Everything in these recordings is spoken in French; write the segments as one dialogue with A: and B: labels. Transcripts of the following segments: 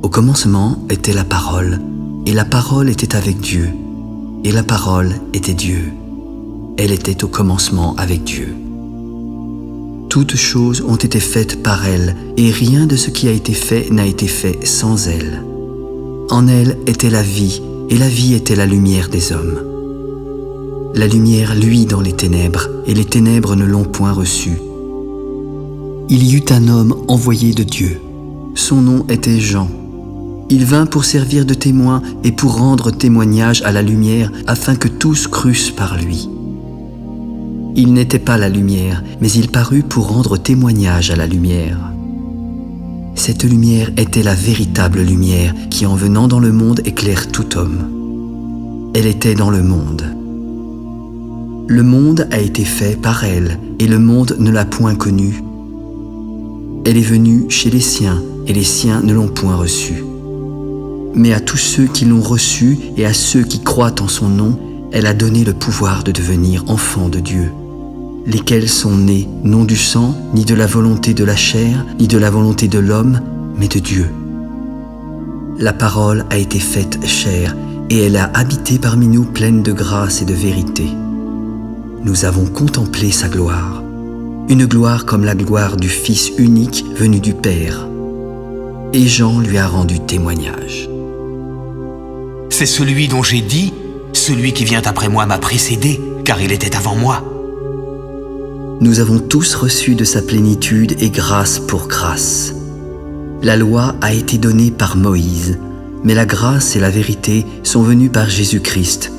A: Au commencement était la parole, et la parole était avec Dieu, et la parole était Dieu. Elle était au commencement avec Dieu. Toutes choses ont été faites par elle, et rien de ce qui a été fait n'a été fait sans elle. En elle était la vie, et la vie était la lumière des hommes. La lumière luit dans les ténèbres, et les ténèbres ne l'ont point reçue. Il y eut un homme envoyé de Dieu. Son nom était Jean. Il vint pour servir de témoin et pour rendre témoignage à la lumière, afin que tous crussent par lui. Il n'était pas la lumière, mais il parut pour rendre témoignage à la lumière. Cette lumière était la véritable lumière qui, en venant dans le monde, éclaire tout homme. Elle était dans le monde. Le monde a été fait par elle, et le monde ne l'a point connue. Elle est venue chez les siens, et les siens ne l'ont point reçue. Mais à tous ceux qui l'ont reçue et à ceux qui croient en son nom, elle a donné le pouvoir de devenir enfants de Dieu, lesquels sont nés non du sang, ni de la volonté de la chair, ni de la volonté de l'homme, mais de Dieu. La parole a été faite chair, et elle a habité parmi nous pleine de grâce et de vérité. Nous avons contemplé sa gloire, une gloire comme la gloire du Fils unique venu du Père. Et Jean lui a rendu témoignage.
B: C'est celui dont j'ai dit, celui qui vient après moi m'a précédé, car il était avant moi.
A: Nous avons tous reçu de sa plénitude et grâce pour grâce. La loi a été donnée par Moïse, mais la grâce et la vérité sont venues par Jésus-Christ.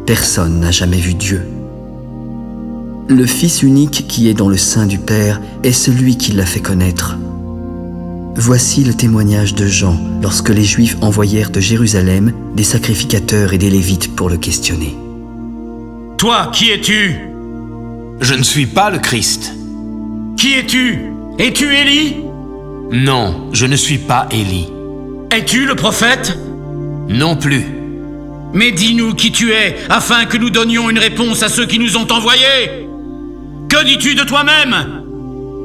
A: Personne n'a jamais vu Dieu. Le Fils unique qui est dans le sein du Père est celui qui l'a fait connaître. Voici le témoignage de Jean lorsque les Juifs envoyèrent de Jérusalem des sacrificateurs et des Lévites pour le questionner.
C: « Toi, qui es-tu ?
B: Je ne suis pas le Christ.
C: Qui es-tu ? Es-tu Élie ?
B: Non, je ne suis pas Élie.
C: Es-tu le prophète ?
B: Non plus.
C: Mais dis-nous qui tu es, afin que nous donnions une réponse à ceux qui nous ont envoyés. Que dis-tu de toi-même ?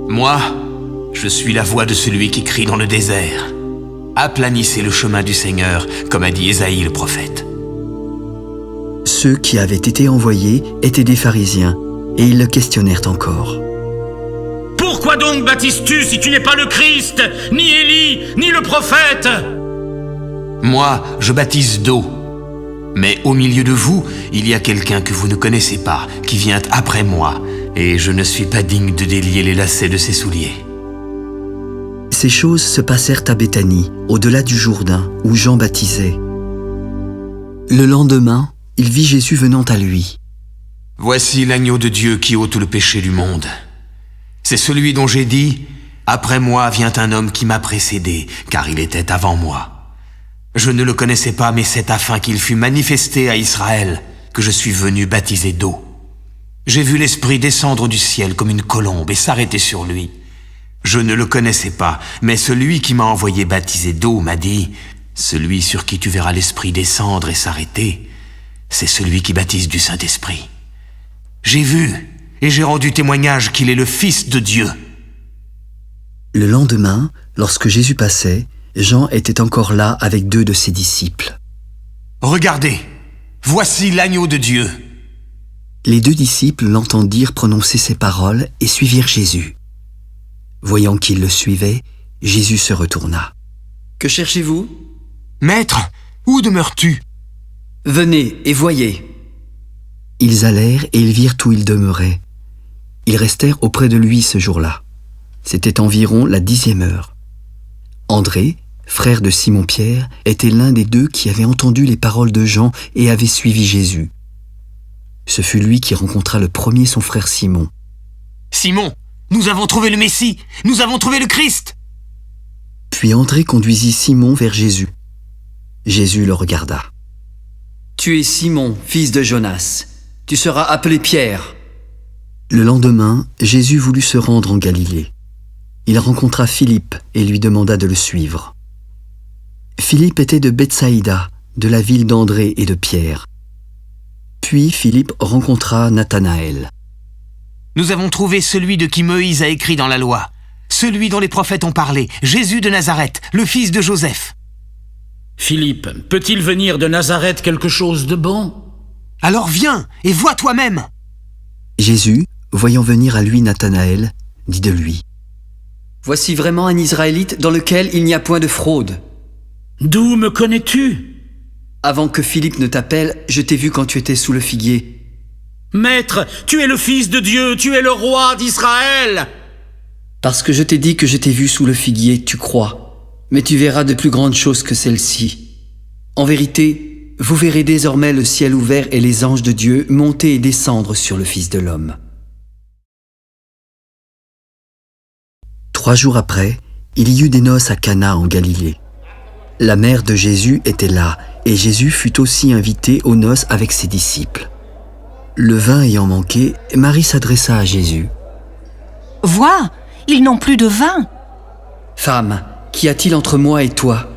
B: Moi, je suis la voix de celui qui crie dans le désert. Aplanissez le chemin du Seigneur, comme a dit Ésaïe le prophète.
A: Ceux qui avaient été envoyés étaient des pharisiens, et ils le questionnèrent encore.
C: Pourquoi donc baptises-tu si tu n'es pas le Christ, ni Élie, ni le prophète ?
B: Moi, je baptise d'eau. Mais au milieu de vous, il y a quelqu'un que vous ne connaissez pas, qui vient après moi, et je ne suis pas digne de délier les lacets de ses souliers.
A: Ces choses se passèrent à Béthanie, au-delà du Jourdain, où Jean baptisait. Le lendemain, il vit Jésus venant à lui.
B: « Voici l'agneau de Dieu qui ôte le péché du monde. C'est celui dont j'ai dit, « Après moi vient un homme qui m'a précédé, car il était avant moi. Je ne le connaissais pas, mais c'est afin qu'il fût manifesté à Israël que je suis venu baptiser d'eau. J'ai vu l'Esprit descendre du ciel comme une colombe et s'arrêter sur lui. Je ne le connaissais pas, mais celui qui m'a envoyé baptiser d'eau m'a dit, « Celui sur qui tu verras l'Esprit descendre et s'arrêter, c'est celui qui baptise du Saint-Esprit. » J'ai vu et j'ai rendu témoignage qu'il est le Fils de Dieu.
A: Le lendemain, lorsque Jésus passait, Jean était encore là avec 2 de ses disciples.
B: « Regardez, voici l'agneau de Dieu. »
A: Les 2 disciples l'entendirent prononcer ces paroles et suivirent Jésus. Voyant qu'ils le suivaient, Jésus se retourna. « Que cherchez-vous ? » ?»«
B: Maître, où demeures-tu ? » ?»«
A: Venez et voyez. » Ils allèrent et ils virent où il demeurait. Ils restèrent auprès de lui ce jour-là. C'était environ la 10e heure. André, frère de Simon-Pierre, était l'un des 2 qui avaient entendu les paroles de Jean et avait suivi Jésus. Ce fut lui qui rencontra le premier son frère Simon.
B: « Simon, nous avons trouvé le Messie, nous avons trouvé le Christ !»
A: Puis André conduisit Simon vers Jésus. Jésus le regarda. « Tu es Simon, fils de Jonas. Tu seras appelé Pierre. » Le lendemain, Jésus voulut se rendre en Galilée. Il rencontra Philippe et lui demanda de le suivre. Philippe était de Bethsaïda, de la ville d'André et de Pierre. Puis Philippe rencontra Nathanaël.
B: « Nous avons trouvé celui de qui Moïse a écrit dans la loi, celui dont les prophètes ont parlé, Jésus de Nazareth, le fils de Joseph. »
C: Philippe, peut-il venir de Nazareth quelque chose de bon?
B: Alors viens et vois toi-même.
A: Jésus, voyant venir à lui Nathanaël, dit de lui:
D: Voici vraiment un Israélite dans lequel il n'y a point de fraude.
C: D'où me connais-tu?
D: Avant que Philippe ne t'appelle, je t'ai vu quand tu étais sous le figuier.
C: Maître, tu es le Fils de Dieu, tu es le roi d'Israël!
D: Parce que je t'ai dit que je t'ai vu sous le figuier, tu crois. Mais tu verras de plus grandes choses que celles-ci. En vérité, vous verrez désormais le ciel ouvert et les anges de Dieu monter et descendre sur le Fils de l'homme.
A: 3 jours après, il y eut des noces à Cana en Galilée. La mère de Jésus était là, et Jésus fut aussi invité aux noces avec ses disciples. Le vin ayant manqué, Marie s'adressa à Jésus.
E: « Vois, ils n'ont plus de vin. »
D: Femme, qu'y a-t-il entre moi et toi?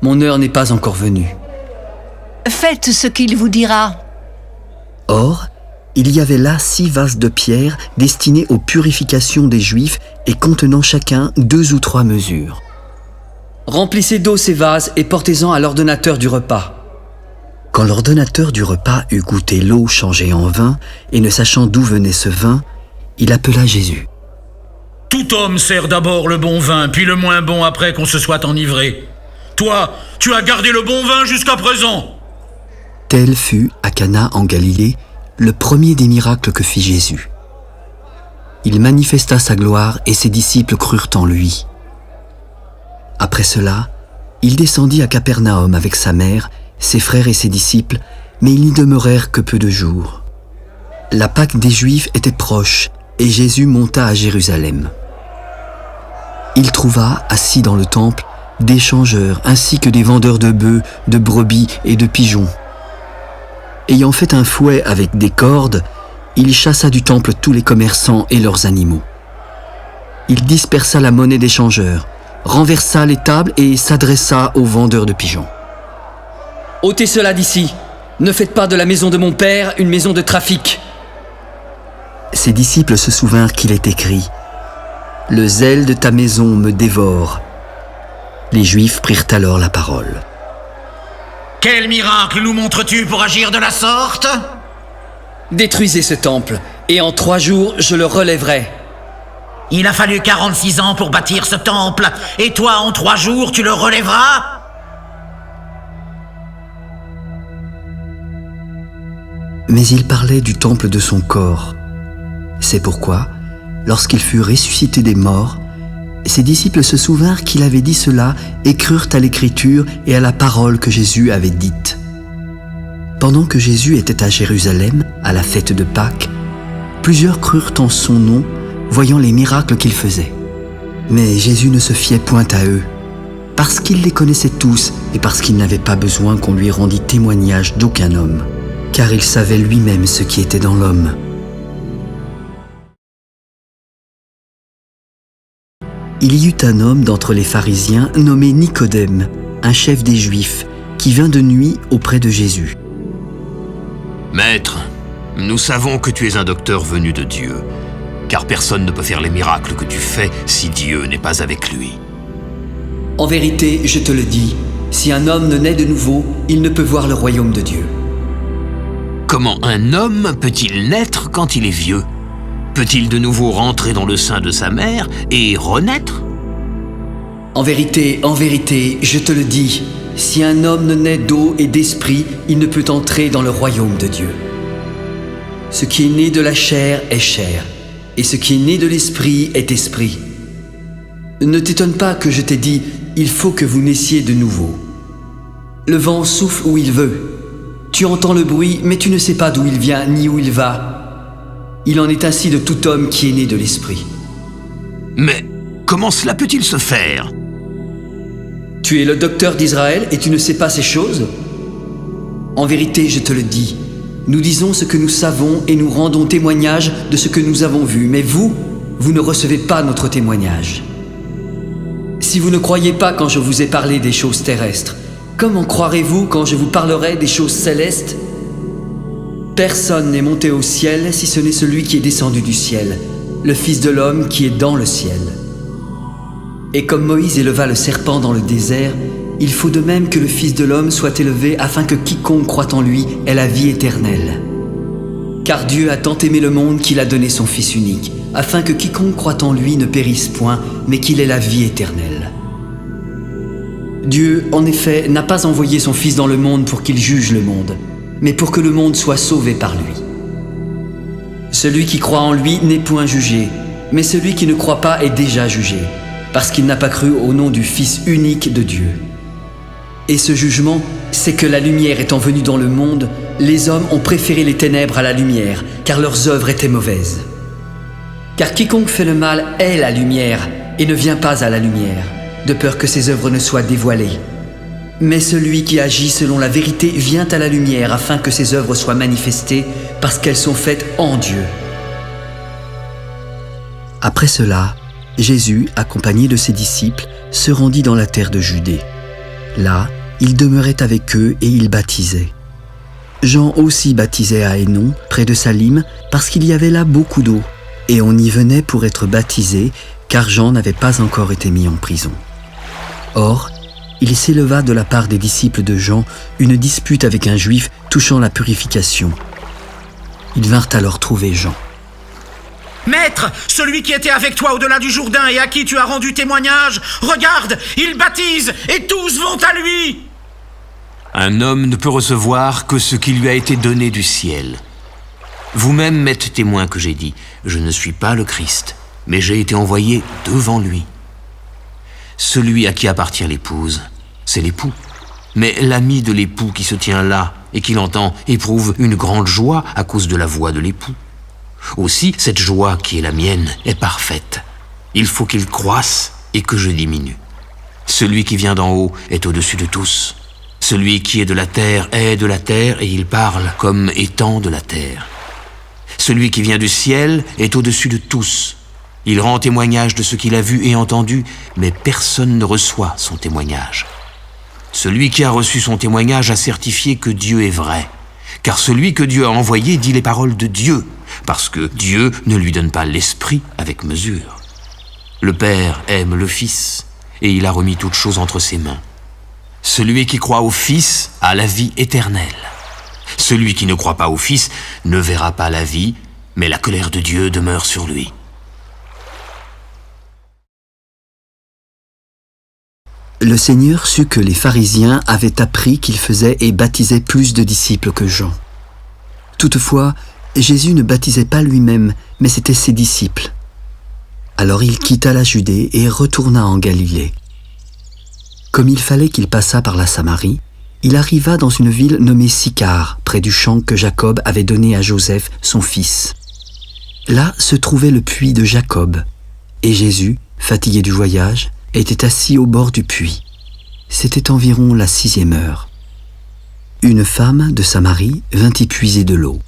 D: Mon heure n'est pas encore venue.
E: Faites ce qu'il vous dira.
A: Or, il y avait là 6 vases de pierre destinés aux purifications des Juifs et contenant chacun 2 ou 3 mesures.
D: Remplissez d'eau ces vases et portez-en à l'ordonnateur du repas.
A: Quand l'ordonnateur du repas eut goûté l'eau changée en vin, et ne sachant d'où venait ce vin, il appela Jésus.
C: Tout homme sert d'abord le bon vin, puis le moins bon après qu'on se soit enivré. Toi, tu as gardé le bon vin jusqu'à présent.
A: Tel fut, à Cana en Galilée, le premier des miracles que fit Jésus. Il manifesta sa gloire et ses disciples crurent en lui. Après cela, il descendit à Capernaum avec sa mère, ses frères et ses disciples, mais ils n'y demeurèrent que peu de jours. La Pâque des Juifs était proche et Jésus monta à Jérusalem. Il trouva, assis dans le temple, des changeurs ainsi que des vendeurs de bœufs, de brebis et de pigeons. Ayant fait un fouet avec des cordes, il chassa du temple tous les commerçants et leurs animaux. Il dispersa la monnaie des changeurs, renversa les tables et s'adressa aux vendeurs de pigeons.
D: « Ôtez cela d'ici. Ne faites pas de la maison de mon père une maison de trafic. »
A: Ses disciples se souvinrent qu'il est écrit « Le zèle de ta maison me dévore ». Les Juifs prirent alors la parole.
C: « Quel miracle nous montres-tu pour agir de la sorte ?»
D: Détruisez ce temple, et en 3 jours je le relèverai.
C: Il a fallu 46 ans pour bâtir ce temple, et toi, en 3 jours, tu le relèveras?
A: Mais il parlait du temple de son corps. C'est pourquoi, lorsqu'il fut ressuscité des morts, ses disciples se souvinrent qu'il avait dit cela et crurent à l'écriture et à la parole que Jésus avait dite. Pendant que Jésus était à Jérusalem, à la fête de Pâques, plusieurs crurent en son nom, voyant les miracles qu'il faisait. Mais Jésus ne se fiait point à eux, parce qu'il les connaissait tous et parce qu'il n'avait pas besoin qu'on lui rendît témoignage d'aucun homme, car il savait lui-même ce qui était dans l'homme. Il y eut un homme d'entre les pharisiens nommé Nicodème, un chef des Juifs, qui vint de nuit auprès de Jésus.
B: « Maître, nous savons que tu es un docteur venu de Dieu, car personne ne peut faire les miracles que tu fais si Dieu n'est pas avec lui. »
D: En vérité, je te le dis, si un homme ne naît de nouveau, il ne peut voir le royaume de Dieu.
B: Comment un homme peut-il naître quand il est vieux? Peut-il de nouveau rentrer dans le sein de sa mère et renaître?
D: En vérité, je te le dis, si un homme ne naît d'eau et d'esprit, il ne peut entrer dans le royaume de Dieu. Ce qui est né de la chair est chair, et ce qui est né de l'esprit est esprit. Ne t'étonne pas que je t'ai dit, il faut que vous naissiez de nouveau. Le vent souffle où il veut. Tu entends le bruit, mais tu ne sais pas d'où il vient ni où il va. Il en est ainsi de tout homme qui est né de l'esprit.
B: Mais comment cela peut-il se faire?
D: Tu es le docteur d'Israël et tu ne sais pas ces choses? En vérité, je te le dis, nous disons ce que nous savons et nous rendons témoignage de ce que nous avons vu, mais vous ne recevez pas notre témoignage. Si vous ne croyez pas quand je vous ai parlé des choses terrestres, comment croirez-vous quand je vous parlerai des choses célestes? Personne n'est monté au ciel si ce n'est celui qui est descendu du ciel, le Fils de l'homme qui est dans le ciel. Et comme Moïse éleva le serpent dans le désert, il faut de même que le Fils de l'homme soit élevé afin que quiconque croit en lui ait la vie éternelle. Car Dieu a tant aimé le monde qu'il a donné son Fils unique, afin que quiconque croit en lui ne périsse point, mais qu'il ait la vie éternelle. Dieu, en effet, n'a pas envoyé son Fils dans le monde pour qu'il juge le monde, mais pour que le monde soit sauvé par lui. Celui qui croit en lui n'est point jugé, mais celui qui ne croit pas est déjà jugé, parce qu'il n'a pas cru au nom du Fils unique de Dieu. Et ce jugement, c'est que la lumière étant venue dans le monde, les hommes ont préféré les ténèbres à la lumière, car leurs œuvres étaient mauvaises. Car quiconque fait le mal est la lumière, et ne vient pas à la lumière, de peur que ses œuvres ne soient dévoilées. Mais celui qui agit selon la vérité vient à la lumière, afin que ses œuvres soient manifestées, parce qu'elles sont faites en Dieu.
A: Après cela, Jésus, accompagné de ses disciples, se rendit dans la terre de Judée. Là, il demeurait avec eux et il baptisait. Jean aussi baptisait à Hénon, près de Salim, parce qu'il y avait là beaucoup d'eau, et on y venait pour être baptisé, car Jean n'avait pas encore été mis en prison. Or, il s'éleva de la part des disciples de Jean une dispute avec un juif touchant la purification. Ils vinrent alors trouver Jean.
C: « Maître, celui qui était avec toi au-delà du Jourdain et à qui tu as rendu témoignage, regarde, il baptise et tous vont à lui !»
B: Un homme ne peut recevoir que ce qui lui a été donné du ciel. Vous-même m'êtes témoin que j'ai dit, je ne suis pas le Christ, mais j'ai été envoyé devant lui. Celui à qui appartient l'épouse, c'est l'époux. Mais l'ami de l'époux qui se tient là et qui l'entend éprouve une grande joie à cause de la voix de l'époux. Aussi, cette joie qui est la mienne est parfaite. Il faut qu'il croisse et que je diminue. Celui qui vient d'en haut est au-dessus de tous. Celui qui est de la terre est de la terre et il parle comme étant de la terre. Celui qui vient du ciel est au-dessus de tous. Il rend témoignage de ce qu'il a vu et entendu, mais personne ne reçoit son témoignage. Celui qui a reçu son témoignage a certifié que Dieu est vrai, car celui que Dieu a envoyé dit les paroles de Dieu, parce que Dieu ne lui donne pas l'esprit avec mesure. Le Père aime le Fils, et il a remis toutes choses entre ses mains. Celui qui croit au Fils a la vie éternelle. Celui qui ne croit pas au Fils ne verra pas la vie, mais la colère de Dieu demeure sur lui.
A: Le Seigneur sut que les pharisiens avaient appris qu'il faisait et baptisait plus de disciples que Jean. Toutefois, Jésus ne baptisait pas lui-même, mais c'étaient ses disciples. Alors il quitta la Judée et retourna en Galilée. Comme il fallait qu'il passât par la Samarie, il arriva dans une ville nommée Sychar, près du champ que Jacob avait donné à Joseph, son fils. Là se trouvait le puits de Jacob, et Jésus, fatigué du voyage, était assis au bord du puits. C'était environ la 6e heure. Une femme de Samarie vint y puiser de l'eau.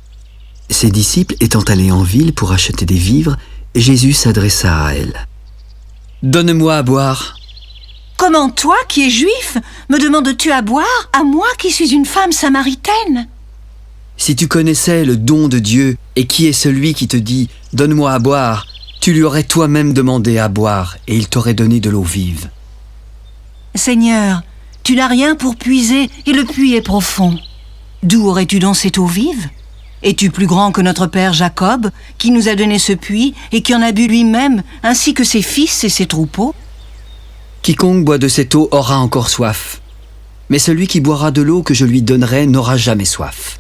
A: Ses disciples étant allés en ville pour acheter des vivres, Jésus s'adressa à elle. « Donne-moi à boire. »
E: « Comment toi, qui es juif, me demandes-tu à boire, à moi qui suis une femme samaritaine ?»
D: Si tu connaissais le don de Dieu et qui est celui qui te dit « Donne-moi à boire », tu lui aurais toi-même demandé à boire et il t'aurait donné de l'eau vive.
E: Seigneur, tu n'as rien pour puiser et le puits est profond. D'où aurais-tu donc cette eau vive? Es-tu plus grand que notre père Jacob, qui nous a donné ce puits et qui en a bu lui-même, ainsi que ses fils et ses troupeaux?
D: Quiconque boit de cette eau aura encore soif, mais celui qui boira de l'eau que je lui donnerai n'aura jamais soif.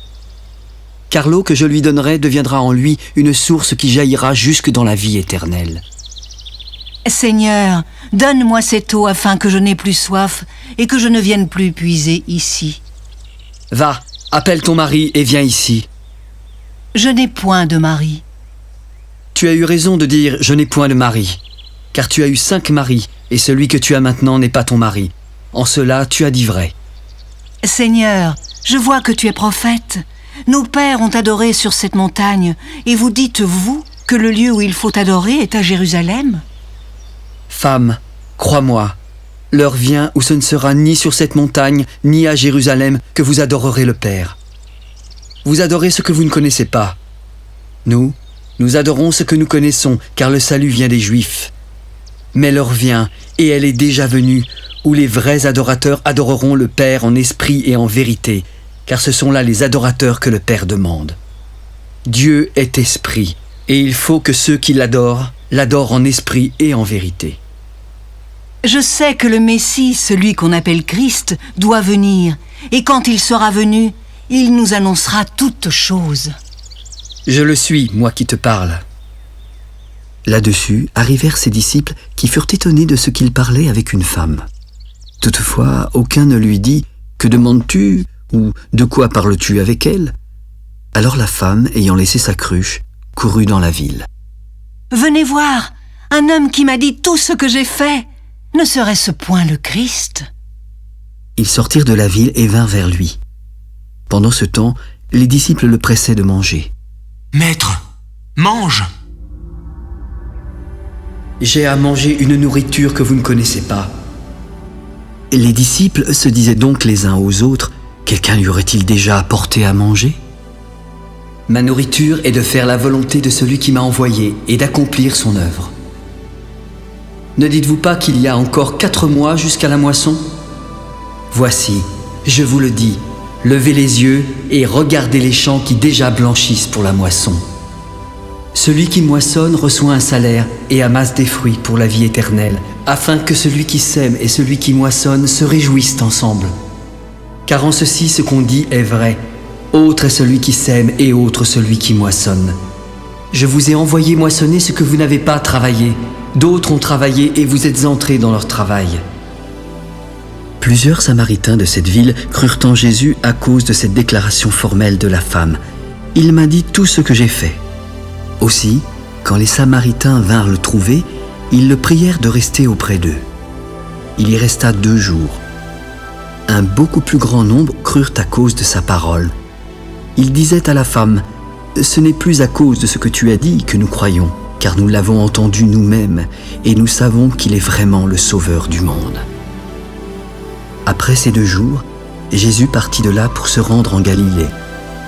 D: Car l'eau que je lui donnerai deviendra en lui une source qui jaillira jusque dans la vie éternelle.
E: Seigneur, donne-moi cette eau afin que je n'ai plus soif et que je ne vienne plus puiser ici.
D: Va, appelle ton mari et viens ici.
E: Je n'ai point de mari.
D: Tu as eu raison de dire « je n'ai point de mari », car tu as eu 5 maris, et celui que tu as maintenant n'est pas ton mari. En cela, tu as dit vrai.
E: Seigneur, je vois que tu es prophète. Nos pères ont adoré sur cette montagne, et vous dites, vous, que le lieu où il faut adorer est à Jérusalem?
D: Femme, crois-moi, l'heure vient où ce ne sera ni sur cette montagne, ni à Jérusalem que vous adorerez le Père. Vous adorez ce que vous ne connaissez pas. Nous adorons ce que nous connaissons, car le salut vient des Juifs. Mais l'heure vient, et elle est déjà venue, où les vrais adorateurs adoreront le Père en esprit et en vérité, car ce sont là les adorateurs que le Père demande. Dieu est esprit, et il faut que ceux qui l'adorent en esprit et en vérité.
E: Je sais que le Messie, celui qu'on appelle Christ, doit venir, et quand il sera venu, il nous annoncera toutes choses.
D: Je le suis, moi qui te parle.
A: Là-dessus arrivèrent ses disciples qui furent étonnés de ce qu'il parlait avec une femme. Toutefois, aucun ne lui dit « Que demandes-tu » ou « De quoi parles-tu avec elle ?» Alors la femme, ayant laissé sa cruche, courut dans la ville.
E: « Venez voir, un homme qui m'a dit tout ce que j'ai fait. Ne serait-ce point le Christ ?»
A: Ils sortirent de la ville et vinrent vers lui. Pendant ce temps, les disciples le pressaient de manger.
B: « Maître, mange !»«
D: J'ai à manger une nourriture que vous ne connaissez pas. »
A: Les disciples se disaient donc les uns aux autres, « Quelqu'un lui aurait-il déjà apporté à manger ?»
D: Ma nourriture est de faire la volonté de celui qui m'a envoyé et d'accomplir son œuvre. Ne dites-vous pas qu'il y a encore 4 mois jusqu'à la moisson ? Voici, je vous le dis, levez les yeux et regardez les champs qui déjà blanchissent pour la moisson. Celui qui moissonne reçoit un salaire et amasse des fruits pour la vie éternelle, afin que celui qui sème et celui qui moissonne se réjouissent ensemble. Car en ceci, ce qu'on dit est vrai. Autre est celui qui sème et autre celui qui moissonne. Je vous ai envoyé moissonner ce que vous n'avez pas travaillé. D'autres ont travaillé et vous êtes entrés dans leur travail.
A: Plusieurs Samaritains de cette ville crurent en Jésus à cause de cette déclaration formelle de la femme. « Il m'a dit tout ce que j'ai fait. » Aussi, quand les Samaritains vinrent le trouver, ils le prièrent de rester auprès d'eux. Il y resta 2 jours. Un beaucoup plus grand nombre crurent à cause de sa parole. Il disait à la femme, « Ce n'est plus à cause de ce que tu as dit que nous croyons, car nous l'avons entendu nous-mêmes, et nous savons qu'il est vraiment le Sauveur du monde. » Après ces 2 jours, Jésus partit de là pour se rendre en Galilée,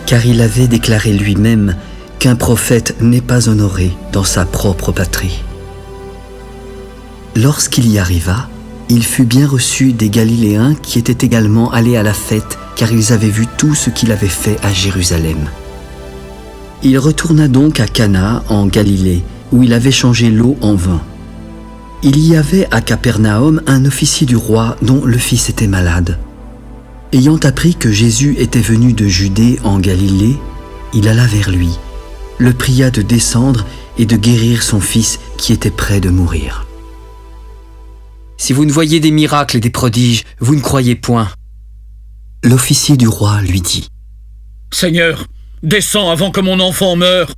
A: car il avait déclaré lui-même qu'un prophète n'est pas honoré dans sa propre patrie. Lorsqu'il y arriva, il fut bien reçu des Galiléens qui étaient également allés à la fête, car ils avaient vu tout ce qu'il avait fait à Jérusalem. Il retourna donc à Cana, en Galilée, où il avait changé l'eau en vin. Il y avait à Capernaum un officier du roi dont le fils était malade. Ayant appris que Jésus était venu de Judée en Galilée, il alla vers lui, le pria de descendre et de guérir son fils qui était près de mourir.
D: Si vous ne voyez des miracles et des prodiges, vous ne croyez point.
A: L'officier du roi lui dit,
C: « Seigneur, descends avant que mon enfant meure. »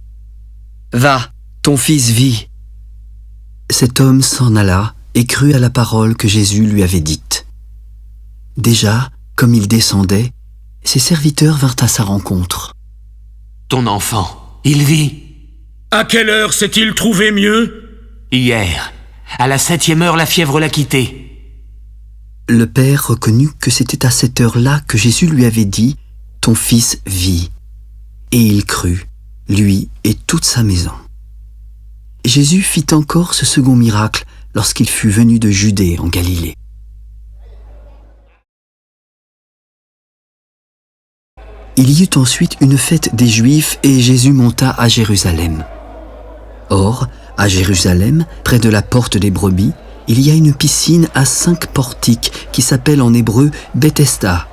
D: Va, ton fils vit.
A: Cet homme s'en alla et crut à la parole que Jésus lui avait dite. Déjà, comme il descendait, ses serviteurs vinrent à sa rencontre.
B: « Ton enfant, il vit. »
C: « À quelle heure s'est-il trouvé mieux ?»«
B: Hier, à la 7e heure, la fièvre l'a quitté. »
A: Le père reconnut que c'était à cette heure-là que Jésus lui avait dit « Ton fils vit ». Et il crut, lui et toute sa maison. Jésus fit encore ce second miracle lorsqu'il fut venu de Judée en Galilée. Il y eut ensuite une fête des Juifs et Jésus monta à Jérusalem. Or, à Jérusalem, près de la porte des brebis, il y a une piscine à 5 portiques qui s'appelle en hébreu Bethesda.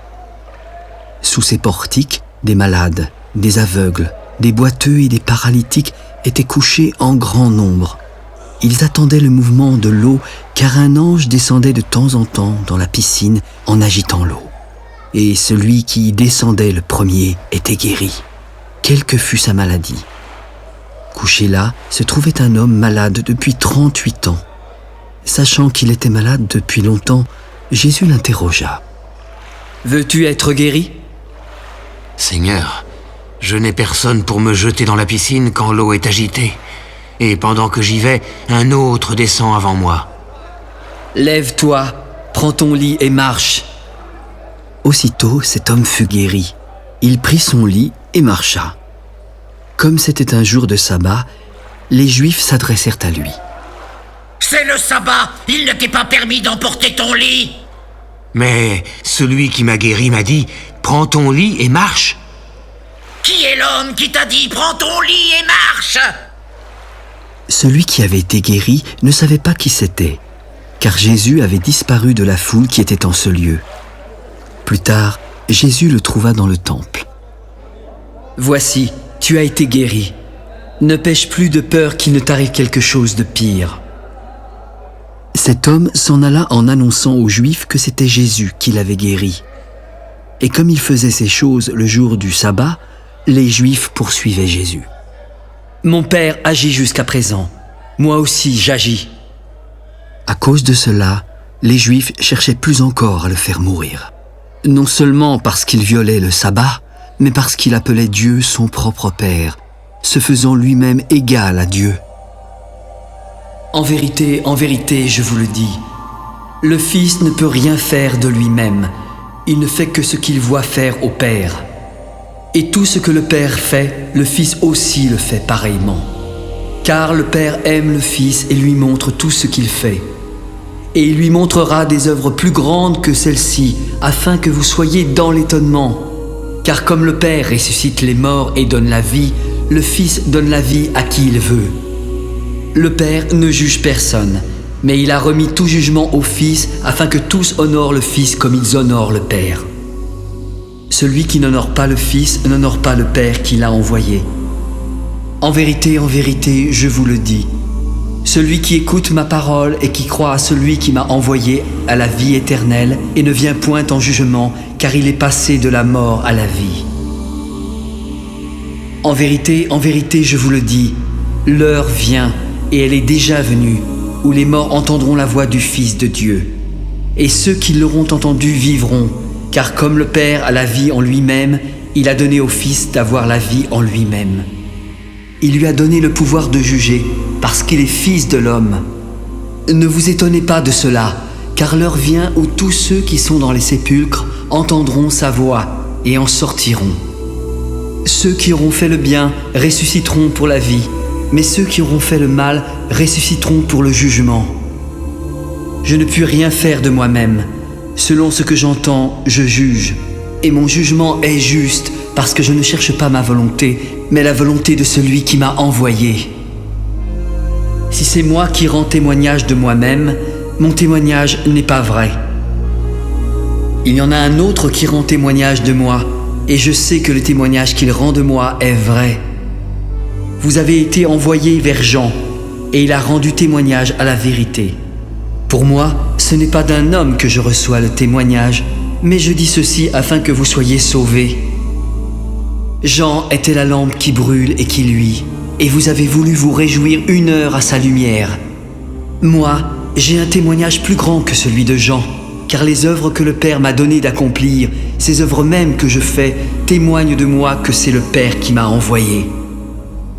A: Sous ces portiques, des malades, des aveugles, des boiteux et des paralytiques étaient couchés en grand nombre. Ils attendaient le mouvement de l'eau, car un ange descendait de temps en temps dans la piscine en agitant l'eau. Et celui qui y descendait le premier était guéri, quelle que fût sa maladie. Couché là, se trouvait un homme malade depuis 38 ans. Sachant qu'il était malade depuis longtemps, Jésus l'interrogea.
D: « Veux-tu être guéri ?»
B: « Seigneur, je n'ai personne pour me jeter dans la piscine quand l'eau est agitée. Et pendant que j'y vais, un autre descend avant moi. »«
D: Lève-toi, prends ton lit et marche. »
A: Aussitôt, cet homme fut guéri. Il prit son lit et marcha. Comme c'était un jour de sabbat, les Juifs s'adressèrent à lui.
C: « C'est le sabbat, il ne t'est pas permis d'emporter ton lit !»
B: Mais celui qui m'a guéri m'a dit « Prends ton lit et marche ».
C: Qui est l'homme qui t'a dit « Prends ton lit et marche » ?
A: Celui qui avait été guéri ne savait pas qui c'était, car Jésus avait disparu de la foule qui était en ce lieu. Plus tard, Jésus le trouva dans le temple.
D: « Voici, tu as été guéri. Ne pêche plus de peur qu'il ne t'arrive quelque chose de pire. »
A: Cet homme s'en alla en annonçant aux Juifs que c'était Jésus qui l'avait guéri. Et comme il faisait ces choses le jour du sabbat, les Juifs poursuivaient Jésus.
D: « Mon Père agit jusqu'à présent. Moi aussi j'agis. »
A: À cause de cela, les Juifs cherchaient plus encore à le faire mourir. Non seulement parce qu'il violait le sabbat, mais parce qu'il appelait Dieu son propre Père, se faisant lui-même égal à Dieu.
D: En vérité, je vous le dis, le Fils ne peut rien faire de lui-même. Il ne fait que ce qu'il voit faire au Père. Et tout ce que le Père fait, le Fils aussi le fait pareillement. Car le Père aime le Fils et lui montre tout ce qu'il fait. Et il lui montrera des œuvres plus grandes que celles-ci, afin que vous soyez dans l'étonnement. Car comme le Père ressuscite les morts et donne la vie, le Fils donne la vie à qui il veut. Le Père ne juge personne, mais il a remis tout jugement au Fils, afin que tous honorent le Fils comme ils honorent le Père. Celui qui n'honore pas le Fils n'honore pas le Père qui l'a envoyé. En vérité, je vous le dis, celui qui écoute ma parole et qui croit à celui qui m'a envoyé a la vie éternelle et ne vient point en jugement, car il est passé de la mort à la vie. En vérité, je vous le dis, l'heure vient, et elle est déjà venue, où les morts entendront la voix du Fils de Dieu. Et ceux qui l'auront entendu vivront, car comme le Père a la vie en lui-même, il a donné au Fils d'avoir la vie en lui-même. Il lui a donné le pouvoir de juger, parce qu'il est Fils de l'homme. Ne vous étonnez pas de cela, car l'heure vient où tous ceux qui sont dans les sépulcres entendront sa voix et en sortiront. Ceux qui auront fait le bien ressusciteront pour la vie, mais ceux qui auront fait le mal ressusciteront pour le jugement. Je ne puis rien faire de moi-même. Selon ce que j'entends, je juge. Et mon jugement est juste, parce que je ne cherche pas ma volonté, mais la volonté de celui qui m'a envoyé. Si c'est moi qui rends témoignage de moi-même, mon témoignage n'est pas vrai. Il y en a un autre qui rend témoignage de moi, et je sais que le témoignage qu'il rend de moi est vrai. Vous avez été envoyé vers Jean, et il a rendu témoignage à la vérité. Pour moi, ce n'est pas d'un homme que je reçois le témoignage, mais je dis ceci afin que vous soyez sauvés. Jean était la lampe qui brûle et qui luit, et vous avez voulu vous réjouir 1 heure à sa lumière. Moi, j'ai un témoignage plus grand que celui de Jean, car les œuvres que le Père m'a donné d'accomplir, ces œuvres mêmes que je fais, témoignent de moi que c'est le Père qui m'a envoyé.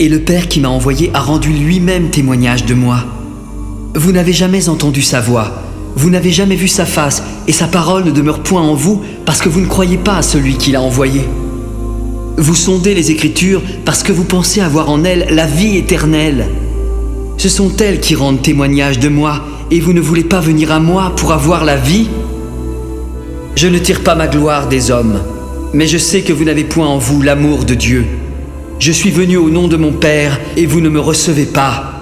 D: Et le Père qui m'a envoyé a rendu lui-même témoignage de moi. Vous n'avez jamais entendu sa voix, vous n'avez jamais vu sa face, et sa parole ne demeure point en vous, parce que vous ne croyez pas à celui qui l'a envoyé. Vous sondez les Écritures parce que vous pensez avoir en elles la vie éternelle. Ce sont elles qui rendent témoignage de moi, et vous ne voulez pas venir à moi pour avoir la vie? Je ne tire pas ma gloire des hommes, mais je sais que vous n'avez point en vous l'amour de Dieu. Je suis venu au nom de mon Père, et vous ne me recevez pas.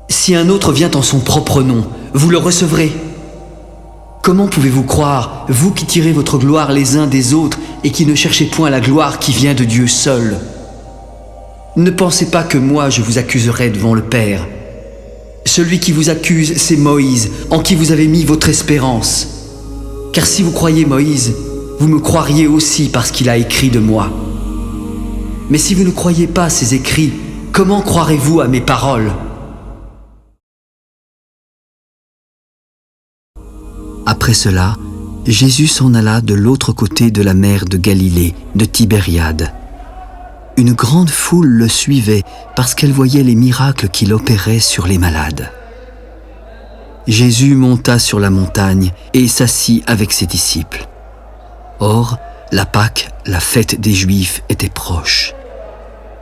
D: Si un autre vient en son propre nom, vous le recevrez. Comment pouvez-vous croire, vous qui tirez votre gloire les uns des autres et qui ne cherchez point la gloire qui vient de Dieu seul? Ne pensez pas que moi je vous accuserai devant le Père. Celui qui vous accuse, c'est Moïse, en qui vous avez mis votre espérance. Car si vous croyez Moïse, vous me croiriez aussi parce qu'il a écrit de moi. Mais si vous ne croyez pas ces écrits, comment croirez-vous à mes paroles?
A: Après cela, Jésus s'en alla de l'autre côté de la mer de Galilée, de Tibériade. Une grande foule le suivait parce qu'elle voyait les miracles qu'il opérait sur les malades. Jésus monta sur la montagne et s'assit avec ses disciples. Or, la Pâque, la fête des Juifs, était proche.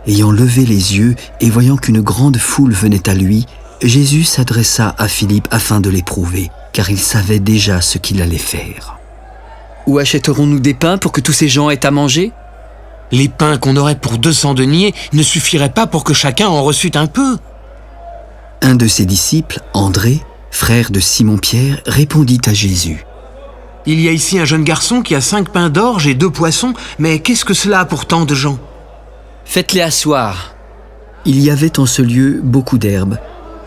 A: Ayant levé les yeux et voyant qu'une grande foule venait à lui, Jésus s'adressa à Philippe afin de l'éprouver, car il savait déjà ce qu'il allait faire.
D: « Où achèterons-nous des pains pour que tous ces gens aient à manger ?»
B: Les pains qu'on aurait pour 200 deniers ne suffiraient pas pour que chacun en reçût un peu.
A: Un de ses disciples, André, frère de Simon-Pierre, répondit à Jésus.
B: « Il y a ici un jeune garçon qui a 5 pains d'orge et 2 poissons, mais qu'est-ce que cela a pour tant de gens ?»
D: Faites-les asseoir.
A: Il y avait en ce lieu beaucoup d'herbes.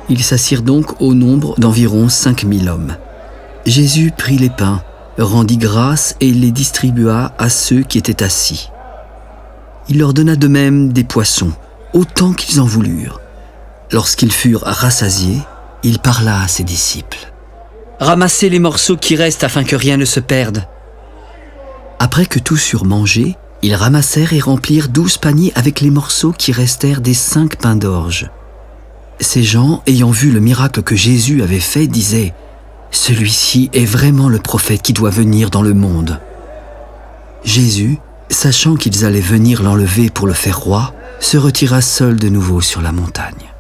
A: Ils s'assirent donc au nombre d'environ 5000 hommes. Jésus prit les pains, rendit grâce et les distribua à ceux qui étaient assis. Il leur donna de même des poissons, autant qu'ils en voulurent. Lorsqu'ils furent rassasiés, il parla à ses disciples.
D: « Ramassez les morceaux qui restent afin que rien ne se perde. »
A: Après que tous eurent mangé, ils ramassèrent et remplirent 12 paniers avec les morceaux qui restèrent des 5 pains d'orge. Ces gens, ayant vu le miracle que Jésus avait fait, disaient « Celui-ci est vraiment le prophète qui doit venir dans le monde. » Jésus, sachant qu'ils allaient venir l'enlever pour le faire roi, se retira seul de nouveau sur la montagne.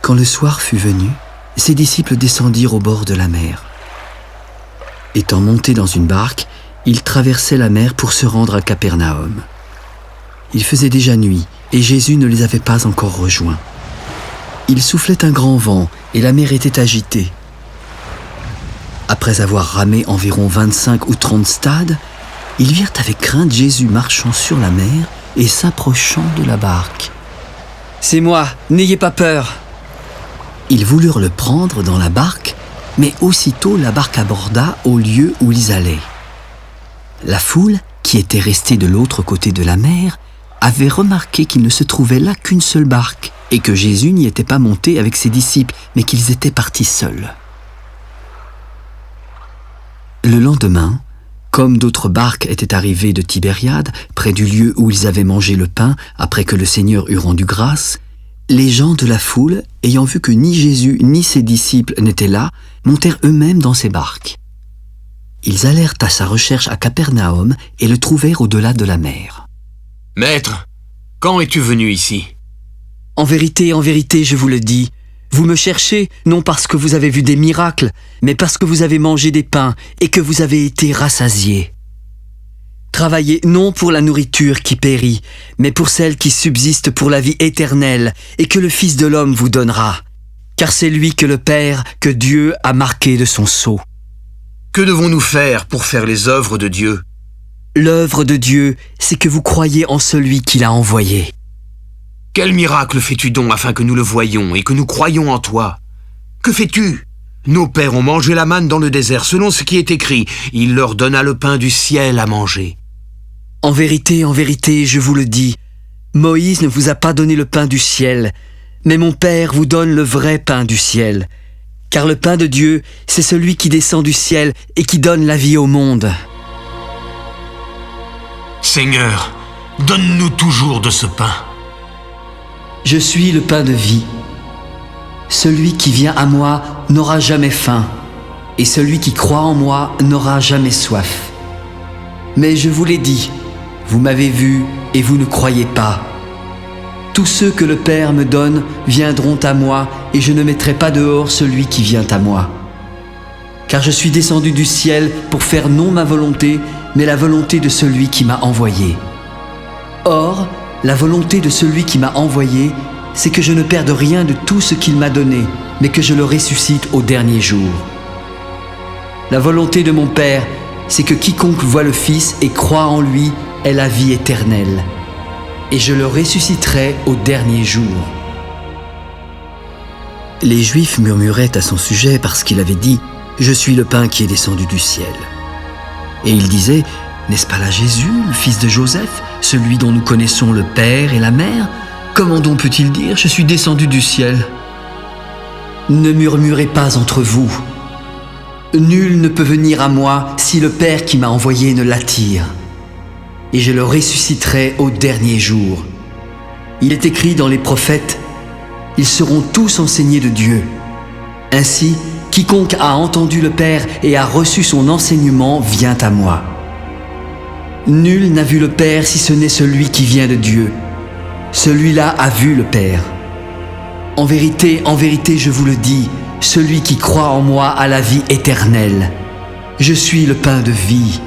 A: Quand le soir fut venu, ses disciples descendirent au bord de la mer. Étant montés dans une barque, ils traversaient la mer pour se rendre à Capernaum. Il faisait déjà nuit et Jésus ne les avait pas encore rejoints. Il soufflait un grand vent et la mer était agitée. Après avoir ramé environ 25 ou 30 stades, ils virent avec crainte Jésus marchant sur la mer et s'approchant de la barque.
D: « C'est moi, n'ayez pas peur !»
A: Ils voulurent le prendre dans la barque, mais aussitôt la barque aborda au lieu où ils allaient. La foule, qui était restée de l'autre côté de la mer, avait remarqué qu'il ne se trouvait là qu'une seule barque et que Jésus n'y était pas monté avec ses disciples, mais qu'ils étaient partis seuls. Le lendemain, comme d'autres barques étaient arrivées de Tibériade, près du lieu où ils avaient mangé le pain après que le Seigneur eut rendu grâce, les gens de la foule, ayant vu que ni Jésus ni ses disciples n'étaient là, montèrent eux-mêmes dans ces barques. Ils allèrent à sa recherche à Capernaum et le trouvèrent au-delà de la mer.
B: « Maître, quand es-tu venu ici ?»
D: En vérité, je vous le dis, vous me cherchez non parce que vous avez vu des miracles, mais parce que vous avez mangé des pains et que vous avez été rassasiés. Travaillez non pour la nourriture qui périt, mais pour celle qui subsiste pour la vie éternelle et que le Fils de l'homme vous donnera. Car c'est lui que le Père, que Dieu a marqué de son sceau.
B: Que devons-nous faire pour faire les œuvres de Dieu ?
D: L'œuvre de Dieu, c'est que vous croyez en celui qui l'a envoyé.
B: Quel miracle fais-tu donc afin que nous le voyions et que nous croyions en toi ? Que fais-tu ? Nos pères ont mangé la manne dans le désert, selon ce qui est écrit. Il leur donna le pain du ciel à manger.
D: En vérité, je vous le dis, Moïse ne vous a pas donné le pain du ciel, mais mon Père vous donne le vrai pain du ciel. Car le pain de Dieu, c'est celui qui descend du ciel et qui donne la vie au monde.
B: Seigneur, donne-nous toujours de ce pain.
D: Je suis le pain de vie. Celui qui vient à moi n'aura jamais faim, et celui qui croit en moi n'aura jamais soif. Mais je vous l'ai dit, vous m'avez vu et vous ne croyez pas. Tous ceux que le Père me donne viendront à moi, et je ne mettrai pas dehors celui qui vient à moi. Car je suis descendu du ciel pour faire non ma volonté, mais la volonté de celui qui m'a envoyé. Or, la volonté de celui qui m'a envoyé, c'est que je ne perde rien de tout ce qu'il m'a donné, mais que je le ressuscite au dernier jour. La volonté de mon Père, c'est que quiconque voit le Fils et croit en lui ait la vie éternelle. Et je le ressusciterai au dernier jour.
A: Les Juifs murmuraient à son sujet parce qu'il avait dit « Je suis le pain qui est descendu du ciel ». Et ils disaient « N'est-ce pas là Jésus, le fils de Joseph, celui dont nous connaissons le père et la mère ? Comment donc peut-il dire « Je suis descendu du ciel » ?»
D: Ne murmurez pas entre vous. Nul ne peut venir à moi si le Père qui m'a envoyé ne l'attire. Et je le ressusciterai au dernier jour. Il est écrit dans les prophètes, « Ils seront tous enseignés de Dieu. » Ainsi, quiconque a entendu le Père et a reçu son enseignement vient à moi. Nul n'a vu le Père si ce n'est celui qui vient de Dieu. Celui-là a vu le Père. en vérité, je vous le dis, celui qui croit en moi a la vie éternelle. Je suis le pain de vie.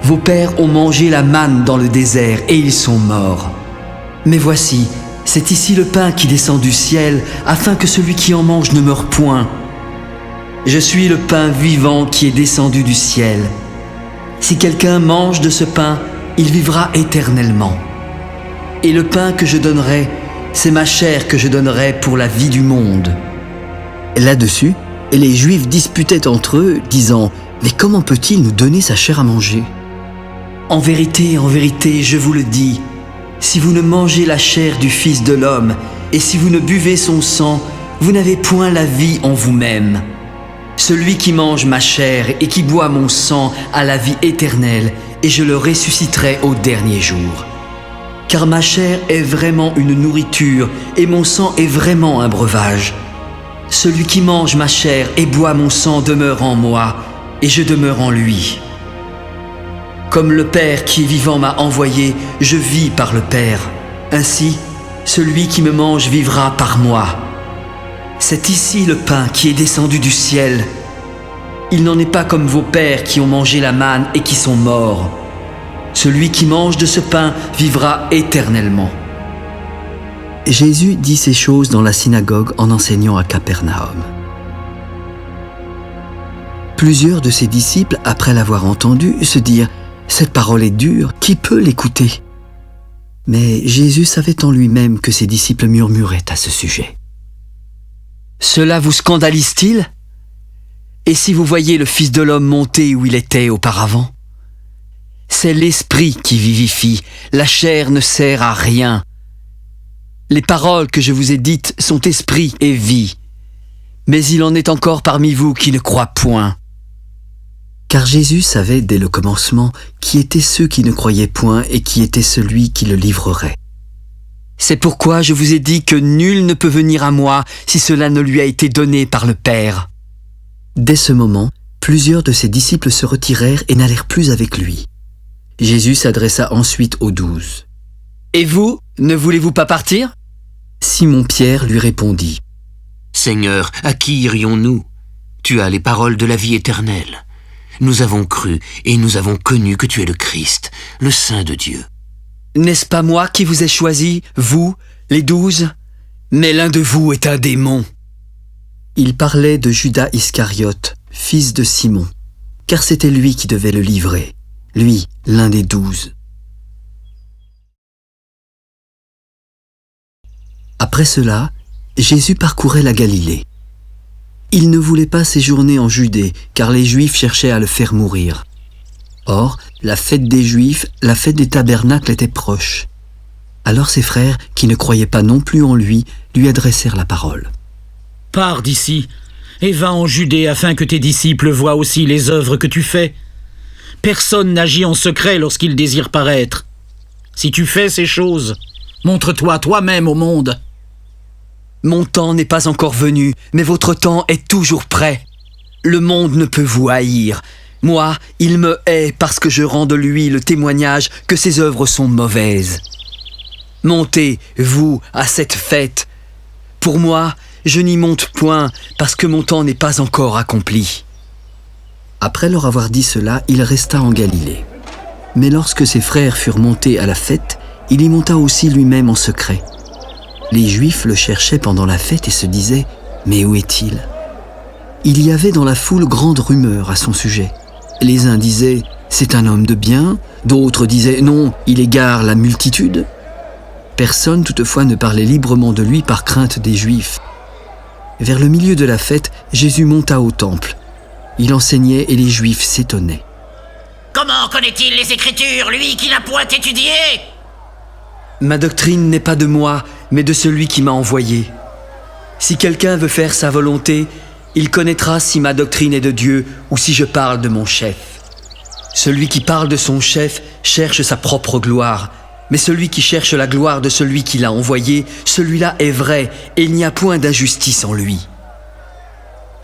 D: Vos pères ont mangé la manne dans le désert et ils sont morts. Mais voici, c'est ici le pain qui descend du ciel, afin que celui qui en mange ne meure point. Je suis le pain vivant qui est descendu du ciel. Si quelqu'un mange de ce pain, il vivra éternellement. Et le pain que je donnerai, c'est ma chair que je donnerai pour la vie du monde. »
A: Là-dessus, les Juifs disputaient entre eux, disant « Mais comment peut-il nous donner sa chair à manger ?»
D: En vérité, je vous le dis, si vous ne mangez la chair du Fils de l'homme, et si vous ne buvez son sang, vous n'avez point la vie en vous-même. Celui qui mange ma chair et qui boit mon sang a la vie éternelle, et je le ressusciterai au dernier jour. Car ma chair est vraiment une nourriture, et mon sang est vraiment un breuvage. Celui qui mange ma chair et boit mon sang demeure en moi, et je demeure en lui. Comme le Père qui est vivant m'a envoyé, je vis par le Père. Ainsi, celui qui me mange vivra par moi. C'est ici le pain qui est descendu du ciel. Il n'en est pas comme vos pères qui ont mangé la manne et qui sont morts. Celui qui mange de ce pain vivra éternellement. »
A: Jésus dit ces choses dans la synagogue en enseignant à Capernaum. Plusieurs de ses disciples, après l'avoir entendu, se dirent « Cette parole est dure, qui peut l'écouter ?» Mais Jésus savait en lui-même que ses disciples murmuraient à ce sujet.
D: « Cela vous scandalise-t-il ? Et si vous voyez le Fils de l'homme monter où il était auparavant ? C'est l'Esprit qui vivifie, la chair ne sert à rien. Les paroles que je vous ai dites sont esprit et vie. Mais il en est encore parmi vous qui ne croient point. »
A: Car Jésus savait dès le commencement qui étaient ceux qui ne croyaient point et qui était celui qui le livrerait.
D: « C'est pourquoi je vous ai dit que nul ne peut venir à moi si cela ne lui a été donné par le Père. »
A: Dès ce moment, plusieurs de ses disciples se retirèrent et n'allèrent plus avec lui. Jésus s'adressa ensuite aux 12.
D: « Et vous, ne voulez-vous pas partir ?»
A: Simon-Pierre lui répondit.
B: « Seigneur, à qui irions-nous ? Tu as les paroles de la vie éternelle. Nous avons cru et nous avons connu que tu es le Christ, le Saint de Dieu. »
D: « N'est-ce pas moi qui vous ai choisi, vous, les 12 ? Mais l'un de vous est un démon. »
A: Il parlait de Judas Iscariote, fils de Simon, car c'était lui qui devait le livrer, lui, l'un des 12. Après cela, Jésus parcourait la Galilée. Il ne voulait pas séjourner en Judée, car les Juifs cherchaient à le faire mourir. Or, la fête des Juifs, la fête des tabernacles était proche. Alors ses frères, qui ne croyaient pas non plus en lui adressèrent la parole.
C: « Pars d'ici, et va en Judée afin que tes disciples voient aussi les œuvres que tu fais. Personne n'agit en secret lorsqu'il désire paraître. Si tu fais ces choses, montre-toi toi-même au monde. »
D: « Mon temps n'est pas encore venu, mais votre temps est toujours prêt. Le monde ne peut vous haïr. Moi, il me hait parce que je rends de lui le témoignage que ses œuvres sont mauvaises. Montez, vous, à cette fête. Pour moi, je n'y monte point parce que mon temps n'est pas encore accompli. »
A: Après leur avoir dit cela, il resta en Galilée. Mais lorsque ses frères furent montés à la fête, il y monta aussi lui-même en secret. Les Juifs le cherchaient pendant la fête et se disaient « Mais où est-il » Il y avait dans la foule grande rumeur à son sujet. Les uns disaient « C'est un homme de bien », d'autres disaient « Non, il égare la multitude ». Personne toutefois ne parlait librement de lui par crainte des Juifs. Vers le milieu de la fête, Jésus monta au temple. Il enseignait et les Juifs s'étonnaient.
F: « Comment connaît-il les Écritures, lui qui n'a point étudié ?»
D: « Ma doctrine n'est pas de moi, mais de celui qui m'a envoyé. Si quelqu'un veut faire sa volonté, il connaîtra si ma doctrine est de Dieu ou si je parle de mon chef. Celui qui parle de son chef cherche sa propre gloire, mais celui qui cherche la gloire de celui qui l'a envoyé, celui-là est vrai et il n'y a point d'injustice en lui.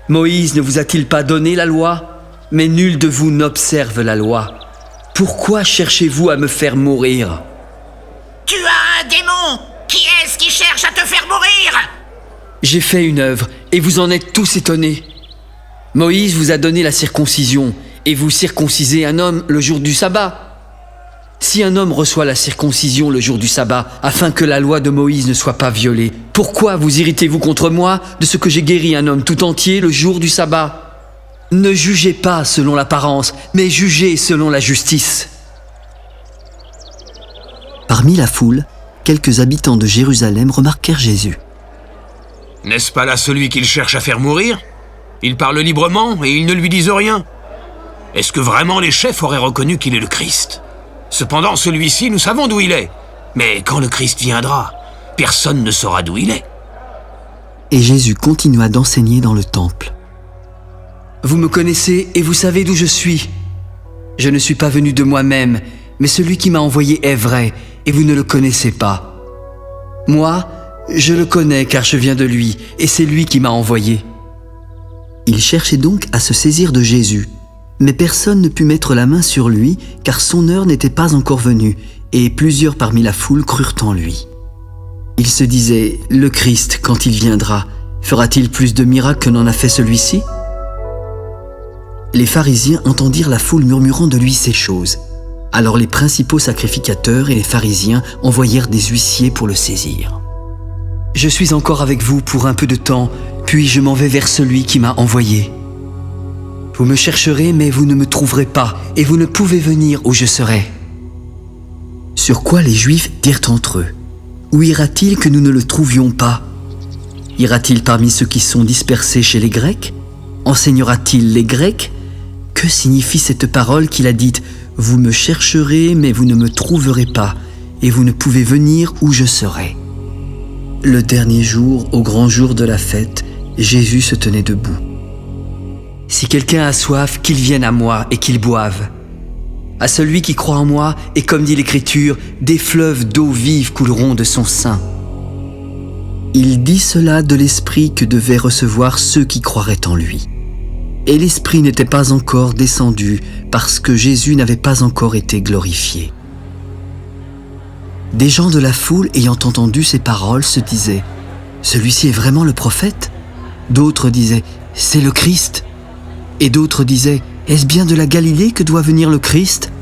D: Moïse ne vous a-t-il pas donné la loi ? Mais nul de vous n'observe la loi. Pourquoi cherchez-vous à me faire mourir ?
F: Tu as un démon. Qui est est-ce qui cherche à te faire mourir?
D: J'ai fait une œuvre, et vous en êtes tous étonnés. Moïse vous a donné la circoncision, et vous circoncisez un homme le jour du sabbat. Si un homme reçoit la circoncision le jour du sabbat, afin que la loi de Moïse ne soit pas violée, pourquoi vous irritez-vous contre moi de ce que j'ai guéri un homme tout entier le jour du sabbat? Ne jugez pas selon l'apparence, mais jugez selon la justice.
A: Parmi la foule, quelques habitants de Jérusalem remarquèrent Jésus.
B: N'est-ce pas là celui qu'il cherche à faire mourir? Il parle librement et ils ne lui disent rien. Est-ce que vraiment les chefs auraient reconnu qu'il est le Christ? Cependant, celui-ci, nous savons d'où il est. Mais quand le Christ viendra, personne ne saura d'où il est.
A: Et Jésus continua d'enseigner dans le temple.
D: Vous me connaissez et vous savez d'où je suis. Je ne suis pas venu de moi-même, mais celui qui m'a envoyé est vrai, et vous ne le connaissez pas. Moi, je le connais car je viens de lui, et c'est lui qui m'a envoyé.
A: Il cherchait donc à se saisir de Jésus, mais personne ne put mettre la main sur lui, car son heure n'était pas encore venue, et plusieurs parmi la foule crurent en lui. Il se disait, le Christ, quand il viendra, fera-t-il plus de miracles que n'en a fait celui-ci? Les pharisiens entendirent la foule murmurant de lui ces choses. Alors les principaux sacrificateurs et les pharisiens envoyèrent des huissiers pour le saisir.
D: « Je suis encore avec vous pour un peu de temps, puis je m'en vais vers celui qui m'a envoyé. Vous me chercherez, mais vous ne me trouverez pas, et vous ne pouvez venir où je serai. »
A: Sur quoi les Juifs dirent entre eux, « Où ira-t-il que nous ne le trouvions pas? Ira-t-il parmi ceux qui sont dispersés chez les Grecs? Enseignera-t-il les Grecs? Que signifie cette parole qu'il a dite, « Vous me chercherez, mais vous ne me trouverez pas, et vous ne pouvez venir où je serai. » Le dernier jour, au grand jour de la fête, Jésus se tenait debout.
D: « Si quelqu'un a soif, qu'il vienne à moi et qu'il boive. À celui qui croit en moi, et comme dit l'Écriture, des fleuves d'eau vive couleront de son sein. »
A: Il dit cela de l'Esprit que devaient recevoir ceux qui croiraient en lui. Et l'Esprit n'était pas encore descendu parce que Jésus n'avait pas encore été glorifié. Des gens de la foule ayant entendu ces paroles se disaient « Celui-ci est vraiment le prophète ?» D'autres disaient « C'est le Christ ?» Et d'autres disaient « Est-ce bien de la Galilée que doit venir le Christ ?»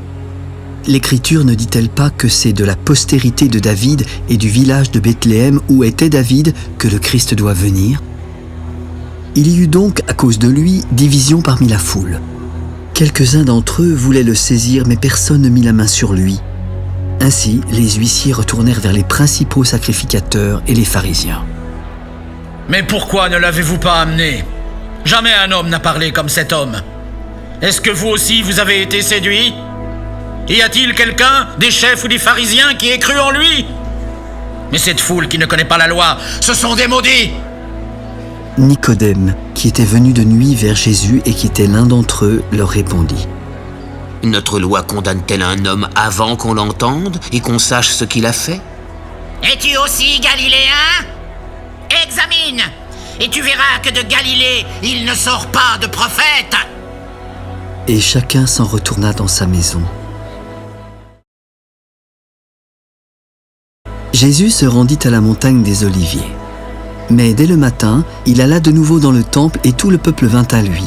A: L'Écriture ne dit-elle pas que c'est de la postérité de David et du village de Bethléem où était David que le Christ doit venir? Il y eut donc, à cause de lui, division parmi la foule. Quelques-uns d'entre eux voulaient le saisir, mais personne ne mit la main sur lui. Ainsi, les huissiers retournèrent vers les principaux sacrificateurs et les pharisiens.
C: « Mais pourquoi ne l'avez-vous pas amené? Jamais un homme n'a parlé comme cet homme. Est-ce que vous aussi vous avez été séduits? Y a-t-il quelqu'un, des chefs ou des pharisiens, qui ait cru en lui? Mais cette foule qui ne connaît pas la loi, ce sont des maudits! »
A: Nicodème, qui était venu de nuit vers Jésus et qui était l'un d'entre eux, leur répondit.
B: « Notre loi condamne-t-elle un homme avant qu'on l'entende et qu'on sache ce qu'il a fait?
F: Es-tu aussi galiléen? Examine, et tu verras que de Galilée, il ne sort pas de prophète. »
A: Et chacun s'en retourna dans sa maison. Jésus se rendit à la montagne des Oliviers. Mais dès le matin, il alla de nouveau dans le temple et tout le peuple vint à lui.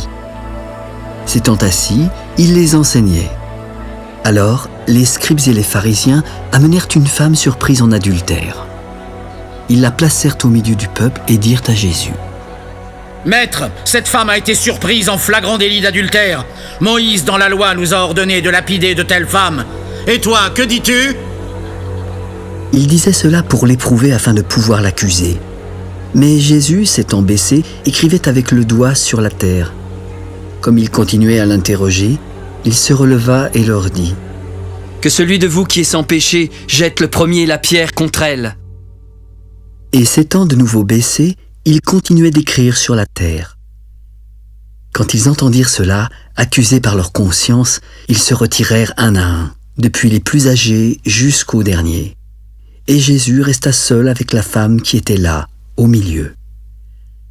A: S'étant assis, il les enseignait. Alors, les scribes et les pharisiens amenèrent une femme surprise en adultère. Ils la placèrent au milieu du peuple et dirent à Jésus.
C: « Maître, cette femme a été surprise en flagrant délit d'adultère. Moïse, dans la loi, nous a ordonné de lapider de telles femmes. Et toi, que dis-tu »
A: Il disait cela pour l'éprouver afin de pouvoir l'accuser. Mais Jésus, s'étant baissé, écrivait avec le doigt sur la terre. Comme il continuait à l'interroger, il se releva et leur dit «
D: Que celui de vous qui est sans péché jette le premier la pierre contre elle. »
A: Et s'étant de nouveau baissé, il continuait d'écrire sur la terre. Quand ils entendirent cela, accusés par leur conscience, ils se retirèrent un à un, depuis les plus âgés jusqu'aux derniers. Et Jésus resta seul avec la femme qui était là, au milieu.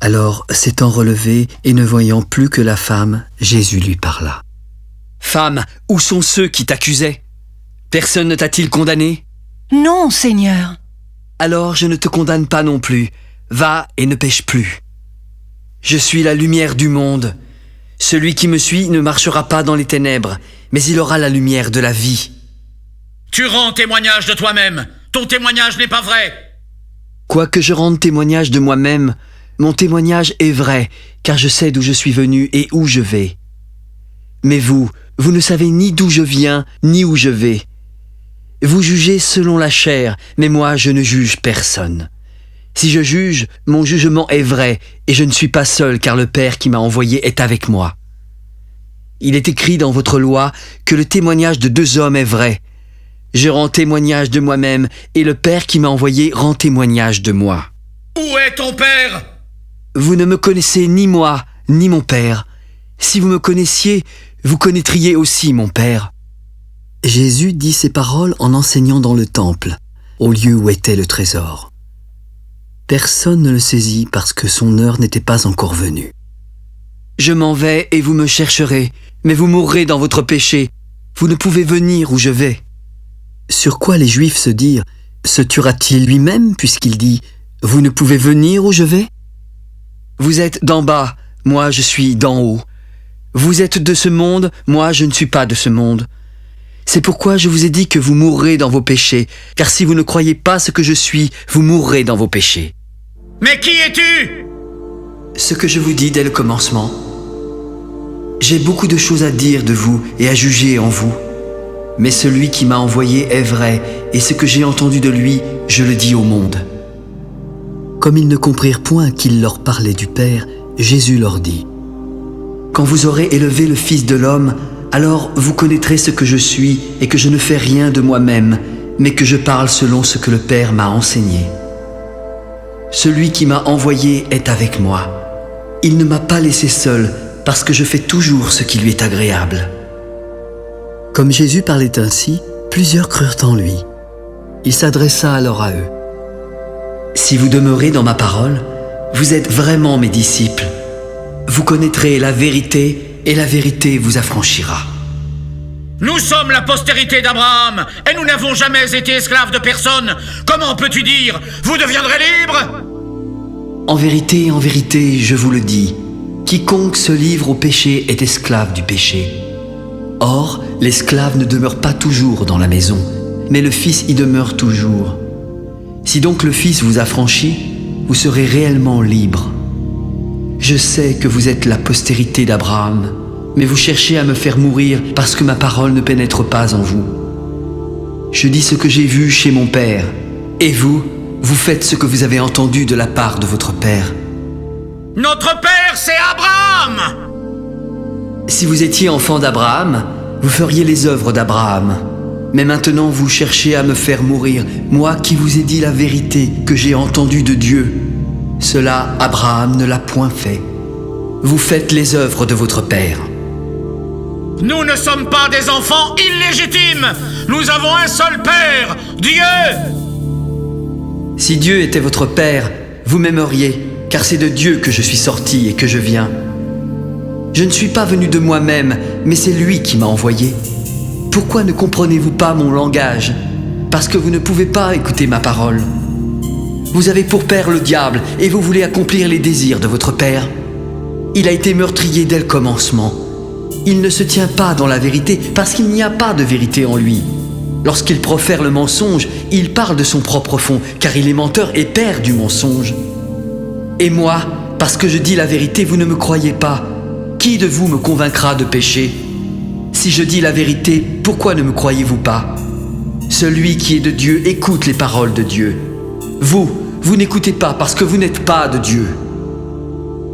A: Alors, s'étant relevé et ne voyant plus que la femme, Jésus lui parla.
D: « Femme, où sont ceux qui t'accusaient? Personne ne t'a-t-il condamné? »
E: Non, Seigneur.
D: « alors je ne te condamne pas non plus. Va et ne pêche plus. Je suis la lumière du monde. Celui qui me suit ne marchera pas dans les ténèbres, mais il aura la lumière de la vie.
C: Tu rends témoignage de toi-même. Ton témoignage n'est pas vrai.
D: Quoique je rende témoignage de moi-même, mon témoignage est vrai, car je sais d'où je suis venu et où je vais. Mais vous ne savez ni d'où je viens, ni où je vais. Vous jugez selon la chair, mais moi je ne juge personne. Si je juge, mon jugement est vrai, et je ne suis pas seul, car le Père qui m'a envoyé est avec moi. Il est écrit dans votre loi que le témoignage de 2 hommes est vrai. Je rends témoignage de moi-même, et le Père qui m'a envoyé rend témoignage de moi.
C: Où est ton père?
D: Vous ne me connaissez ni moi, ni mon Père. Si vous me connaissiez, vous connaîtriez aussi mon Père. Jésus dit ces paroles en enseignant dans le temple, au lieu où était le trésor. Personne ne le saisit parce que son heure n'était pas encore venue. Je m'en vais et vous me chercherez, mais vous mourrez dans votre péché. Vous ne pouvez venir où je vais. Sur quoi les Juifs se dirent, se tuera-t-il lui-même puisqu'il dit « Vous ne pouvez venir où je vais » Vous êtes d'en bas, moi je suis d'en haut. Vous êtes de ce monde, moi je ne suis pas de ce monde. C'est pourquoi je vous ai dit que vous mourrez dans vos péchés, car si vous ne croyez pas ce que je suis, vous mourrez dans vos péchés.
C: Mais qui es-tu?
D: Ce que je vous dis dès le commencement. J'ai beaucoup de choses à dire de vous et à juger en vous. Mais celui qui m'a envoyé est vrai, et ce que j'ai entendu de lui, je le dis au monde. Comme ils ne comprirent point qu'il leur parlait du Père, Jésus leur dit : Quand vous aurez élevé le Fils de l'homme, alors vous connaîtrez ce que je suis et que je ne fais rien de moi-même, mais que je parle selon ce que le Père m'a enseigné. Celui qui m'a envoyé est avec moi. Il ne m'a pas laissé seul, parce que je fais toujours ce qui lui est agréable. Comme Jésus parlait ainsi, plusieurs crurent en lui. Il s'adressa alors à eux. Si vous demeurez dans ma parole, vous êtes vraiment mes disciples. Vous connaîtrez la vérité, et la vérité vous affranchira.
C: Nous sommes la postérité d'Abraham, et nous n'avons jamais été esclaves de personne. Comment peux-tu dire, vous deviendrez libres?
D: En vérité, je vous le dis, quiconque se livre au péché est esclave du péché. Or, l'esclave ne demeure pas toujours dans la maison, mais le Fils y demeure toujours. Si donc le Fils vous affranchit, vous serez réellement libres. Je sais que vous êtes la postérité d'Abraham, mais vous cherchez à me faire mourir parce que ma parole ne pénètre pas en vous. Je dis ce que j'ai vu chez mon Père, et vous faites ce que vous avez entendu de la part de votre Père.
C: Notre Père, c'est Abraham!
D: Si vous étiez enfant d'Abraham, vous feriez les œuvres d'Abraham. Mais maintenant vous cherchez à me faire mourir, moi qui vous ai dit la vérité que j'ai entendue de Dieu. Cela, Abraham ne l'a point fait. Vous faites les œuvres de votre Père.
C: Nous ne sommes pas des enfants illégitimes. Nous avons un seul Père, Dieu.
D: Si Dieu était votre Père, vous m'aimeriez, car c'est de Dieu que je suis sorti et que je viens. Je ne suis pas venu de moi-même, mais c'est lui qui m'a envoyé. Pourquoi ne comprenez-vous pas mon langage? Parce que vous ne pouvez pas écouter ma parole. Vous avez pour père le diable, et vous voulez accomplir les désirs de votre père. Il a été meurtrier dès le commencement. Il ne se tient pas dans la vérité, parce qu'il n'y a pas de vérité en lui. Lorsqu'il profère le mensonge, il parle de son propre fond, car il est menteur et père du mensonge. Et moi, parce que je dis la vérité, vous ne me croyez pas. Qui de vous me convaincra de pécher? Si je dis la vérité, pourquoi ne me croyez-vous pas? Celui qui est de Dieu écoute les paroles de Dieu. Vous n'écoutez pas parce que vous n'êtes pas de Dieu.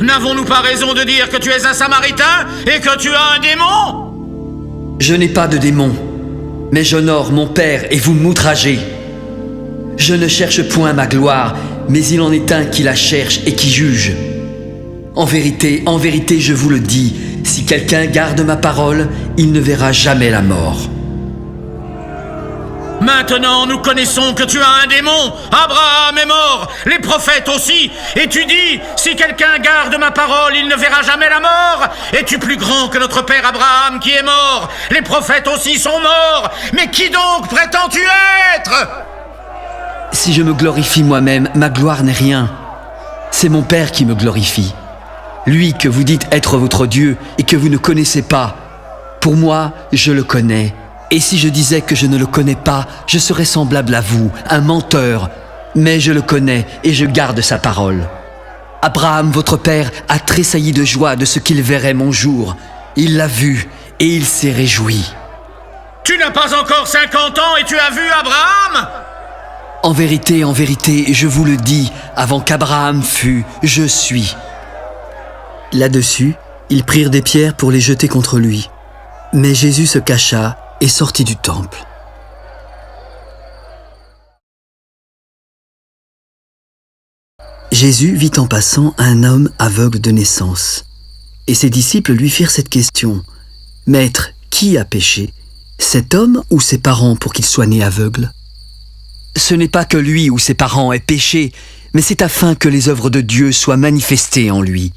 C: N'avons-nous pas raison de dire que tu es un Samaritain et que tu as un démon?
D: Je n'ai pas de démon, mais j'honore mon Père et vous m'outragez. Je ne cherche point ma gloire, mais il en est un qui la cherche et qui juge. En vérité, je vous le dis, si quelqu'un garde ma parole, il ne verra jamais la mort.
C: Maintenant, nous connaissons que tu as un démon. Abraham est mort, les prophètes aussi. Et tu dis, si quelqu'un garde ma parole, il ne verra jamais la mort. Es-tu plus grand que notre père Abraham qui est mort? Les prophètes aussi sont morts. Mais qui donc prétends-tu être?
D: Si je me glorifie moi-même, ma gloire n'est rien. C'est mon Père qui me glorifie. Lui que vous dites être votre Dieu et que vous ne connaissez pas. Pour moi, je le connais. Et si je disais que je ne le connais pas, je serais semblable à vous, un menteur. Mais je le connais et je garde sa parole. Abraham, votre père, a tressailli de joie de ce qu'il verrait mon jour. Il l'a vu et il s'est réjoui.
C: Tu n'as pas encore 50 ans et tu as vu Abraham?
D: En vérité, je vous le dis, avant qu'Abraham fût, je suis. Là-dessus, ils prirent des pierres pour les jeter contre lui. Mais Jésus se cacha et sortit du temple. Jésus vit en passant un homme aveugle de naissance. Et ses disciples lui firent cette question. « Maître, qui a péché, cet homme ou ses parents pour qu'il soit né aveugle ?» Ce n'est pas que lui ou ses parents aient péché, mais c'est afin que les œuvres de Dieu soient manifestées en lui.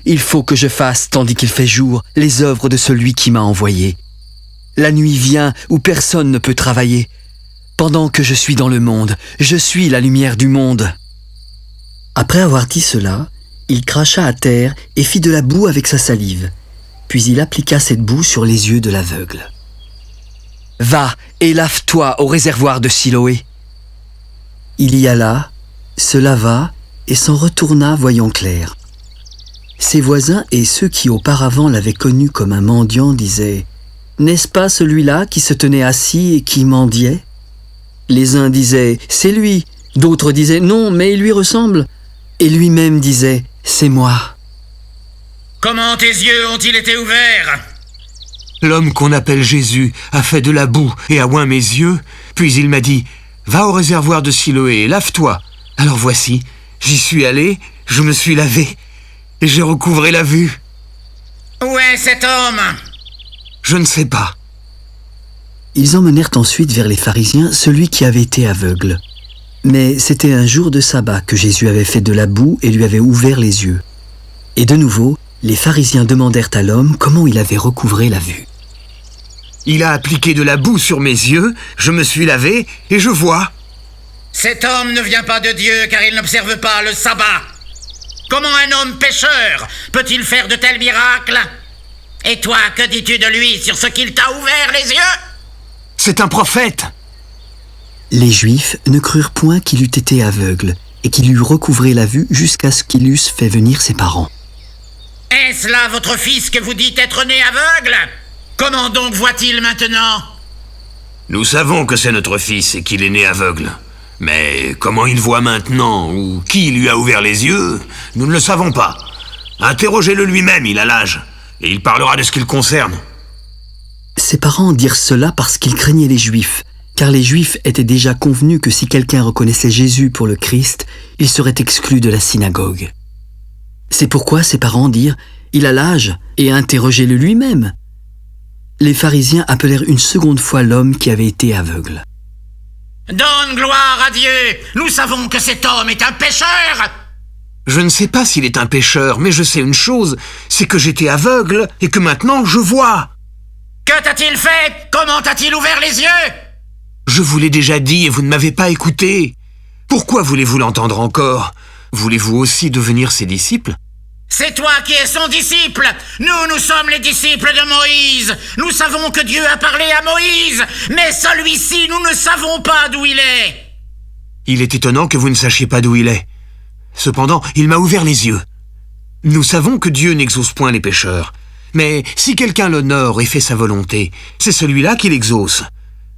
D: Il faut que je fasse, tandis qu'il fait jour, les œuvres de celui qui m'a envoyé. La nuit vient où personne ne peut travailler. Pendant que je suis dans le monde, je suis la lumière du monde. Après avoir dit cela, il cracha à terre et fit de la boue avec sa salive. Puis il appliqua cette boue sur les yeux de l'aveugle. « Va et lave-toi au réservoir de Siloé. » Il y alla, se lava et s'en retourna voyant clair. Ses voisins et ceux qui auparavant l'avaient connu comme un mendiant disaient « N'est-ce pas celui-là qui se tenait assis et qui mendiait ?» Les uns disaient « C'est lui », d'autres disaient « Non, mais il lui ressemble ». Et lui-même disait « C'est moi ».
C: Comment tes yeux ont-ils été ouverts?
B: L'homme qu'on appelle Jésus a fait de la boue et a oint mes yeux, puis il m'a dit « Va au réservoir de Siloé et lave-toi ». Alors voici, j'y suis allé, je me suis lavé, et j'ai recouvré la vue.
F: Où est cet homme?
B: Je ne sais pas.
D: Ils emmenèrent ensuite vers les pharisiens celui qui avait été aveugle. Mais c'était un jour de sabbat que Jésus avait fait de la boue et lui avait ouvert les yeux. Et de nouveau, les pharisiens demandèrent à l'homme comment il avait recouvré la vue.
B: Il a appliqué de la boue sur mes yeux, je me suis lavé et je vois.
F: Cet homme ne vient pas de Dieu car il n'observe pas le sabbat. Comment un homme pécheur peut-il faire de tels miracles? Et toi, que dis-tu de lui sur ce qu'il t'a ouvert les yeux?
B: C'est un prophète.
D: Les Juifs ne crurent point qu'il eût été aveugle et qu'il eût recouvré la vue jusqu'à ce qu'il eusse fait venir ses parents.
F: Est-ce là votre fils que vous dites être né aveugle? Comment donc voit-il maintenant?
B: Nous savons que c'est notre fils et qu'il est né aveugle. Mais comment il voit maintenant ou qui lui a ouvert les yeux, nous ne le savons pas. Interrogez-le lui-même, il a l'âge, et il parlera de ce qui le concerne.
D: Ses parents dirent cela parce qu'ils craignaient les Juifs, car les Juifs étaient déjà convenus que si quelqu'un reconnaissait Jésus pour le Christ, il serait exclu de la synagogue. C'est pourquoi ses parents dirent « Il a l'âge, et interrogez-le lui-même ». Les pharisiens appelèrent une seconde fois l'homme qui avait été aveugle.
F: « Donne gloire à Dieu! Nous savons que cet homme est un pécheur! »
B: Je ne sais pas s'il est un pécheur, mais je sais une chose, c'est que j'étais aveugle et que maintenant je vois.
F: Que t'a-t-il fait? Comment t'a-t-il ouvert les yeux?
B: Je vous l'ai déjà dit et vous ne m'avez pas écouté. Pourquoi voulez-vous l'entendre encore? Voulez-vous aussi devenir ses disciples?
F: C'est toi qui es son disciple. Nous sommes les disciples de Moïse. Nous savons que Dieu a parlé à Moïse, mais celui-ci, nous ne savons pas d'où il est.
B: Il est étonnant que vous ne sachiez pas d'où il est. Cependant, il m'a ouvert les yeux. Nous savons que Dieu n'exauce point les pécheurs. Mais si quelqu'un l'honore et fait sa volonté, c'est celui-là qui l'exauce.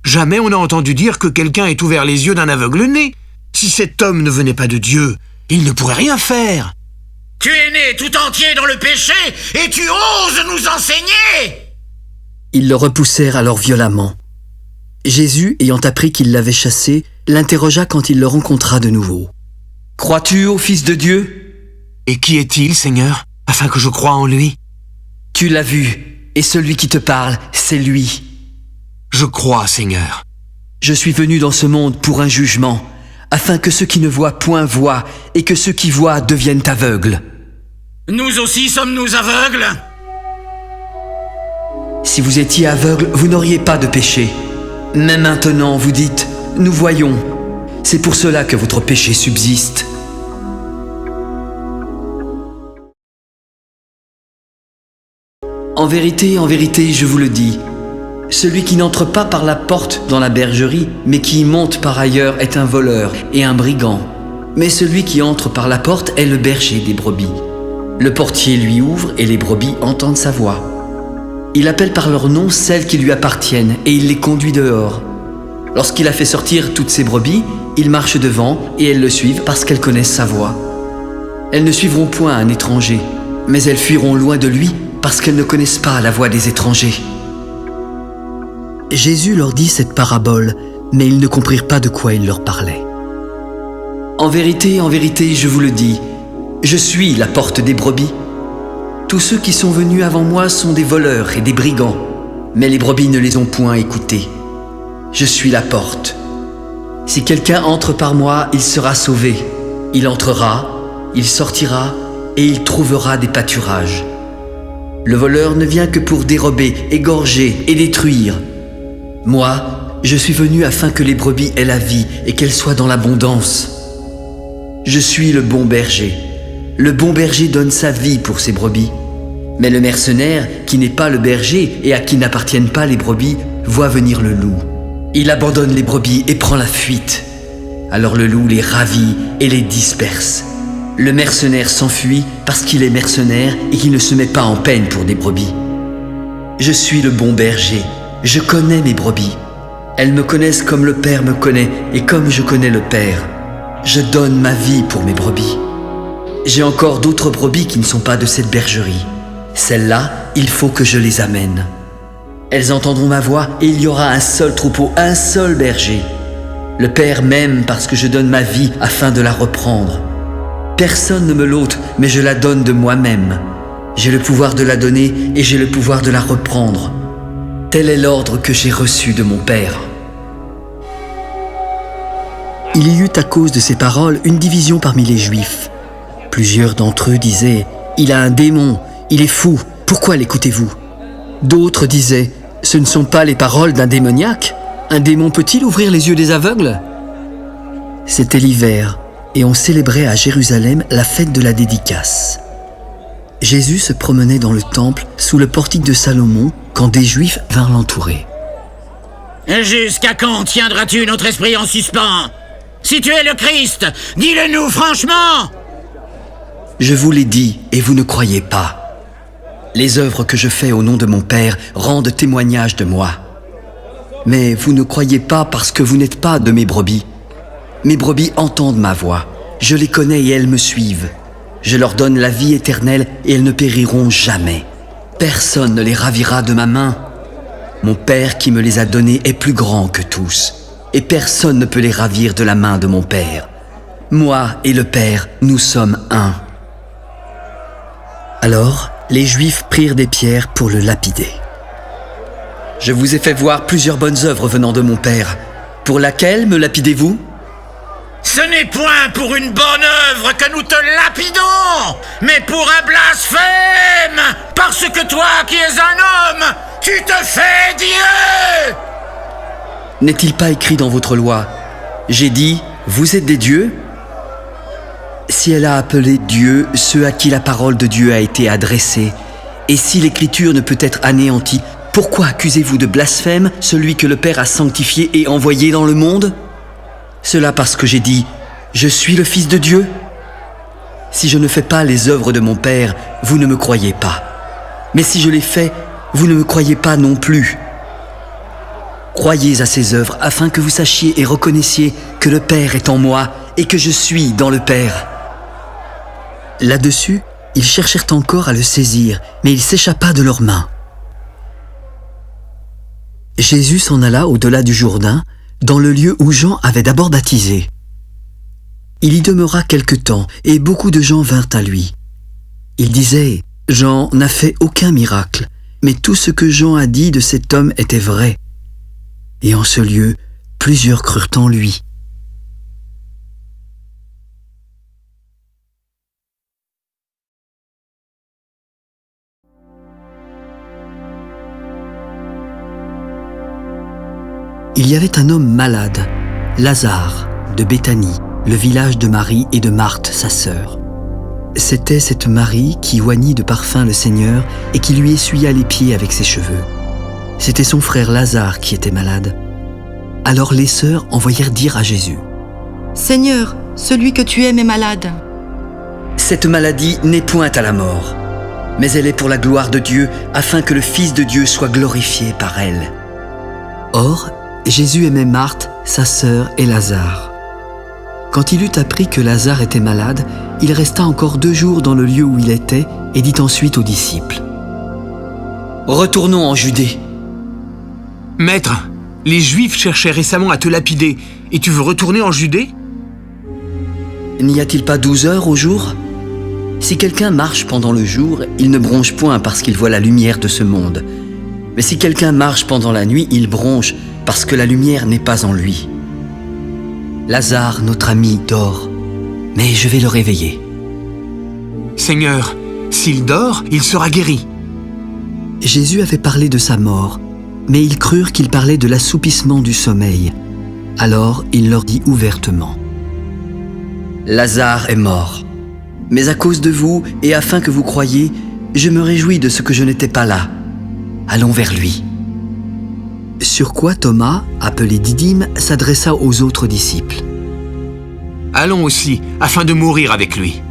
B: Jamais on n'a entendu dire que quelqu'un ait ouvert les yeux d'un aveugle-né. Si cet homme ne venait pas de Dieu, il ne pourrait rien faire.
F: Tu es né tout entier dans le péché et tu oses nous enseigner!
D: Ils le repoussèrent alors violemment. Jésus, ayant appris qu'il l'avait chassé, l'interrogea quand il le rencontra de nouveau. « Crois-tu au Fils de Dieu ?»
B: Et qui est-il, Seigneur, afin que je croie en lui?
D: Tu l'as vu, et celui qui te parle, c'est lui.
B: Je crois, Seigneur.
D: Je suis venu dans ce monde pour un jugement, afin que ceux qui ne voient point voient, et que ceux qui voient deviennent aveugles.
F: Nous aussi sommes-nous aveugles?
D: Si vous étiez aveugles, vous n'auriez pas de péché. Mais maintenant, vous dites, nous voyons. C'est pour cela que votre péché subsiste. En vérité, je vous le dis, celui qui n'entre pas par la porte dans la bergerie, mais qui y monte par ailleurs est un voleur et un brigand. Mais celui qui entre par la porte est le berger des brebis. Le portier lui ouvre et les brebis entendent sa voix. Il appelle par leur nom celles qui lui appartiennent et il les conduit dehors. Lorsqu'il a fait sortir toutes ses brebis, il marche devant et elles le suivent parce qu'elles connaissent sa voix. Elles ne suivront point un étranger, mais elles fuiront loin de lui parce qu'elles ne connaissent pas la voix des étrangers. Jésus leur dit cette parabole, mais ils ne comprirent pas de quoi il leur parlait. En vérité, je vous le dis, je suis la porte des brebis. Tous ceux qui sont venus avant moi sont des voleurs et des brigands, mais les brebis ne les ont point écoutés. Je suis la porte. Si quelqu'un entre par moi, il sera sauvé. Il entrera, il sortira et il trouvera des pâturages. Le voleur ne vient que pour dérober, égorger et détruire. Moi, je suis venu afin que les brebis aient la vie et qu'elles soient dans l'abondance. Je suis le bon berger. Le bon berger donne sa vie pour ses brebis. Mais le mercenaire, qui n'est pas le berger et à qui n'appartiennent pas les brebis, voit venir le loup. Il abandonne les brebis et prend la fuite. Alors le loup les ravit et les disperse. Le mercenaire s'enfuit parce qu'il est mercenaire et qu'il ne se met pas en peine pour des brebis. Je suis le bon berger. Je connais mes brebis. Elles me connaissent comme le Père me connaît et comme je connais le Père. Je donne ma vie pour mes brebis. J'ai encore d'autres brebis qui ne sont pas de cette bergerie. Celles-là, il faut que je les amène. Elles entendront ma voix et il y aura un seul troupeau, un seul berger. Le Père m'aime parce que je donne ma vie afin de la reprendre. Personne ne me l'ôte, mais je la donne de moi-même. J'ai le pouvoir de la donner et j'ai le pouvoir de la reprendre. Tel est l'ordre que j'ai reçu de mon Père. Il y eut à cause de ces paroles une division parmi les Juifs. Plusieurs d'entre eux disaient « Il a un démon, il est fou, pourquoi l'écoutez-vous » D'autres disaient « Ce ne sont pas les paroles d'un démoniaque. Un démon peut-il ouvrir les yeux des aveugles ?» C'était l'hiver et on célébrait à Jérusalem la fête de la dédicace. Jésus se promenait dans le temple sous le portique de Salomon quand des Juifs vinrent l'entourer.
F: « Jusqu'à quand tiendras-tu notre esprit en suspens? Si tu es le Christ, dis-le-nous franchement !»
D: Je vous l'ai dit et vous ne croyez pas. Les œuvres que je fais au nom de mon Père rendent témoignage de moi. Mais vous ne croyez pas parce que vous n'êtes pas de mes brebis. Mes brebis entendent ma voix. Je les connais et elles me suivent. Je leur donne la vie éternelle et elles ne périront jamais. Personne ne les ravira de ma main. Mon Père qui me les a donnés est plus grand que tous. Et personne ne peut les ravir de la main de mon Père. Moi et le Père, nous sommes un. Alors, les Juifs prirent des pierres pour le lapider. Je vous ai fait voir plusieurs bonnes œuvres venant de mon Père. Pour laquelle me lapidez-vous ?
F: Ce n'est point pour une bonne œuvre que nous te lapidons, mais pour un blasphème, parce que toi qui es un homme, tu te fais Dieu.
D: N'est-il pas écrit dans votre loi ? J'ai dit, vous êtes des dieux ? Si elle a appelé Dieu ceux à qui la parole de Dieu a été adressée, et si l'écriture ne peut être anéantie, pourquoi accusez-vous de blasphème celui que le Père a sanctifié et envoyé dans le monde ? Cela parce que j'ai dit, je suis le Fils de Dieu ? Si je ne fais pas les œuvres de mon Père, vous ne me croyez pas. Mais si je les fais, vous ne me croyez pas non plus. Croyez à ces œuvres afin que vous sachiez et reconnaissiez que le Père est en moi et que je suis dans le Père. Là-dessus, ils cherchèrent encore à le saisir, mais il s'échappa de leurs mains. Jésus s'en alla au-delà du Jourdain, dans le lieu où Jean avait d'abord baptisé. Il y demeura quelque temps, et beaucoup de gens vinrent à lui. Ils disaient, « Jean n'a fait aucun miracle, mais tout ce que Jean a dit de cet homme était vrai. » Et en ce lieu, plusieurs crurent en lui. Il y avait un homme malade, Lazare,
A: de Béthanie, le village de Marie et de Marthe, sa sœur. C'était cette Marie qui oignit de parfum le Seigneur et qui lui essuya les pieds avec ses cheveux. C'était son frère Lazare qui était malade. Alors les sœurs envoyèrent dire à Jésus:
G: « Seigneur, celui que tu aimes est malade. »
D: Cette maladie n'est point à la mort, mais elle est pour la gloire de Dieu, afin que le Fils de Dieu soit glorifié par elle.
A: Or, Jésus aimait Marthe, sa sœur et Lazare. Quand il eut appris que Lazare était malade, il resta encore 2 jours dans le lieu où il était et dit ensuite aux disciples:
D: « Retournons en Judée. »
B: « Maître, les Juifs cherchaient récemment à te lapider, et tu veux retourner en Judée ?»
D: N'y a-t-il pas 12 heures au jour? Si quelqu'un marche pendant le jour, il ne bronche point parce qu'il voit la lumière de ce monde. Mais si quelqu'un marche pendant la nuit, il bronche parce que la lumière n'est pas en lui. Lazare, notre ami, dort, mais je vais le réveiller.
B: Seigneur, s'il dort, il sera guéri.
A: Jésus avait parlé de sa mort, mais ils crurent qu'il parlait de l'assoupissement du sommeil. Alors il leur dit ouvertement:
D: Lazare est mort. Mais à cause de vous, et afin que vous croyiez, je me réjouis de ce que je n'étais pas là. Allons vers lui.
A: Sur quoi Thomas, appelé Didyme, s'adressa aux autres disciples:
B: Allons aussi, afin de mourir avec lui.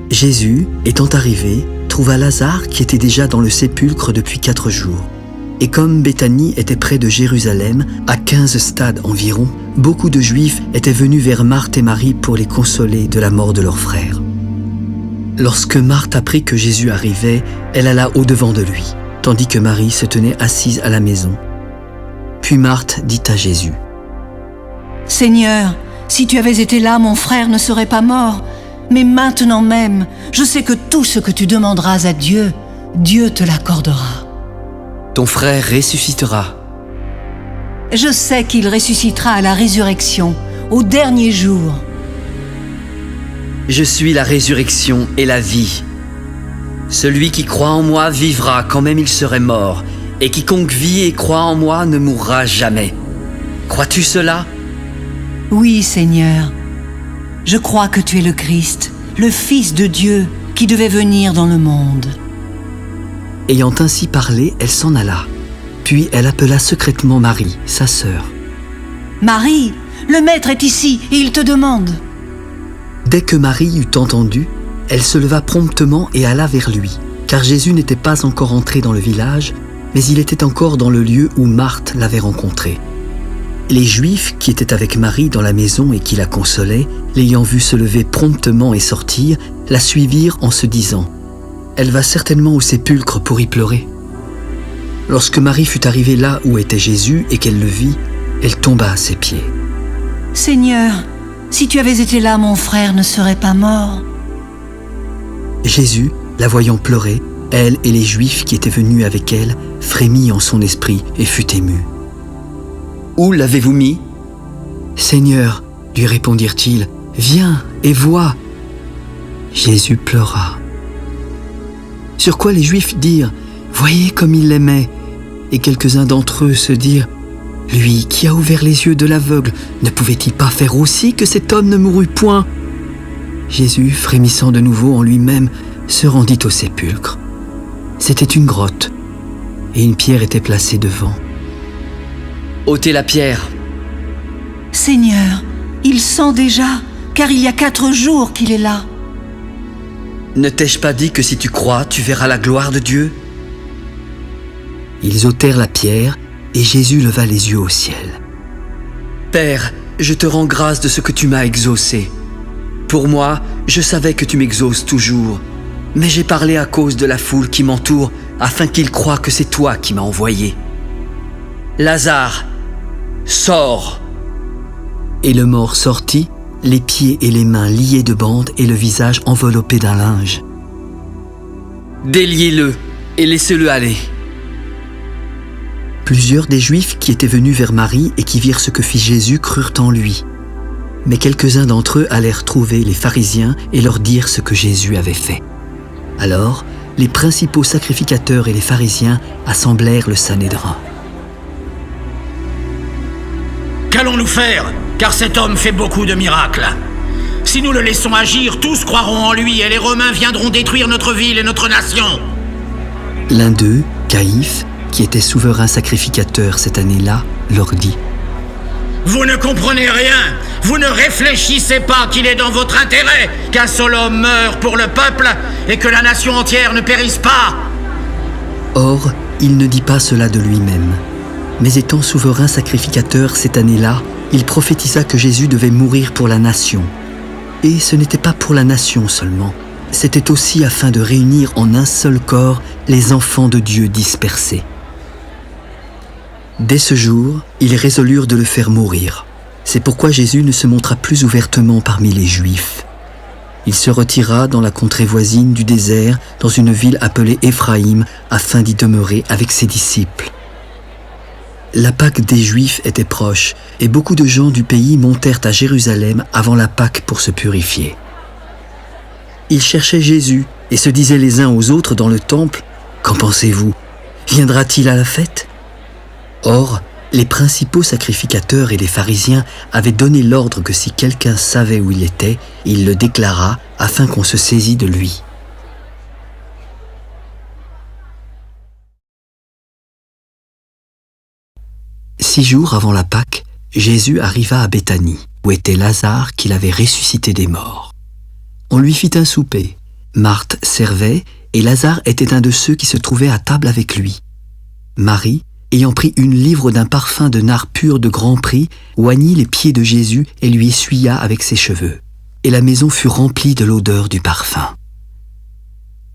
A: Jésus, étant arrivé, trouva Lazare qui était déjà dans le sépulcre depuis 4 jours. Et comme Béthanie était près de Jérusalem, à 15 stades environ, beaucoup de Juifs étaient venus vers Marthe et Marie pour les consoler de la mort de leur frère. Lorsque Marthe apprit que Jésus arrivait, elle alla au-devant de lui, tandis que Marie se tenait assise à la maison. Puis Marthe dit à Jésus:
E: « Seigneur, si tu avais été là, mon frère ne serait pas mort. Mais maintenant même, je sais que tout ce que tu demanderas à Dieu, Dieu te l'accordera. »
D: Ton frère ressuscitera.
E: Je sais qu'il ressuscitera à la résurrection, au dernier jour.
D: Je suis la résurrection et la vie. Celui qui croit en moi vivra quand même il serait mort, et quiconque vit et croit en moi ne mourra jamais. Crois-tu cela?
E: Oui, Seigneur. Je crois que tu es le Christ, le Fils de Dieu, qui devait venir dans le monde.
A: Ayant ainsi parlé, elle s'en alla. Puis elle appela secrètement Marie, sa sœur.
E: « Marie, le Maître est ici et il te demande. »
A: Dès que Marie eut entendu, elle se leva promptement et alla vers lui, car Jésus n'était pas encore entré dans le village, mais il était encore dans le lieu où Marthe l'avait rencontré. Les Juifs qui étaient avec Marie dans la maison et qui la consolaient, l'ayant vue se lever promptement et sortir, la suivirent en se disant: « Elle va certainement au sépulcre pour y pleurer. » Lorsque Marie fut arrivée là où était Jésus et qu'elle le vit, elle tomba à ses pieds.
E: « Seigneur, si tu avais été là, mon frère ne serait pas mort. »
A: Jésus, la voyant pleurer, elle et les Juifs qui étaient venus avec elle, frémit en son esprit et fut ému.
D: « Où l'avez-vous mis ?» ?»«
A: Seigneur, lui répondirent-ils, viens et vois. » Jésus pleura. Sur quoi les Juifs dirent: « Voyez comme il l'aimait. » Et quelques-uns d'entre eux se dirent: « Lui qui a ouvert les yeux de l'aveugle, ne pouvait-il pas faire aussi que cet homme ne mourût point ?» Jésus, frémissant de nouveau en lui-même, se rendit au sépulcre. C'était une grotte, et une pierre était placée devant.
D: « Ôtez la pierre. »«
E: Seigneur, il sent déjà, car il y a 4 jours qu'il est là. »
D: Ne t'ai-je pas dit que si tu crois, tu verras la gloire de Dieu ?
A: Ils ôtèrent la pierre, et Jésus leva les yeux au ciel.
D: « Père, je te rends grâce de ce que tu m'as exaucé. Pour moi, je savais que tu m'exauces toujours, mais j'ai parlé à cause de la foule qui m'entoure, afin qu'ils croient que c'est toi qui m'as envoyé. Lazare, sors !»
A: Et le mort sortit, les pieds et les mains liés de bandes et le visage enveloppé d'un linge.
D: « Déliez-le et laissez-le aller. »
A: Plusieurs des Juifs qui étaient venus vers Marie et qui virent ce que fit Jésus crurent en lui. Mais quelques-uns d'entre eux allèrent trouver les pharisiens et leur dire ce que Jésus avait fait. Alors, les principaux sacrificateurs et les pharisiens assemblèrent le Sanhédrin.
F: Qu'allons-nous faire ?
C: car cet homme fait beaucoup de miracles. Si nous le laissons agir, tous croiront en lui et les Romains viendront détruire notre ville et notre nation. »
A: L'un d'eux, Caïphe, qui était souverain sacrificateur cette année-là, leur dit:
F: « Vous ne comprenez rien. Vous ne réfléchissez pas qu'il est dans votre intérêt qu'un seul homme meure pour le peuple et que la nation entière ne périsse pas. »
A: Or, il ne dit pas cela de lui-même. Mais étant souverain sacrificateur cette année-là, il prophétisa que Jésus devait mourir pour la nation. Et ce n'était pas pour la nation seulement, c'était aussi afin de réunir en un seul corps les enfants de Dieu dispersés. Dès ce jour, ils résolurent de le faire mourir. C'est pourquoi Jésus ne se montra plus ouvertement parmi les Juifs. Il se retira dans la contrée voisine du désert, dans une ville appelée Éphraïm, afin d'y demeurer avec ses disciples. La Pâque des Juifs était proche, et beaucoup de gens du pays montèrent à Jérusalem avant la Pâque pour se purifier. Ils cherchaient Jésus et se disaient les uns aux autres dans le temple: « Qu'en pensez-vous? Viendra-t-il à la fête ?» Or, les principaux sacrificateurs et les pharisiens avaient donné l'ordre que si quelqu'un savait où il était, il le déclarât afin qu'on se saisît de lui. Six jours avant la Pâque, Jésus arriva à Béthanie, où était Lazare qu'il avait ressuscité des morts. On lui fit un souper. Marthe servait, et Lazare était un de ceux qui se trouvaient à table avec lui. Marie, ayant pris une livre d'un parfum de nard pur de grand prix, oignit les pieds de Jésus et lui essuya avec ses cheveux. Et la maison fut remplie de l'odeur du parfum.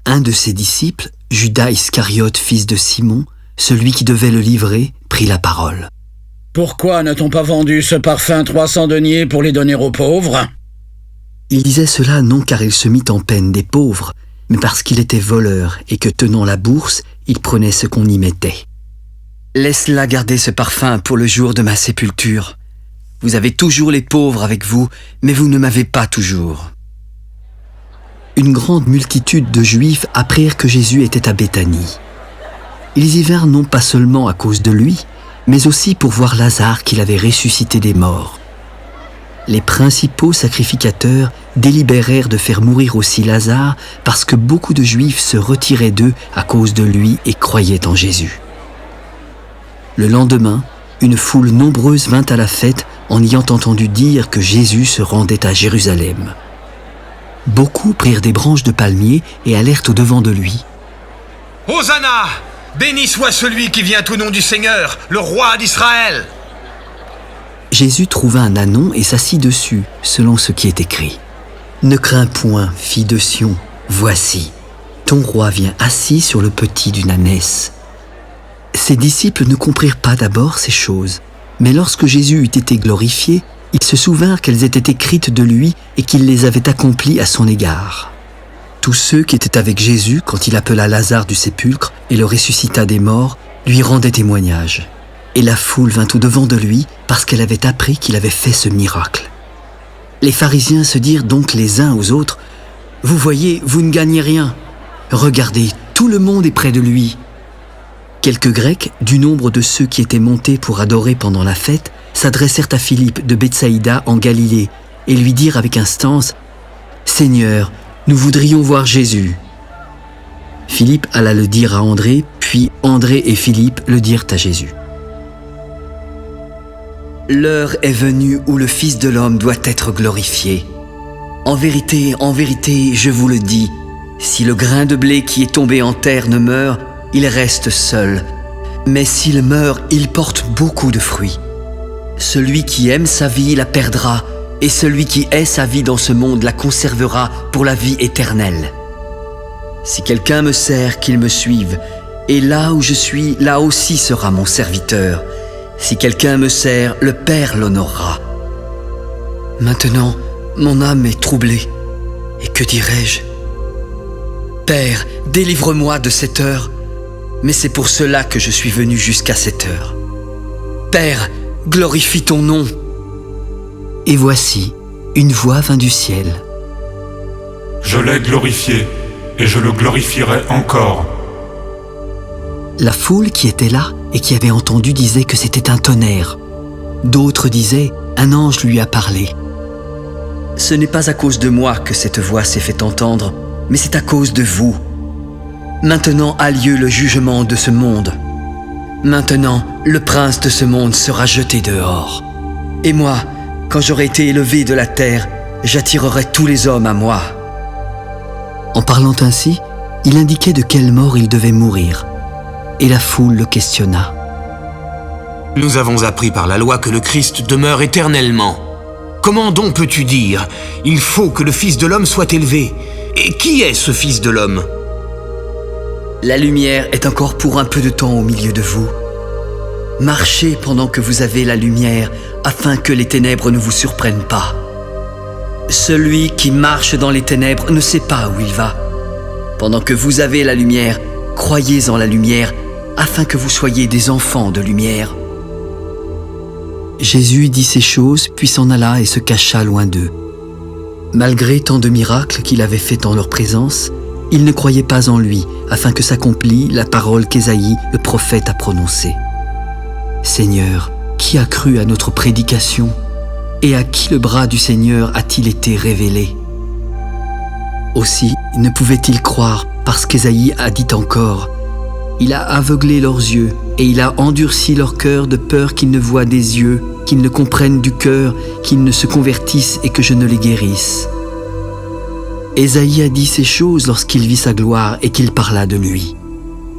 A: Un de ses disciples, Judas Iscariote, fils de Simon, celui qui devait le livrer, prit la parole.
C: « Pourquoi n'a-t-on pas vendu ce parfum 300 deniers pour les donner aux pauvres ?»
A: Il disait cela non car il se mit en peine des pauvres, mais parce qu'il était voleur et que, tenant la bourse, il prenait ce qu'on y mettait. « Laisse-la garder ce parfum pour le jour de ma sépulture. Vous avez toujours les pauvres avec vous, mais vous ne m'avez pas toujours. » Une grande multitude de Juifs apprirent que Jésus était à Béthanie. Ils y vinrent non pas seulement à cause de lui, mais aussi pour voir Lazare qu'il avait ressuscité des morts. Les principaux sacrificateurs délibérèrent de faire mourir aussi Lazare parce que beaucoup de Juifs se retiraient d'eux à cause de lui et croyaient en Jésus. Le lendemain, une foule nombreuse vint à la fête en ayant entendu dire que Jésus se rendait à Jérusalem. Beaucoup prirent des branches de palmier et allèrent au-devant de lui.
B: « Hosanna ! Béni soit celui qui vient au nom du Seigneur, le roi d'Israël !»
A: Jésus trouva un ânon et s'assit dessus, selon ce qui est écrit. « Ne crains point, fille de Sion, voici, ton roi vient assis sur le petit d'une ânesse. » Ses disciples ne comprirent pas d'abord ces choses, mais lorsque Jésus eut été glorifié, ils se souvinrent qu'elles étaient écrites de lui et qu'il les avait accomplies à son égard. Tous ceux qui étaient avec Jésus quand il appela Lazare du sépulcre et le ressuscita des morts lui rendaient témoignage. Et la foule vint au-devant de lui parce qu'elle avait appris qu'il avait fait ce miracle. Les pharisiens se dirent donc les uns aux autres: « Vous voyez, vous ne gagnez rien. Regardez, tout le monde est près de lui. » Quelques Grecs, du nombre de ceux qui étaient montés pour adorer pendant la fête, s'adressèrent à Philippe de Bethsaïda en Galilée et lui dirent avec instance: « Seigneur, nous voudrions voir Jésus. » Philippe alla le dire à André, puis André et Philippe le dirent à Jésus. L'heure est venue où le Fils de l'homme doit être glorifié. En vérité, je vous le dis, si le grain de blé qui est tombé en terre ne meurt, il reste seul. Mais s'il meurt, il porte beaucoup de fruits. Celui qui aime sa vie la perdra, et celui qui hait sa vie dans ce monde la conservera pour la vie éternelle. Si quelqu'un me sert, qu'il me suive, et là où je suis, là aussi sera mon serviteur. Si quelqu'un me sert, le Père l'honorera. Maintenant, mon âme est troublée, et que dirais-je? Père, délivre-moi de cette heure, mais c'est pour cela que je suis venu jusqu'à cette heure. Père, glorifie ton nom. Et voici, une voix vint du ciel.
H: Je l'ai glorifié, et je le glorifierai encore.
A: La foule qui était là et qui avait entendu disait que c'était un tonnerre. D'autres disaient:
D: un ange lui a parlé. « Ce n'est pas à cause de moi que cette voix s'est fait entendre, mais c'est à cause de vous. Maintenant a lieu le jugement de ce monde. Maintenant, le prince de ce monde sera jeté dehors. Et moi, quand j'aurai été élevé de la terre, j'attirerai tous les hommes à moi. » En parlant ainsi, il indiquait de quelle mort il devait mourir. Et la foule le questionna.
B: « Nous avons appris par la loi que le Christ demeure éternellement. Comment donc peux-tu dire « Il faut que le Fils de l'homme soit élevé » ? Et qui est ce Fils de l'homme ?
D: La lumière est encore pour un peu de temps au milieu de vous. Marchez pendant que vous avez la lumière, afin que les ténèbres ne vous surprennent pas. Celui qui marche dans les ténèbres ne sait pas où il va. Pendant que vous avez la lumière, croyez en la lumière, afin que vous soyez des enfants de lumière. Jésus dit ces choses, puis s'en alla et se cacha loin d'eux. Malgré tant de miracles qu'il avait faits en leur présence, ils ne croyaient pas en lui, afin que s'accomplît la parole qu'Ésaïe, le prophète, a prononcée. « Seigneur, qui a cru à notre prédication ? Et à qui le bras du Seigneur a-t-il été révélé ?» Aussi ne pouvaient-ils croire, parce qu'Ésaïe a dit encore « Il a aveuglé leurs yeux, et il a endurci leur cœur de peur qu'ils ne voient des yeux, qu'ils ne comprennent du cœur, qu'ils ne se convertissent et que je ne les guérisse. » Ésaïe a dit ces choses lorsqu'il vit sa gloire et qu'il parla de lui.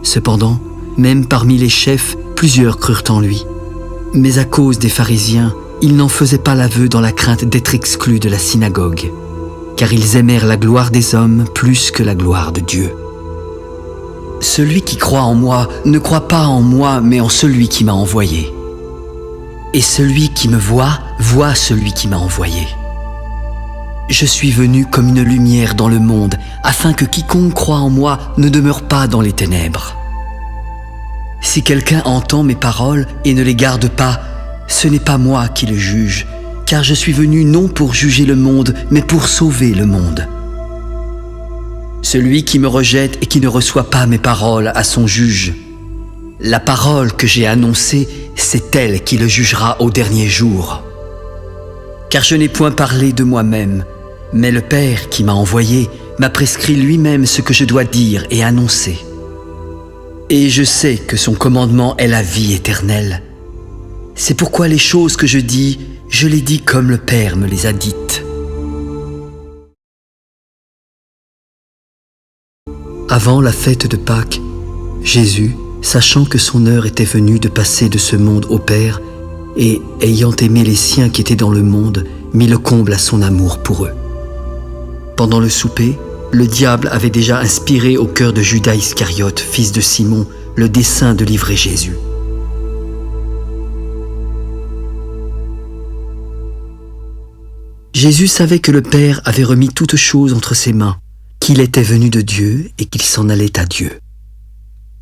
D: Cependant, même parmi les chefs, plusieurs crurent en lui. Mais à cause des pharisiens, ils n'en faisaient pas l'aveu dans la crainte d'être exclus de la synagogue, car ils aimèrent la gloire des hommes plus que la gloire de Dieu. Celui qui croit en moi ne croit pas en moi, mais en celui qui m'a envoyé. Et celui qui me voit, voit celui qui m'a envoyé. Je suis venu comme une lumière dans le monde, afin que quiconque croit en moi ne demeure pas dans les ténèbres. Si quelqu'un entend mes paroles et ne les garde pas, ce n'est pas moi qui le juge, car je suis venu non pour juger le monde, mais pour sauver le monde. Celui qui me rejette et qui ne reçoit pas mes paroles a son juge. La parole que j'ai annoncée, c'est elle qui le jugera au dernier jour. Car je n'ai point parlé de moi-même, mais le Père qui m'a envoyé m'a prescrit lui-même ce que je dois dire et annoncer. Et je sais que son commandement est la vie éternelle. C'est pourquoi les choses que je dis, je les dis comme le Père me les a dites. Avant la fête de Pâques, Jésus, sachant que son heure était venue de passer de ce monde au Père, et ayant aimé les siens qui étaient dans le monde, mit le comble à son amour pour eux. Pendant le souper, le diable avait déjà inspiré au cœur de Judas Iscariote, fils de Simon, le dessein de livrer Jésus. Jésus savait que le Père avait remis toutes choses entre ses mains, qu'il était venu de Dieu et qu'il s'en allait à Dieu.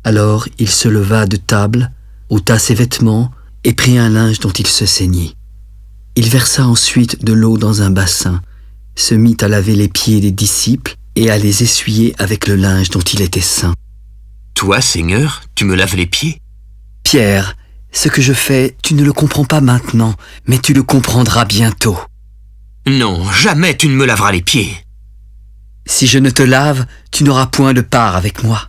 D: Alors il se leva de table, ôta ses vêtements et prit un linge dont il se ceignit. Il versa ensuite de l'eau dans un bassin, se mit à laver les pieds des disciples et à les essuyer avec le linge dont il était saint.
B: « Toi, Seigneur, tu me laves les pieds ?»
D: « Pierre, ce que je fais, tu ne le comprends pas maintenant, mais tu le comprendras bientôt. »«
B: Non, jamais tu ne me laveras les pieds. »
D: « Si je ne te lave, tu n'auras point de part avec moi. »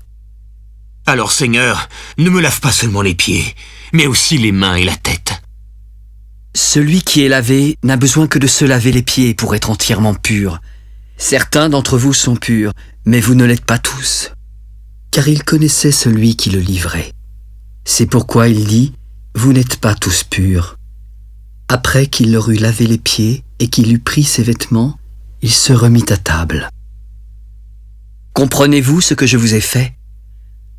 B: Alors, Seigneur, ne me lave pas seulement les pieds, mais aussi les mains et la tête.
D: Celui qui est lavé n'a besoin que de se laver les pieds pour être entièrement pur. Certains d'entre vous sont purs, mais vous ne l'êtes pas tous. Car il connaissait celui qui le livrait. C'est pourquoi il dit, vous n'êtes pas tous purs. Après qu'il leur eut lavé les pieds et qu'il eut pris ses vêtements, il se remit à table. Comprenez-vous ce que je vous ai fait ?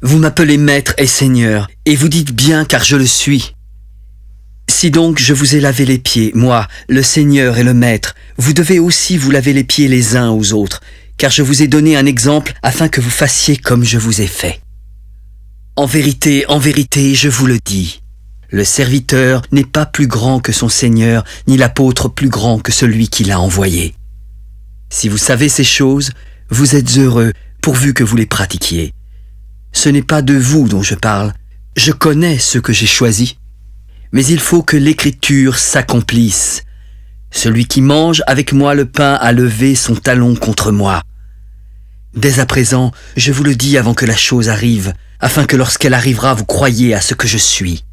D: Vous m'appelez Maître et Seigneur, et vous dites bien car je le suis. Si donc je vous ai lavé les pieds, moi, le Seigneur et le Maître, vous devez aussi vous laver les pieds les uns aux autres, car je vous ai donné un exemple afin que vous fassiez comme je vous ai fait. En vérité, je vous le dis, le serviteur n'est pas plus grand que son Seigneur, ni l'apôtre plus grand que celui qui l'a envoyé. Si vous savez ces choses, vous êtes heureux, pourvu que vous les pratiquiez. Ce n'est pas de vous dont je parle, je connais ceux que j'ai choisis. Mais il faut que l'Écriture s'accomplisse. Celui qui mange avec moi le pain a levé son talon contre moi. Dès à présent, je vous le dis avant que la chose arrive, afin que lorsqu'elle arrivera, vous croyiez à ce que je suis.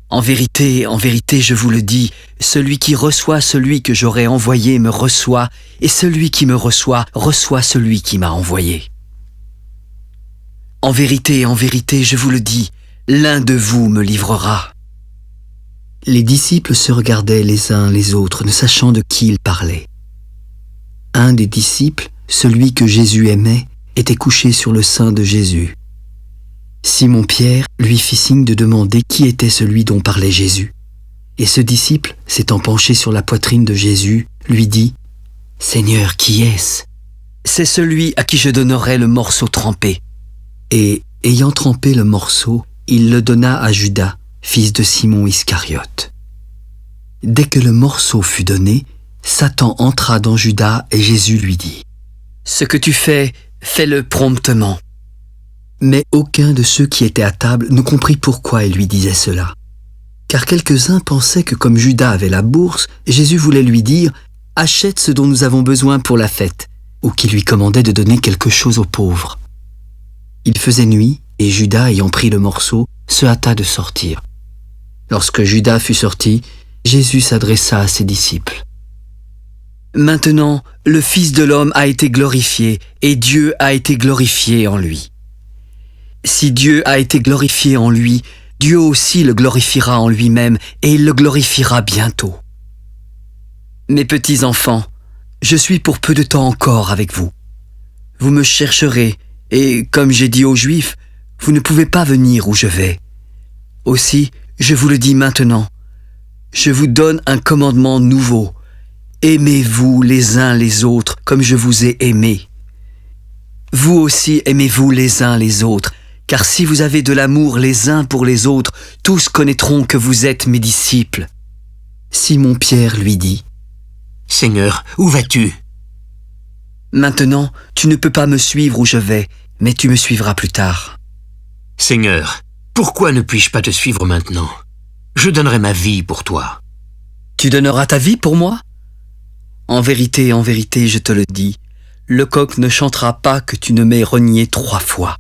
D: En vérité, je vous le dis, celui qui reçoit celui que j'aurai envoyé me reçoit, et celui qui me reçoit, reçoit celui qui m'a envoyé. En vérité, je vous le dis, l'un de vous me livrera. »
A: Les disciples se regardaient les uns les autres, ne sachant de qui ils parlaient. Un des disciples, celui que Jésus aimait, était couché sur le sein de Jésus. Simon-Pierre lui fit signe de demander qui était celui dont parlait Jésus. Et ce disciple, s'étant penché sur la poitrine de Jésus, lui dit « Seigneur, qui est-ce » ? ?»«
D: C'est celui à qui je donnerai le morceau trempé. »
A: Et, ayant trempé le morceau, il le donna à Judas, fils de Simon Iscariote. Dès que le morceau fut donné, Satan entra dans Judas et Jésus lui dit «
D: Ce que tu fais, fais-le promptement. »
A: Mais aucun de ceux qui étaient à table ne comprit pourquoi il lui disait cela. Car quelques-uns pensaient que comme Judas avait la bourse, Jésus voulait lui dire « Achète ce dont nous avons besoin pour la fête » ou qu'il lui commandait de donner quelque chose aux pauvres. Il faisait nuit et Judas, ayant pris le morceau, se hâta de sortir. Lorsque Judas fut sorti, Jésus s'adressa à ses disciples.
D: « Maintenant, le Fils de l'homme a été glorifié et Dieu a été glorifié en lui. Si Dieu a été glorifié en lui, Dieu aussi le glorifiera en lui-même et il le glorifiera bientôt. Mes petits enfants, je suis pour peu de temps encore avec vous. Vous me chercherez et, comme j'ai dit aux Juifs, vous ne pouvez pas venir où je vais. Aussi, je vous le dis maintenant, je vous donne un commandement nouveau. Aimez-vous les uns les autres comme je vous ai aimés. Vous aussi aimez-vous les uns les autres, car si vous avez de l'amour les uns pour les autres, tous connaîtront que vous êtes mes disciples. »
A: Simon-Pierre lui dit
B: « Seigneur, où vas-tu » ?
D: « Maintenant, tu ne peux pas me suivre où je vais, mais tu me suivras plus tard. »«
B: Seigneur, pourquoi ne puis-je pas te suivre maintenant ? Je donnerai ma vie pour toi. »«
D: Tu donneras ta vie pour moi ? En vérité, je te le dis, le coq ne chantera pas que tu ne m'aies renié 3 fois. »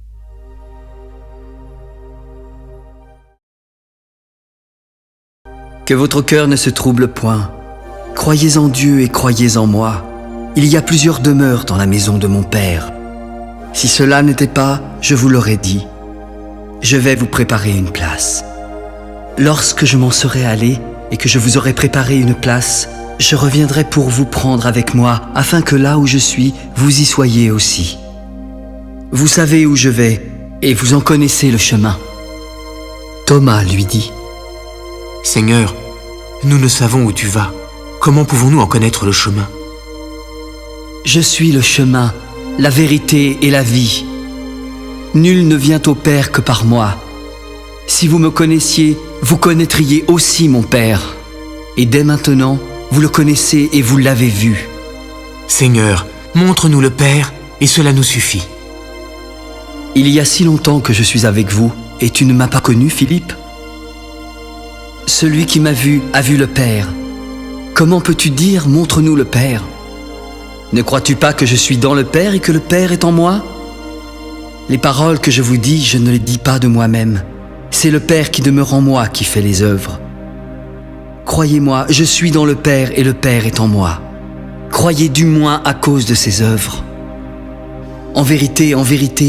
D: Que votre cœur ne se trouble point. Croyez en Dieu et croyez en moi. Il y a plusieurs demeures dans la maison de mon Père. Si cela n'était pas, je vous l'aurais dit. Je vais vous préparer une place. Lorsque je m'en serai allé et que je vous aurai préparé une place, je reviendrai pour vous prendre avec moi, afin que là où je suis, vous y soyez aussi. Vous savez où je vais, et vous en connaissez le chemin.
A: Thomas lui dit
B: « Seigneur, nous ne savons où tu vas. Comment pouvons-nous en connaître le chemin ? »
D: Je suis le chemin, la vérité et la vie. Nul ne vient au Père que par moi. Si vous me connaissiez, vous connaîtriez aussi mon Père. Et dès maintenant, vous le connaissez et vous l'avez vu.
B: Seigneur, montre-nous le Père, et cela nous suffit.
D: Il y a si longtemps que je suis avec vous, et tu ne m'as pas connu, Philippe ? Celui qui m'a vu a vu le Père. Comment peux-tu dire « Montre-nous le Père » ? Ne crois-tu pas que je suis dans le Père et que le Père est en moi ? Les paroles que je vous dis, je ne les dis pas de moi-même. C'est le Père qui demeure en moi qui fait les œuvres. Croyez-moi, je suis dans le Père et le Père est en moi. Croyez du moins à cause de ses œuvres. En vérité,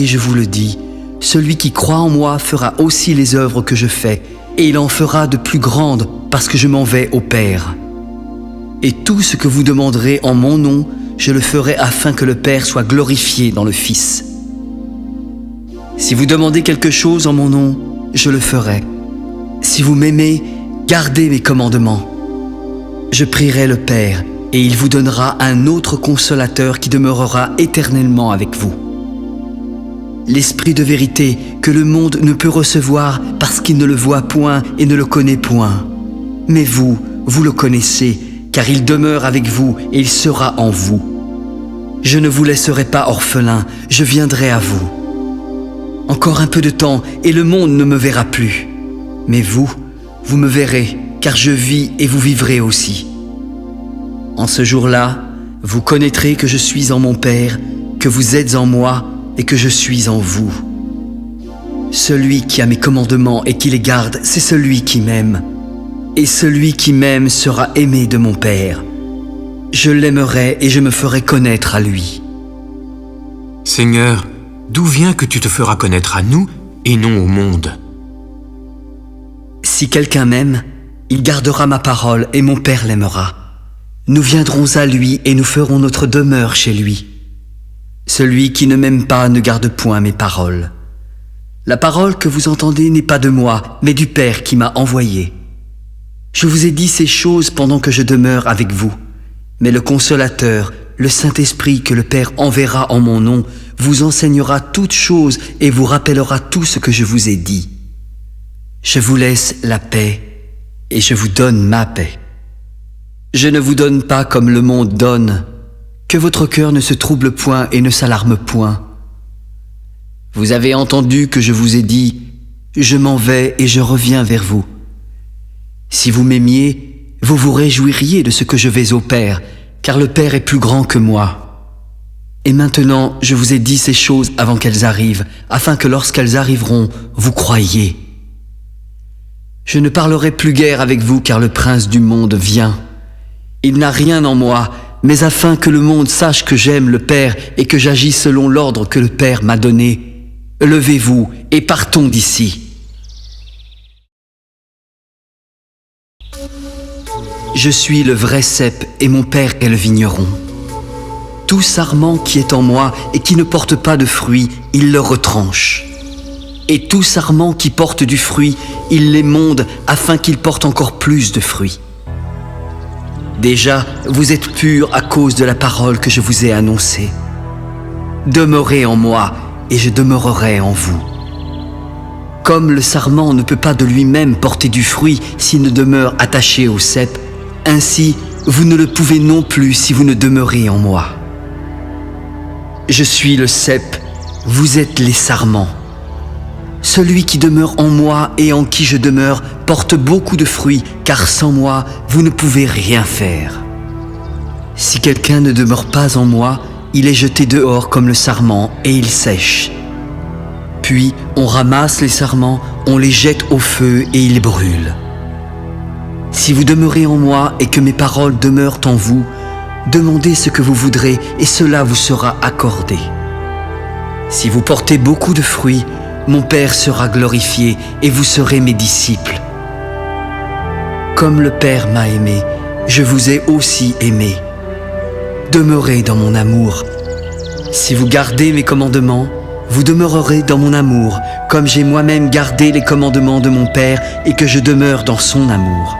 D: je vous le dis, celui qui croit en moi fera aussi les œuvres que je fais, et il en fera de plus grandes parce que je m'en vais au Père. Et tout ce que vous demanderez en mon nom, je le ferai afin que le Père soit glorifié dans le Fils. Si vous demandez quelque chose en mon nom, je le ferai. Si vous m'aimez, gardez mes commandements. Je prierai le Père, et il vous donnera un autre consolateur qui demeurera éternellement avec vous. L'Esprit de vérité que le monde ne peut recevoir parce qu'il ne le voit point et ne le connaît point. Mais vous, vous le connaissez, car il demeure avec vous et il sera en vous. Je ne vous laisserai pas orphelin, je viendrai à vous. Encore un peu de temps et le monde ne me verra plus. Mais vous, vous me verrez, car je vis et vous vivrez aussi. En ce jour-là, vous connaîtrez que je suis en mon Père, que vous êtes en moi et que je suis en vous. Celui qui a mes commandements et qui les garde, c'est celui qui m'aime. Et celui qui m'aime sera aimé de mon Père. Je l'aimerai et je me ferai connaître à lui.
B: Seigneur, d'où vient que tu te feras connaître à nous et non au monde?
D: Si quelqu'un m'aime, il gardera ma parole et mon Père l'aimera. Nous viendrons à lui et nous ferons notre demeure chez lui. Celui qui ne m'aime pas ne garde point mes paroles. La parole que vous entendez n'est pas de moi, mais du Père qui m'a envoyé. Je vous ai dit ces choses pendant que je demeure avec vous. Mais le Consolateur, le Saint-Esprit que le Père enverra en mon nom, vous enseignera toutes choses et vous rappellera tout ce que je vous ai dit. Je vous laisse la paix et je vous donne ma paix. Je ne vous donne pas comme le monde donne, que votre cœur ne se trouble point et ne s'alarme point. Vous avez entendu que je vous ai dit, je m'en vais et je reviens vers vous. Si vous m'aimiez, vous vous réjouiriez de ce que je vais au Père, car le Père est plus grand que moi. Et maintenant, je vous ai dit ces choses avant qu'elles arrivent, afin que lorsqu'elles arriveront, vous croyiez. Je ne parlerai plus guère avec vous, car le prince du monde vient. Il n'a rien en moi, mais afin que le monde sache que j'aime le Père et que j'agis selon l'ordre que le Père m'a donné, levez-vous et partons d'ici. Je suis le vrai cep et mon Père est le vigneron. Tout sarment qui est en moi et qui ne porte pas de fruit, il le retranche. Et tout sarment qui porte du fruit, il l'émonde afin qu'il porte encore plus de fruits. Déjà, vous êtes purs à cause de la parole que je vous ai annoncée. Demeurez en moi et je demeurerai en vous. Comme le sarment ne peut pas de lui-même porter du fruit s'il ne demeure attaché au cep, ainsi vous ne le pouvez non plus si vous ne demeurez en moi. Je suis le cep, vous êtes les sarments. Celui qui demeure en moi et en qui je demeure porte beaucoup de fruits, car sans moi, vous ne pouvez rien faire. Si quelqu'un ne demeure pas en moi, il est jeté dehors comme le sarment et il sèche. Puis on ramasse les sarments, on les jette au feu et ils brûlent. Si vous demeurez en moi et que mes paroles demeurent en vous, demandez ce que vous voudrez et cela vous sera accordé. Si vous portez beaucoup de fruits, mon Père sera glorifié et vous serez mes disciples. Comme le Père m'a aimé, je vous ai aussi aimé. Demeurez dans mon amour. Si vous gardez mes commandements, vous demeurerez dans mon amour, comme j'ai moi-même gardé les commandements de mon Père et que je demeure dans son amour.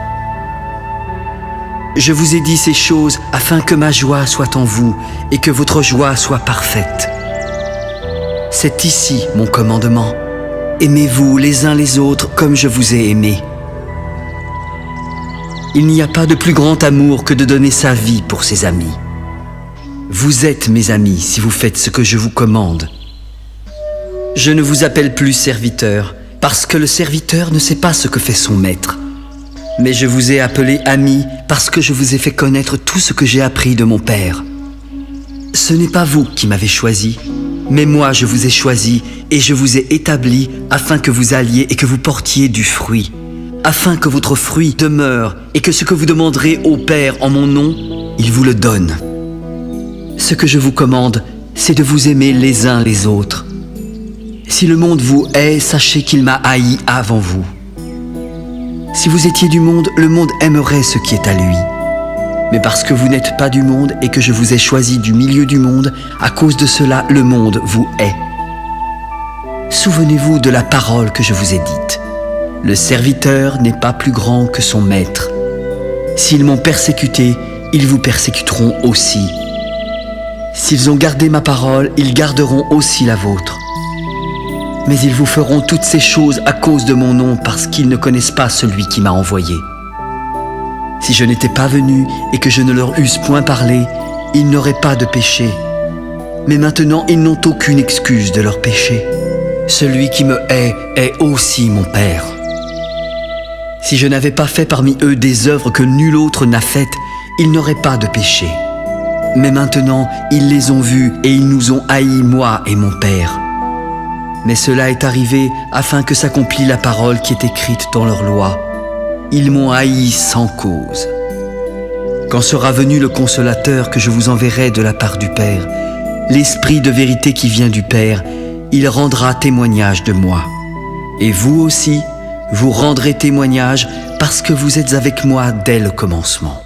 D: Je vous ai dit ces choses afin que ma joie soit en vous et que votre joie soit parfaite. C'est ici mon commandement. Aimez-vous les uns les autres comme je vous ai aimés. Il n'y a pas de plus grand amour que de donner sa vie pour ses amis. Vous êtes mes amis si vous faites ce que je vous commande. Je ne vous appelle plus serviteur, parce que le serviteur ne sait pas ce que fait son maître. Mais je vous ai appelé ami parce que je vous ai fait connaître tout ce que j'ai appris de mon Père. Ce n'est pas vous qui m'avez choisi, mais moi je vous ai choisi et je vous ai établi afin que vous alliez et que vous portiez du fruit, afin que votre fruit demeure et que ce que vous demanderez au Père en mon nom, il vous le donne. Ce que je vous commande, c'est de vous aimer les uns les autres. Si le monde vous hait, sachez qu'il m'a haï avant vous. Si vous étiez du monde, le monde aimerait ce qui est à lui. Mais parce que vous n'êtes pas du monde et que je vous ai choisi du milieu du monde, à cause de cela, le monde vous hait. Souvenez-vous de la parole que je vous ai dite. Le serviteur n'est pas plus grand que son maître. S'ils m'ont persécuté, ils vous persécuteront aussi. S'ils ont gardé ma parole, ils garderont aussi la vôtre. Mais ils vous feront toutes ces choses à cause de mon nom parce qu'ils ne connaissent pas celui qui m'a envoyé. Si je n'étais pas venu et que je ne leur eusse point parlé, ils n'auraient pas de péché. Mais maintenant, ils n'ont aucune excuse de leur péché. Celui qui me hait est aussi mon Père. Si je n'avais pas fait parmi eux des œuvres que nul autre n'a faites, ils n'auraient pas de péché. Mais maintenant, ils les ont vus et ils nous ont haïs, moi et mon Père. Mais cela est arrivé afin que s'accomplisse la parole qui est écrite dans leur loi. Ils m'ont haï sans cause. Quand sera venu le Consolateur que je vous enverrai de la part du Père, l'Esprit de vérité qui vient du Père, il rendra témoignage de moi. Et vous aussi, vous rendrez témoignage parce que vous êtes avec moi dès le commencement.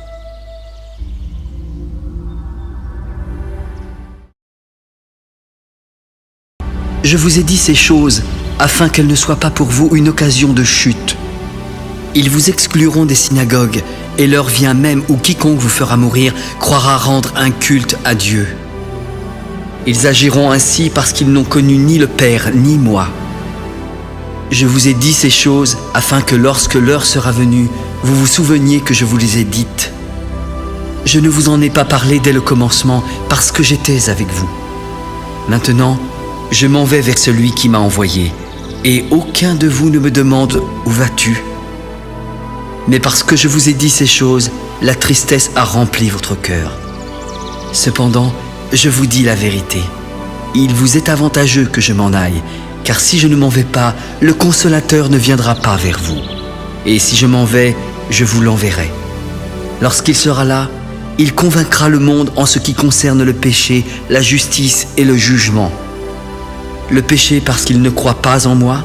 D: Je vous ai dit ces choses afin qu'elles ne soient pas pour vous une occasion de chute. Ils vous excluront des synagogues, et l'heure vient même où quiconque vous fera mourir croira rendre un culte à Dieu. Ils agiront ainsi parce qu'ils n'ont connu ni le Père ni moi. Je vous ai dit ces choses afin que lorsque l'heure sera venue, vous vous souveniez que je vous les ai dites. Je ne vous en ai pas parlé dès le commencement parce que j'étais avec vous. Maintenant, je m'en vais vers celui qui m'a envoyé, et aucun de vous ne me demande « Où vas-tu » Mais parce que je vous ai dit ces choses, la tristesse a rempli votre cœur. Cependant, je vous dis la vérité. Il vous est avantageux que je m'en aille, car si je ne m'en vais pas, le Consolateur ne viendra pas vers vous. Et si je m'en vais, je vous l'enverrai. Lorsqu'il sera là, il convaincra le monde en ce qui concerne le péché, la justice et le jugement. Le péché parce qu'il ne croit pas en moi,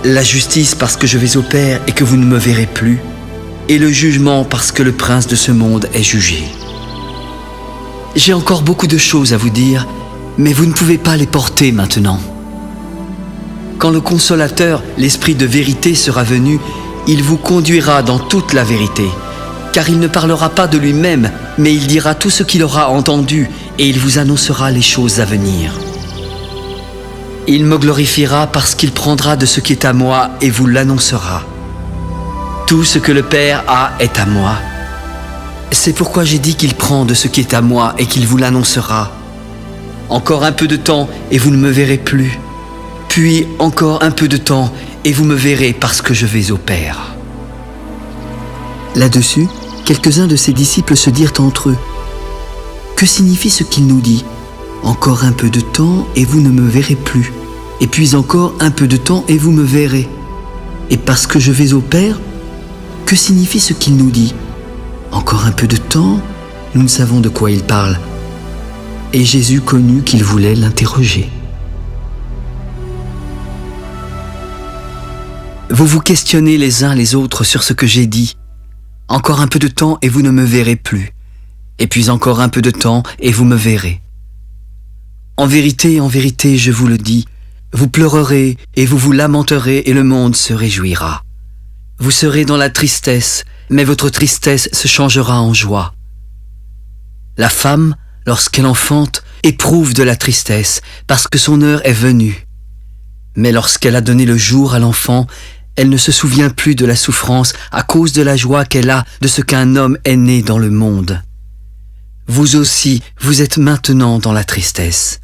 D: la justice parce que je vais au Père et que vous ne me verrez plus, et le jugement parce que le prince de ce monde est jugé. J'ai encore beaucoup de choses à vous dire, mais vous ne pouvez pas les porter maintenant. Quand le Consolateur, l'Esprit de vérité, sera venu, il vous conduira dans toute la vérité, car il ne parlera pas de lui-même, mais il dira tout ce qu'il aura entendu, et il vous annoncera les choses à venir. Il me glorifiera parce qu'il prendra de ce qui est à moi et vous l'annoncera. Tout ce que le Père a est à moi. C'est pourquoi j'ai dit qu'il prend de ce qui est à moi et qu'il vous l'annoncera. Encore un peu de temps et vous ne me verrez plus. Puis encore un peu de temps et vous me verrez parce que je vais au Père. Là-dessus, quelques-uns de ses disciples se dirent entre eux. Que signifie ce qu'il nous dit ? Encore un peu de temps et vous ne me verrez plus. Et puis encore un peu de temps et vous me verrez. Et parce que je vais au Père, que signifie ce qu'il nous dit ? Encore un peu de temps, nous ne savons de quoi il parle. Et Jésus connut qu'il voulait l'interroger. Vous vous questionnez les uns les autres sur ce que j'ai dit. Encore un peu de temps et vous ne me verrez plus. Et puis encore un peu de temps et vous me verrez. En vérité, je vous le dis, vous pleurerez et vous vous lamenterez et le monde se réjouira. Vous serez dans la tristesse, mais votre tristesse se changera en joie. La femme, lorsqu'elle enfante, éprouve de la tristesse, parce que son heure est venue. Mais lorsqu'elle a donné le jour à l'enfant, elle ne se souvient plus de la souffrance à cause de la joie qu'elle a de ce qu'un homme est né dans le monde. Vous aussi, vous êtes maintenant dans la tristesse.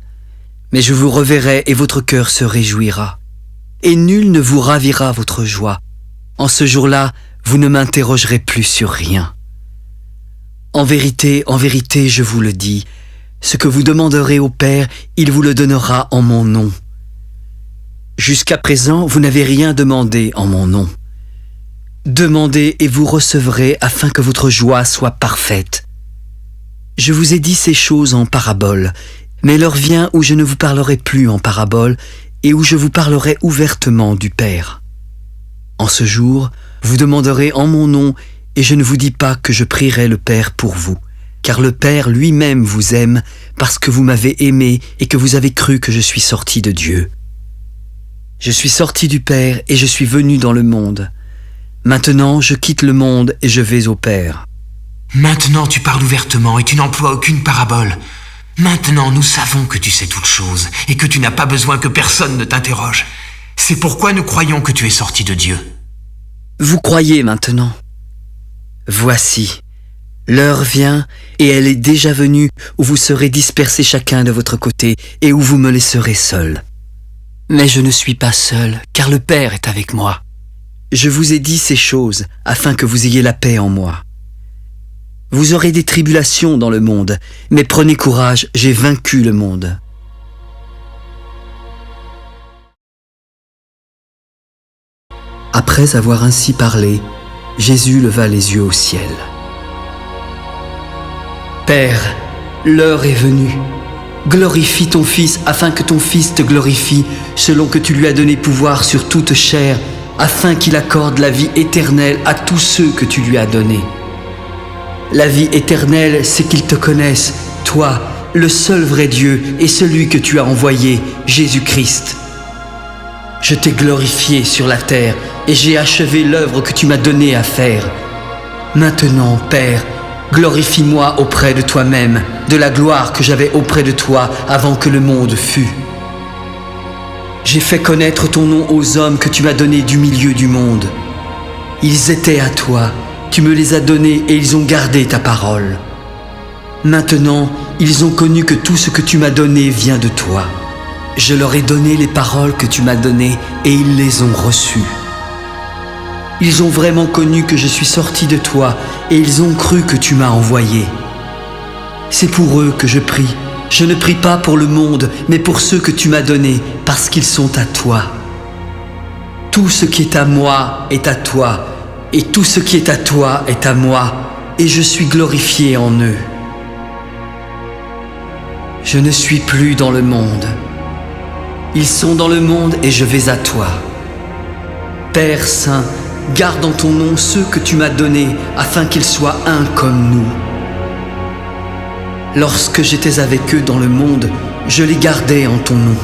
D: Mais je vous reverrai et votre cœur se réjouira. Et nul ne vous ravira votre joie. En ce jour-là, vous ne m'interrogerez plus sur rien. En vérité, je vous le dis, ce que vous demanderez au Père, il vous le donnera en mon nom. Jusqu'à présent, vous n'avez rien demandé en mon nom. Demandez et vous recevrez afin que votre joie soit parfaite. Je vous ai dit ces choses en parabole, mais l'heure vient où je ne vous parlerai plus en parabole et où je vous parlerai ouvertement du Père. En ce jour, vous demanderez en mon nom et je ne vous dis pas que je prierai le Père pour vous, car le Père lui-même vous aime parce que vous m'avez aimé et que vous avez cru que je suis sorti de Dieu. Je suis sorti du Père et je suis venu dans le monde. Maintenant, je quitte le monde et je vais au Père.
B: Maintenant tu parles ouvertement et tu n'emploies aucune parabole. Maintenant nous savons que tu sais toutes choses et que tu n'as pas besoin que personne ne t'interroge. C'est pourquoi nous croyons que tu es sorti de Dieu.
D: Vous croyez maintenant ? Voici, l'heure vient et elle est déjà venue où vous serez dispersés chacun de votre côté et où vous me laisserez seul. Mais je ne suis pas seul, car le Père est avec moi. Je vous ai dit ces choses afin que vous ayez la paix en moi. Vous aurez des tribulations dans le monde, mais prenez courage, j'ai vaincu le monde. » Après avoir ainsi parlé, Jésus leva les yeux au ciel. « Père, l'heure est venue. Glorifie ton Fils afin que ton Fils te glorifie, selon que tu lui as donné pouvoir sur toute chair, afin qu'il accorde la vie éternelle à tous ceux que tu lui as donnés. La vie éternelle, c'est qu'ils te connaissent, toi, le seul vrai Dieu et celui que tu as envoyé, Jésus-Christ. Je t'ai glorifié sur la terre et j'ai achevé l'œuvre que tu m'as donnée à faire. Maintenant, Père, glorifie-moi auprès de toi-même, de la gloire que j'avais auprès de toi avant que le monde fût. J'ai fait connaître ton nom aux hommes que tu m'as donnés du milieu du monde. Ils étaient à toi, tu me les as donnés et ils ont gardé ta parole. Maintenant, ils ont connu que tout ce que tu m'as donné vient de toi. Je leur ai donné les paroles que tu m'as données et ils les ont reçues. Ils ont vraiment connu que je suis sorti de toi et ils ont cru que tu m'as envoyé. C'est pour eux que je prie. Je ne prie pas pour le monde, mais pour ceux que tu m'as donnés, parce qu'ils sont à toi. Tout ce qui est à moi est à toi, et tout ce qui est à toi est à moi, et je suis glorifié en eux. Je ne suis plus dans le monde. Ils sont dans le monde et je vais à toi. Père Saint, garde en ton nom ceux que tu m'as donnés, afin qu'ils soient un comme nous. Lorsque j'étais avec eux dans le monde, je les gardais en ton nom.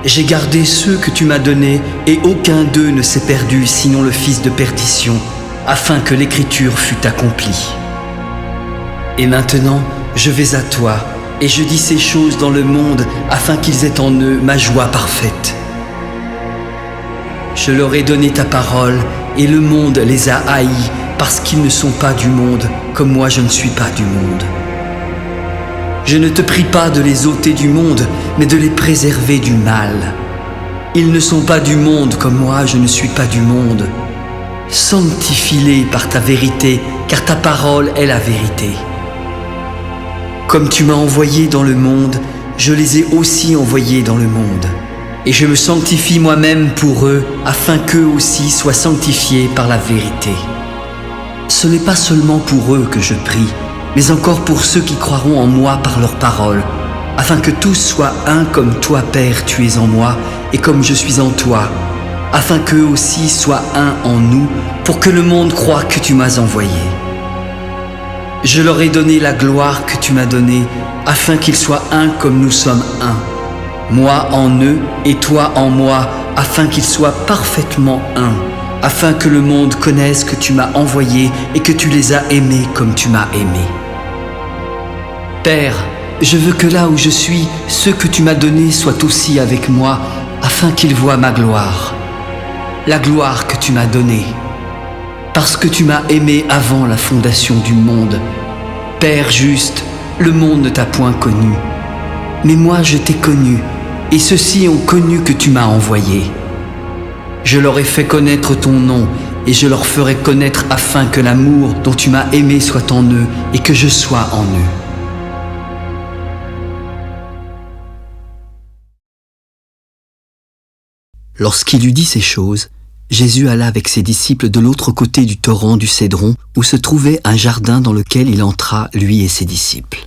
D: J'ai gardé ceux que tu m'as donnés, et aucun d'eux ne s'est perdu, sinon le fils de perdition, afin que l'écriture fût accomplie. Et maintenant, je vais à toi, et je dis ces choses dans le monde, afin qu'ils aient en eux ma joie parfaite. Je leur ai donné ta parole, et le monde les a haïs, parce qu'ils ne sont pas du monde, comme moi je ne suis pas du monde. Je ne te prie pas de les ôter du monde, mais de les préserver du mal. Ils ne sont pas du monde comme moi, je ne suis pas du monde. Sanctifie-les par ta vérité, car ta parole est la vérité. Comme tu m'as envoyé dans le monde, je les ai aussi envoyés dans le monde. Et je me sanctifie moi-même pour eux, afin qu'eux aussi soient sanctifiés par la vérité. Ce n'est pas seulement pour eux que je prie, mais encore pour ceux qui croiront en moi par leur parole, afin que tous soient un comme toi, Père, tu es en moi, et comme je suis en toi, afin qu'eux aussi soient un en nous, pour que le monde croie que tu m'as envoyé. Je leur ai donné la gloire que tu m'as donnée, afin qu'ils soient un comme nous sommes un. Moi en eux et toi en moi, afin qu'ils soient parfaitement un, afin que le monde connaisse que tu m'as envoyé et que tu les as aimés comme tu m'as aimé. Père, je veux que là où je suis, ceux que tu m'as donnés soient aussi avec moi, afin qu'ils voient ma gloire, la gloire que tu m'as donnée. Parce que tu m'as aimé avant la fondation du monde. Père juste, le monde ne t'a point connu, mais moi je t'ai connu, et ceux-ci ont connu que tu m'as envoyé. Je leur ai fait connaître ton nom, et je leur ferai connaître afin que l'amour dont tu m'as aimé soit en eux, et que je sois en eux. Lorsqu'il eut dit ces choses, Jésus alla avec ses disciples de l'autre côté du torrent du Cédron, où se trouvait un jardin dans lequel il entra, lui et ses disciples.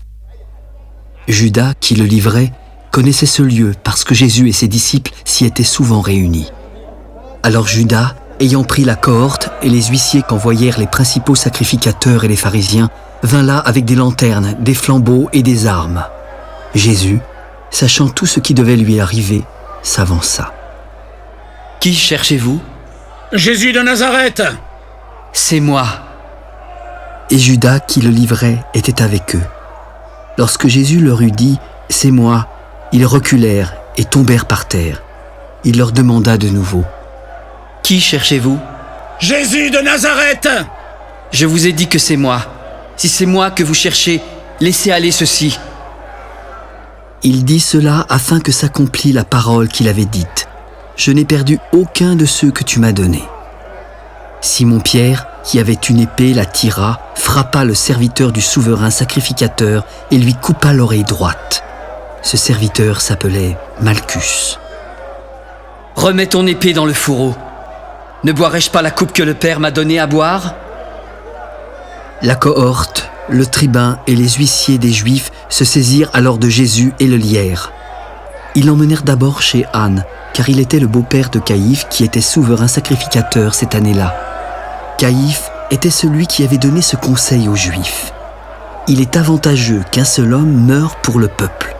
D: Judas, qui le livrait, connaissait ce lieu parce que Jésus et ses disciples s'y étaient souvent réunis. Alors Judas, ayant pris la cohorte et les huissiers qu'envoyèrent les principaux sacrificateurs et les pharisiens, vint là avec des lanternes, des flambeaux et des armes. Jésus, sachant tout ce qui devait lui arriver, s'avança. « Qui cherchez-vous » ? «
C: Jésus de Nazareth !»«
D: C'est moi. » Et Judas, qui le livrait, était avec eux. Lorsque Jésus leur eut dit « C'est moi », ils reculèrent et tombèrent par terre. Il leur demanda de nouveau « Qui cherchez-vous » ?«
C: Jésus de Nazareth !»«
D: Je vous ai dit que c'est moi. Si c'est moi que vous cherchez, laissez aller ceci. » Il dit cela afin que s'accomplît la parole qu'il avait dite. « Je n'ai perdu aucun de ceux que tu m'as donnés. » Simon-Pierre,
A: qui avait une épée, la tira, frappa le serviteur du souverain sacrificateur et lui coupa l'oreille droite. Ce serviteur s'appelait Malchus.
D: « Remets ton épée dans le fourreau. Ne boirai-je pas la coupe que le Père m'a donnée à boire ?»
A: La cohorte, le tribun et les huissiers des Juifs se saisirent alors de Jésus et le lièrent. Ils l'emmenèrent d'abord chez Anne, car il était le beau-père de Caïphe qui était souverain sacrificateur cette année-là. Caïphe était celui qui avait donné ce conseil aux Juifs. Il est avantageux qu'un seul homme meure pour le peuple.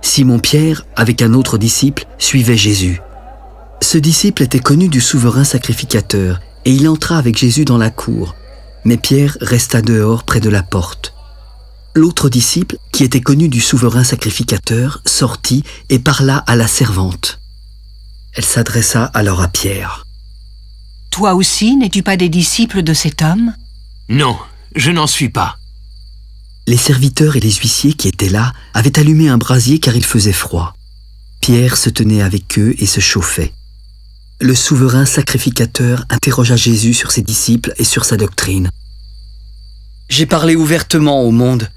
A: Simon-Pierre, avec un autre disciple, suivait Jésus. Ce disciple était connu du souverain sacrificateur et il entra avec Jésus dans la cour. Mais Pierre resta dehors près de la porte. L'autre disciple, qui était connu du souverain sacrificateur, sortit et parla à la servante. Elle s'adressa alors à Pierre.
E: « Toi aussi, n'es-tu pas des disciples de cet homme ? » ?»«
B: Non, je n'en suis pas. »
A: Les serviteurs et les huissiers qui étaient là avaient allumé un brasier car il faisait froid. Pierre se tenait avec eux et se chauffait. Le souverain sacrificateur interrogea Jésus sur ses disciples et sur sa doctrine.
D: « J'ai parlé ouvertement au monde.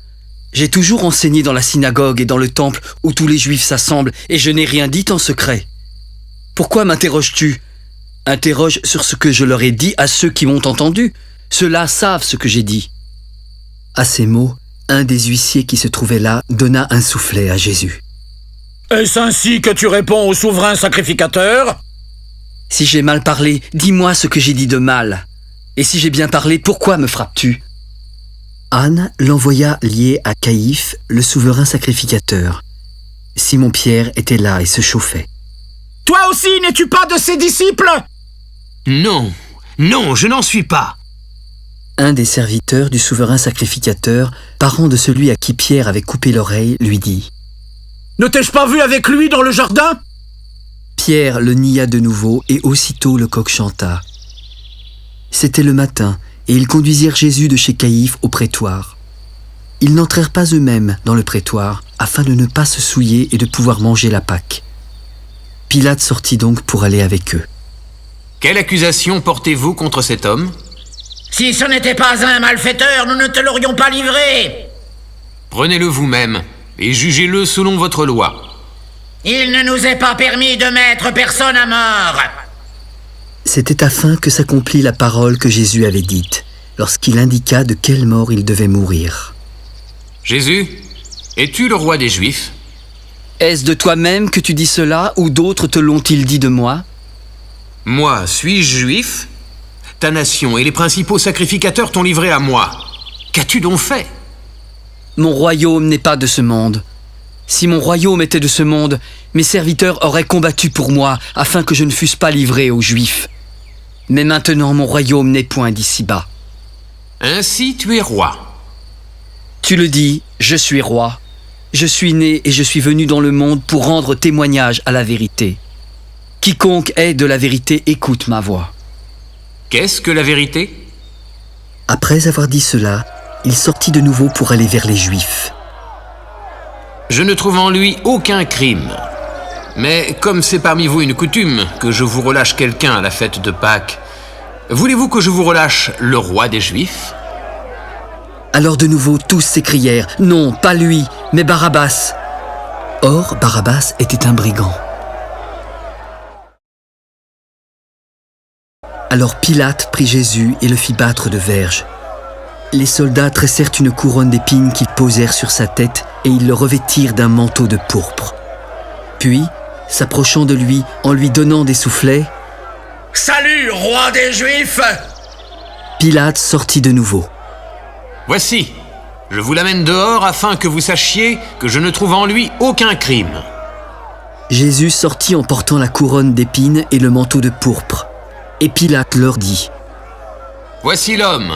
D: J'ai toujours enseigné dans la synagogue et dans le temple où tous les Juifs s'assemblent et je n'ai rien dit en secret. Pourquoi m'interroges-tu ? Interroge sur ce que je leur ai dit à ceux qui m'ont entendu. Ceux-là savent ce que j'ai dit. »
A: À ces mots, un des huissiers qui se trouvait là donna un soufflet à Jésus.
C: « Est-ce ainsi que tu réponds au souverain sacrificateur ?»«
D: Si j'ai mal parlé, dis-moi ce que j'ai dit de mal. Et si j'ai bien parlé, pourquoi me frappes-tu »
A: Anne l'envoya lié à Caïphe, le souverain sacrificateur. Simon-Pierre était là et se chauffait.
C: « Toi aussi, n'es-tu pas de ses disciples ?»«
B: Non, non, je n'en suis pas. »
A: Un des serviteurs du souverain sacrificateur, parent de celui à qui Pierre avait coupé l'oreille, lui dit «
C: Ne t'ai-je pas vu avec lui dans le jardin ?»
A: Pierre le nia de nouveau et aussitôt le coq chanta. C'était le matin et ils conduisirent Jésus de chez Caïphe au prétoire. Ils n'entrèrent pas eux-mêmes dans le prétoire afin de ne pas se souiller et de pouvoir manger la Pâque. Pilate sortit donc pour aller avec eux.
B: « Quelle accusation portez-vous contre cet homme ?»«
F: Si ce n'était pas un malfaiteur, nous ne te l'aurions pas livré. »
B: Prenez-le vous-même et jugez-le selon votre loi. »
F: Il ne nous est pas permis de mettre personne à mort.
A: C'était afin que s'accomplît la parole que Jésus avait dite, lorsqu'il indiqua de quelle mort il devait mourir.
B: « Jésus, es-tu le roi des Juifs ?»
D: Est-ce de toi-même que tu dis cela ou d'autres te l'ont-ils dit de moi ?
B: Moi, suis-je juif ? Ta nation et les principaux sacrificateurs t'ont livré à moi. Qu'as-tu donc fait ?
D: Mon royaume n'est pas de ce monde. Si mon royaume était de ce monde, mes serviteurs auraient combattu pour moi afin que je ne fusse pas livré aux Juifs. Mais maintenant mon royaume n'est point d'ici-bas.
B: Ainsi tu es roi.
D: Tu le dis, je suis roi. Je suis né et je suis venu dans le monde pour rendre témoignage à la vérité. Quiconque est de la vérité écoute ma voix.
B: Qu'est-ce que la vérité ?
A: Après avoir dit cela, il sortit de nouveau pour aller vers les Juifs.
B: Je ne trouve en lui aucun crime. Mais comme c'est parmi vous une coutume que je vous relâche quelqu'un à la fête de Pâques, voulez-vous que je vous relâche le roi des Juifs ?
D: Alors de nouveau tous s'écrièrent « Non, pas lui, mais Barabbas !»
A: Or, Barabbas était un brigand. Alors Pilate prit Jésus et le fit battre de verges. Les soldats tressèrent une couronne d'épines qu'ils posèrent sur sa tête et ils le revêtirent d'un manteau de pourpre. Puis, s'approchant de lui en lui donnant des soufflets,
F: « Salut, roi des Juifs !»
A: Pilate sortit de nouveau.
B: « Voici, je vous l'amène dehors afin que vous sachiez que je ne trouve en lui aucun crime. »
A: Jésus sortit en portant la couronne d'épines et le manteau de pourpre. Et Pilate leur dit
B: « Voici l'homme !»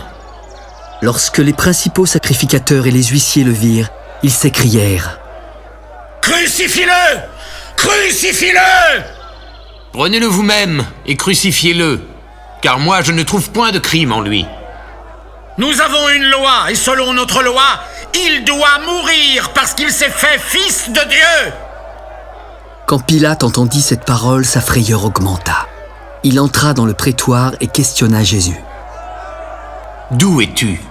A: Lorsque les principaux sacrificateurs et les huissiers le virent, ils s'écrièrent
F: « Crucifie-le ! Crucifie-le !»
B: Prenez-le vous-même et crucifiez-le, car moi je ne trouve point de crime en lui.
F: Nous avons une loi, et selon notre loi, il doit mourir parce qu'il s'est fait fils de Dieu.
A: Quand Pilate entendit cette parole, sa frayeur augmenta. Il entra dans le prétoire et questionna Jésus.
B: « D'où es-tu?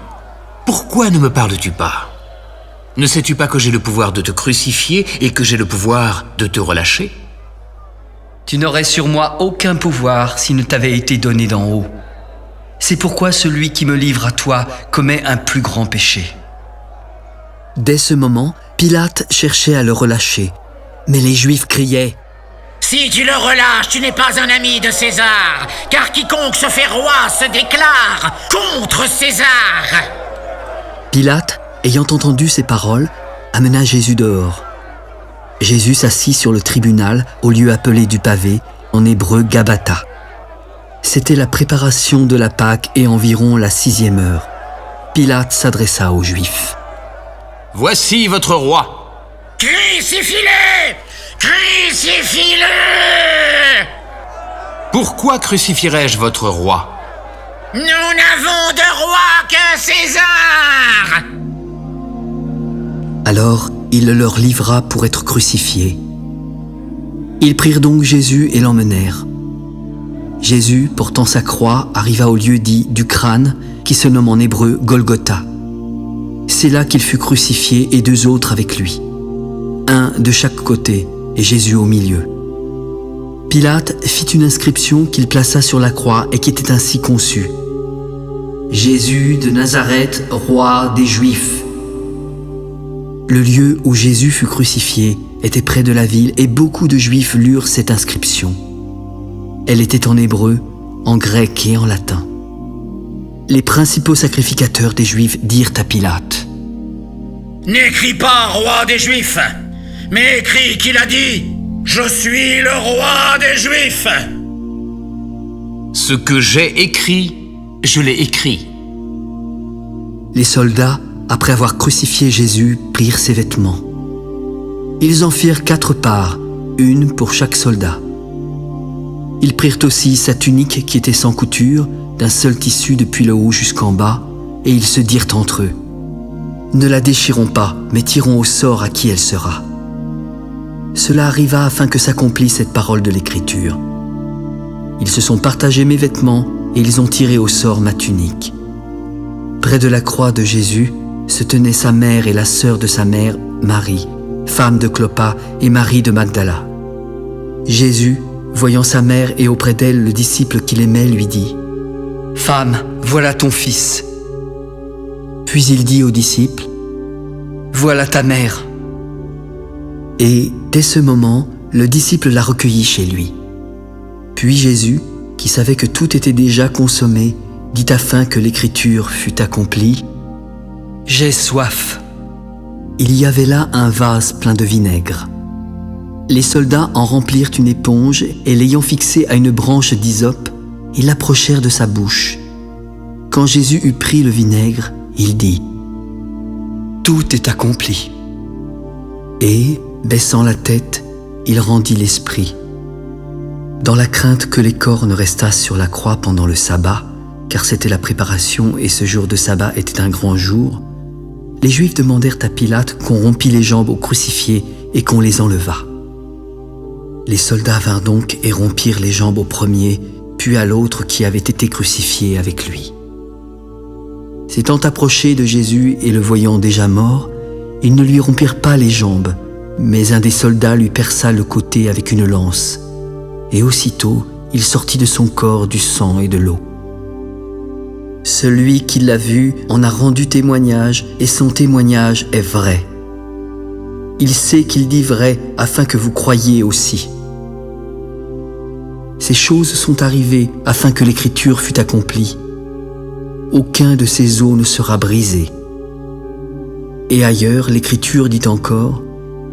B: Pourquoi ne me parles-tu pas? Ne sais-tu pas que j'ai le pouvoir de te crucifier et que j'ai le pouvoir de te relâcher? »
D: Tu n'aurais sur moi aucun pouvoir s'il ne t'avait été donné d'en haut. C'est pourquoi celui qui me livre à toi commet un plus grand péché.
A: Dès ce moment, Pilate cherchait à le relâcher, mais les Juifs criaient
F: « Si tu le relâches, tu n'es pas un ami de César, car quiconque se fait roi se déclare contre César. »
A: Pilate, ayant entendu ces paroles, amena Jésus dehors. Jésus s'assit sur le tribunal au lieu appelé du pavé, en hébreu Gabbatha. C'était la préparation de la Pâque et environ la 6e heure. Pilate s'adressa aux Juifs.
B: « Voici votre roi. »
F: « Crucifie-le! Crucifie-le !»«
B: Pourquoi crucifierais-je votre roi? » «
F: Nous n'avons de roi que César !»
A: Alors il le leur livra pour être crucifié. Ils prirent donc Jésus et l'emmenèrent. Jésus, portant sa croix, arriva au lieu dit du crâne, qui se nomme en hébreu Golgotha. C'est là qu'il fut crucifié et 2 autres avec lui, un de chaque côté et Jésus au milieu. Pilate fit une inscription qu'il plaça sur la croix et qui était ainsi conçue. Jésus de Nazareth, roi des Juifs. Le lieu où Jésus fut crucifié était près de la ville et beaucoup de Juifs lurent cette inscription. Elle était en hébreu, en grec et en latin. Les principaux sacrificateurs des Juifs dirent à Pilate :
F: « N'écris pas roi des Juifs, mais écris qu'il a dit « Je suis le roi des Juifs !»
B: Ce que j'ai écrit, je l'ai écrit.
A: Les soldats, après avoir crucifié Jésus, prirent ses vêtements. Ils en firent 4 parts, une pour chaque soldat. Ils prirent aussi sa tunique qui était sans couture, d'un seul tissu depuis le haut jusqu'en bas, et ils se dirent entre eux : « Ne la déchirons pas, mais tirons au sort à qui elle sera. » Cela arriva afin que s'accomplisse cette parole de l'Écriture. Ils se sont partagés mes vêtements, et ils ont tiré au sort ma tunique. Près de la croix de Jésus se tenaient sa mère et la sœur de sa mère, Marie, femme de Clopas, et Marie de Magdala. Jésus, voyant sa mère et auprès d'elle le disciple qu'il aimait, lui dit : « Femme, voilà ton fils. » Puis il dit au disciple : « Voilà ta mère. » Et dès ce moment, le disciple la recueillit chez lui. Puis Jésus, qui savait que tout était déjà consommé, dit afin que l'Écriture fût accomplie : « J'ai soif. » Il y avait là un vase plein de vinaigre. Les soldats en remplirent une éponge et l'ayant fixée à une branche d'hysope, ils l'approchèrent de sa bouche. Quand Jésus eut pris le vinaigre, il dit : « Tout est accompli. » Et, baissant la tête, il rendit l'esprit. Dans la crainte que les corps ne restassent sur la croix pendant le sabbat, car c'était la préparation et ce jour de sabbat était un grand jour, les Juifs demandèrent à Pilate qu'on rompît les jambes aux crucifiés et qu'on les enlevât. Les soldats vinrent donc et rompirent les jambes au premier, puis à l'autre qui avait été crucifié avec lui. S'étant approchés de Jésus et le voyant déjà mort, ils ne lui rompirent pas les jambes, mais un des soldats lui perça le côté avec une lance, et aussitôt il sortit de son corps du sang et de l'eau. Celui qui l'a vu en a rendu témoignage, et son témoignage est vrai. Il sait qu'il dit vrai afin que vous croyiez aussi. Ces choses sont arrivées afin que l'Écriture fût accomplie. Aucun de ces os ne sera brisé. Et ailleurs, l'Écriture dit encore :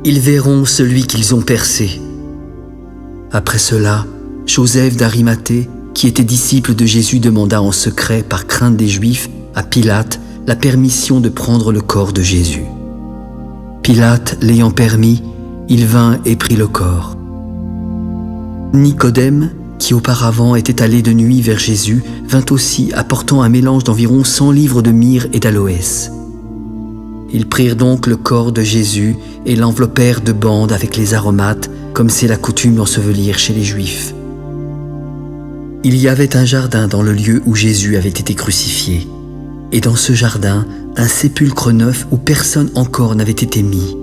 A: ils verront celui qu'ils ont percé. Après cela, Joseph d'Arimathée, qui était disciple de Jésus, demanda en secret, par crainte des Juifs, à Pilate la permission de prendre le corps de Jésus. Pilate l'ayant permis, il vint et prit le corps. Nicodème, qui auparavant était allé de nuit vers Jésus, vint aussi apportant un mélange d'environ 100 livres de myrrhe et d'aloès. Ils prirent donc le corps de Jésus et l'enveloppèrent de bandes avec les aromates, comme c'est la coutume d'ensevelir chez les Juifs. Il y avait un jardin dans le lieu où Jésus avait été crucifié. Et dans ce jardin, un sépulcre neuf où personne encore n'avait été mis.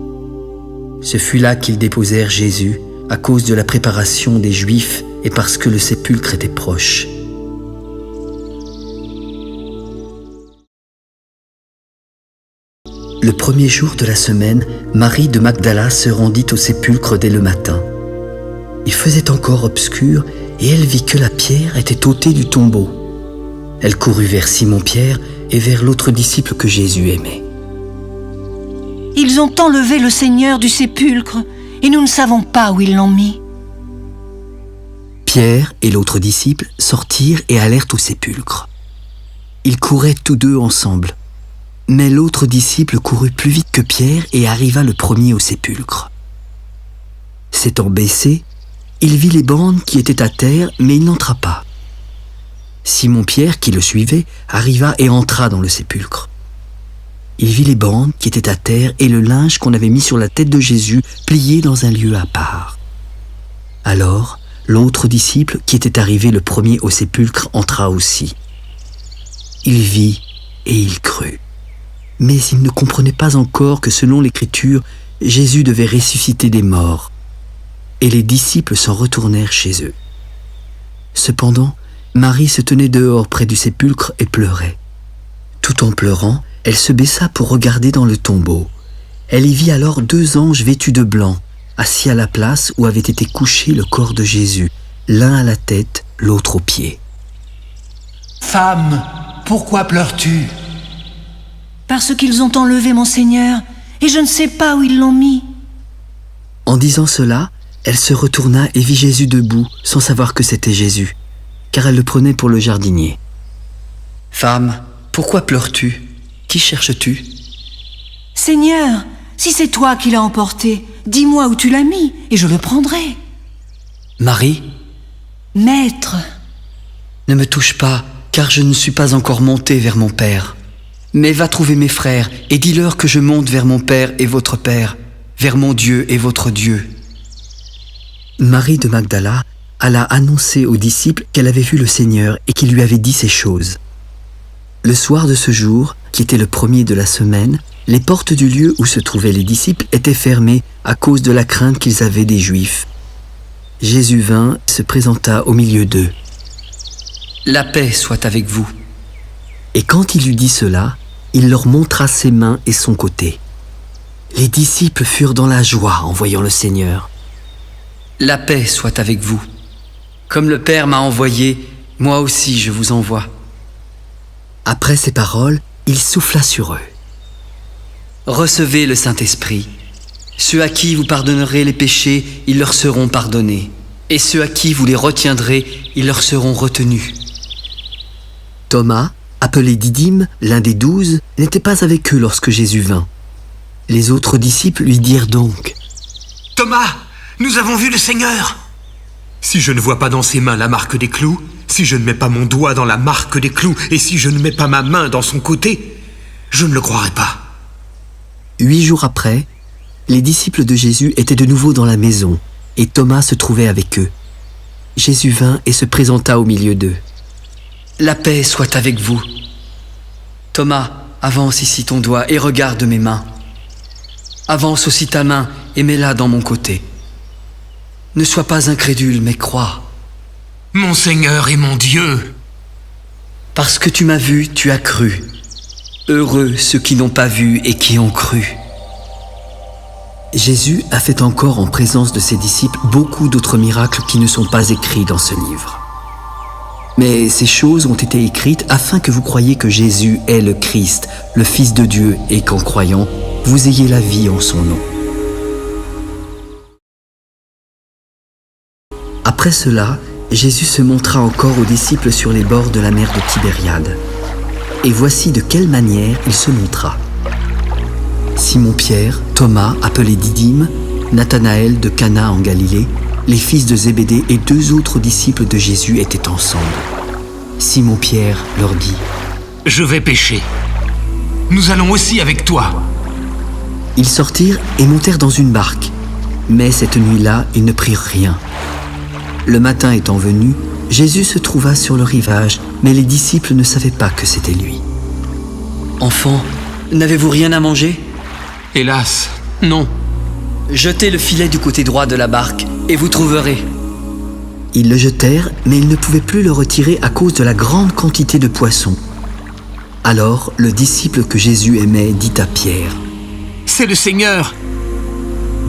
A: Ce fut là qu'ils déposèrent Jésus à cause de la préparation des Juifs et parce que le sépulcre était proche. Le premier jour de la semaine, Marie de Magdala se rendit au sépulcre dès le matin. Il faisait encore obscur et elle vit que la pierre était ôtée du tombeau. Elle courut vers Simon-Pierre et vers l'autre disciple que Jésus aimait.
E: « Ils ont enlevé le Seigneur du sépulcre et nous ne savons pas où ils l'ont mis. »
A: Pierre et l'autre disciple sortirent et allèrent au sépulcre. Ils couraient tous deux ensemble. Mais l'autre disciple courut plus vite que Pierre et arriva le premier au sépulcre. S'étant baissé, il vit les bandes qui étaient à terre, mais il n'entra pas. Simon-Pierre, qui le suivait, arriva et entra dans le sépulcre. Il vit les bandes qui étaient à terre et le linge qu'on avait mis sur la tête de Jésus plié dans un lieu à part. Alors, l'autre disciple, qui était arrivé le premier au sépulcre, entra aussi. Il vit et il crut. Mais il ne comprenait pas encore que selon l'Écriture, Jésus devait ressusciter des morts. Et les disciples s'en retournèrent chez eux. Cependant, Marie se tenait dehors près du sépulcre et pleurait. Tout en pleurant, elle se baissa pour regarder dans le tombeau. Elle y vit alors 2 anges vêtus de blanc, assis à la place où avait été couché le corps de Jésus, l'un à la tête, l'autre aux pieds.
I: « Femme, pourquoi pleures-tu » ?
E: Parce qu'ils ont enlevé mon Seigneur, et je ne sais pas où ils l'ont mis.
A: En disant cela, elle se retourna et vit Jésus debout, sans savoir que c'était Jésus, car elle le prenait pour le jardinier. « Femme, pourquoi pleures-tu ? Qui cherches-tu » ?
E: Seigneur, si c'est toi qui l'as emporté, dis-moi où tu l'as mis, et je le prendrai.
A: Marie ?
E: Maître.
A: Ne me touche pas, car je ne suis pas encore monté vers mon Père. Mais va trouver mes frères et dis-leur que je monte vers mon Père et votre Père, vers mon Dieu et votre Dieu. Marie de Magdala alla annoncer aux disciples qu'elle avait vu le Seigneur et qu'il lui avait dit ces choses. Le soir de ce jour, qui était le premier de la semaine, les portes du lieu où se trouvaient les disciples étaient fermées à cause de la crainte qu'ils avaient des Juifs. Jésus vint, se présenta au milieu d'eux. « La paix soit avec vous. » Et quand il eut dit cela, il leur montra ses mains et son côté. Les disciples furent dans la joie en voyant le Seigneur. « La paix soit avec vous. Comme le Père m'a envoyé, moi aussi je vous envoie. » Après ces paroles, il souffla sur eux. « Recevez le Saint-Esprit. Ceux à qui vous pardonnerez les péchés, ils leur seront pardonnés. Et ceux à qui vous les retiendrez, ils leur seront retenus. » Thomas, appelé Didyme, l'un des 12, n'était pas avec eux lorsque Jésus vint. Les autres disciples lui dirent donc :
B: « Thomas, nous avons vu le Seigneur !» Si je ne vois pas dans ses mains la marque des clous, si je ne mets pas mon doigt dans la marque des clous, et si je ne mets pas ma main dans son côté, je ne le croirai pas.
A: 8 jours après, les disciples de Jésus étaient de nouveau dans la maison, et Thomas se trouvait avec eux. Jésus vint et se présenta au milieu d'eux. « La paix soit avec vous. Thomas, avance ici ton doigt et regarde mes mains. Avance aussi ta main et mets-la dans mon côté. Ne sois pas incrédule, mais crois.
B: Mon Seigneur et mon Dieu !»
A: Parce que tu m'as vu, tu as cru. Heureux ceux qui n'ont pas vu et qui ont cru. Jésus a fait encore en présence de ses disciples beaucoup d'autres miracles qui ne sont pas écrits dans ce livre. Mais ces choses ont été écrites afin que vous croyiez que Jésus est le Christ, le Fils de Dieu, et qu'en croyant, vous ayez la vie en son nom. Après cela, Jésus se montra encore aux disciples sur les bords de la mer de Tibériade. Et voici de quelle manière il se montra. Simon-Pierre, Thomas, appelé Didyme, Nathanaël de Cana en Galilée, les fils de Zébédée et 2 autres disciples de Jésus étaient ensemble. Simon-Pierre leur dit :
B: « Je vais pêcher. Nous allons aussi avec toi. »
A: Ils sortirent et montèrent dans une barque. Mais cette nuit-là, ils ne prirent rien. Le matin étant venu, Jésus se trouva sur le rivage, mais les disciples ne savaient pas que c'était lui.
D: « Enfant, n'avez-vous rien à manger ?»
B: Hélas, non.
D: Jetez le filet du côté droit de la barque et vous trouverez.
A: Ils le jetèrent, mais ils ne pouvaient plus le retirer à cause de la grande quantité de poissons. Alors, le disciple que Jésus aimait dit à Pierre,
B: « C'est le Seigneur !»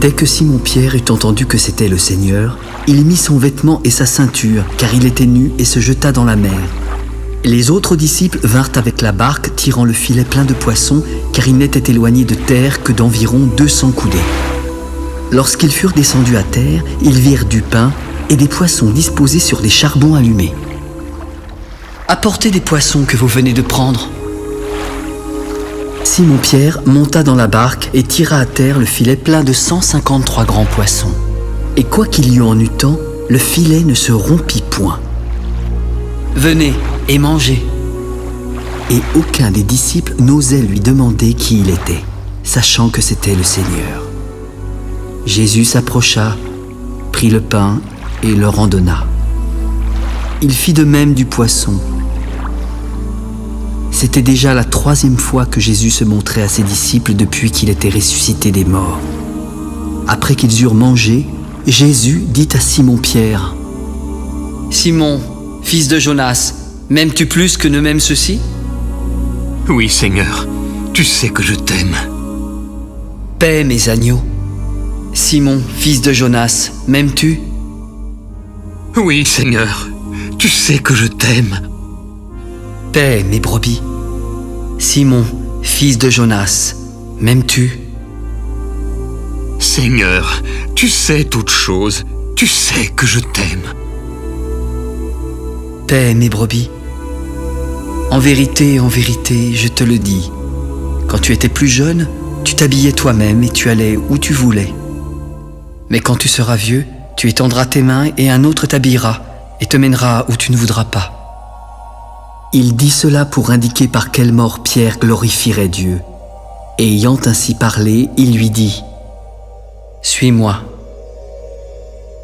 A: Dès que Simon-Pierre eut entendu que c'était le Seigneur, il mit son vêtement et sa ceinture, car il était nu, et se jeta dans la mer. Les autres disciples vinrent avec la barque, tirant le filet plein de poissons, car ils n'étaient éloignés de terre que d'environ 200 coudées. Lorsqu'ils furent descendus à terre, ils virent du pain et des poissons disposés sur des charbons allumés.
D: « Apportez des poissons que vous venez de prendre. »
A: Simon-Pierre monta dans la barque et tira à terre le filet plein de 153 grands poissons. Et quoi qu'il y en eût tant, le filet ne se rompit point.
D: « Venez et mangez. »
A: Et aucun des disciples n'osait lui demander qui il était, sachant que c'était le Seigneur. Jésus s'approcha, prit le pain et leur en donna. Il fit de même du poisson. C'était déjà la 3e fois que Jésus se montrait à ses disciples depuis qu'il était ressuscité des morts. Après qu'ils eurent mangé, Jésus dit à Simon-Pierre,
D: « Simon, fils de Jonas, m'aimes-tu plus que ne m'aiment ceux-ci » ?«
B: Oui, Seigneur, tu sais que je t'aime. » »«
D: Paix, mes agneaux. Simon, fils de Jonas, m'aimes-tu » ?«
B: Oui, Seigneur, tu sais que je t'aime. » »«
D: Paix, mes brebis. Simon, fils de Jonas, m'aimes-tu » ?«
B: Seigneur, tu sais toutes choses, tu sais que je t'aime. » »«
D: Paix, mes brebis. En vérité, je te le dis, quand tu étais plus jeune, tu t'habillais toi-même et tu allais où tu voulais. Mais quand tu seras vieux, tu étendras tes mains et un autre t'habillera et te mènera où tu ne voudras pas. »
A: Il dit cela pour indiquer par quelle mort Pierre glorifierait Dieu. Et ayant ainsi parlé, il lui dit, «
D: Suis-moi. »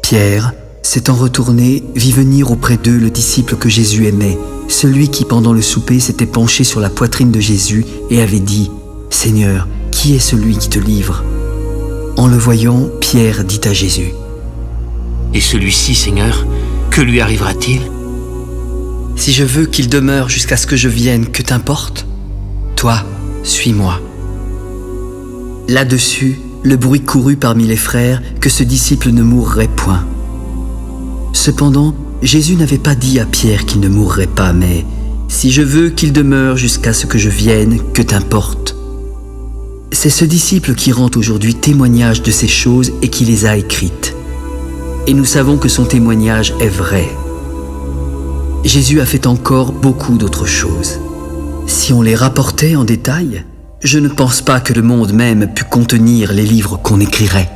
A: Pierre, s'étant retourné, vit venir auprès d'eux le disciple que Jésus aimait, celui qui pendant le souper s'était penché sur la poitrine de Jésus et avait dit, « Seigneur, qui est celui qui te livre ?» En le voyant, Pierre dit à Jésus,
B: « Et celui-ci, Seigneur, que lui arrivera-t-il » ?
D: Si je veux qu'il demeure jusqu'à ce que je vienne, que t'importe ? Toi, suis-moi. »
A: Là-dessus, le bruit courut parmi les frères que ce disciple ne mourrait point. Cependant, Jésus n'avait pas dit à Pierre qu'il ne mourrait pas, mais « Si je veux qu'il demeure jusqu'à ce que je vienne, que t'importe ?» C'est ce disciple qui rend aujourd'hui témoignage de ces choses et qui les a écrites. Et nous savons que son témoignage est vrai. Jésus a fait encore beaucoup d'autres choses. Si on les rapportait en détail, je ne pense pas que le monde même pût contenir les livres qu'on écrirait.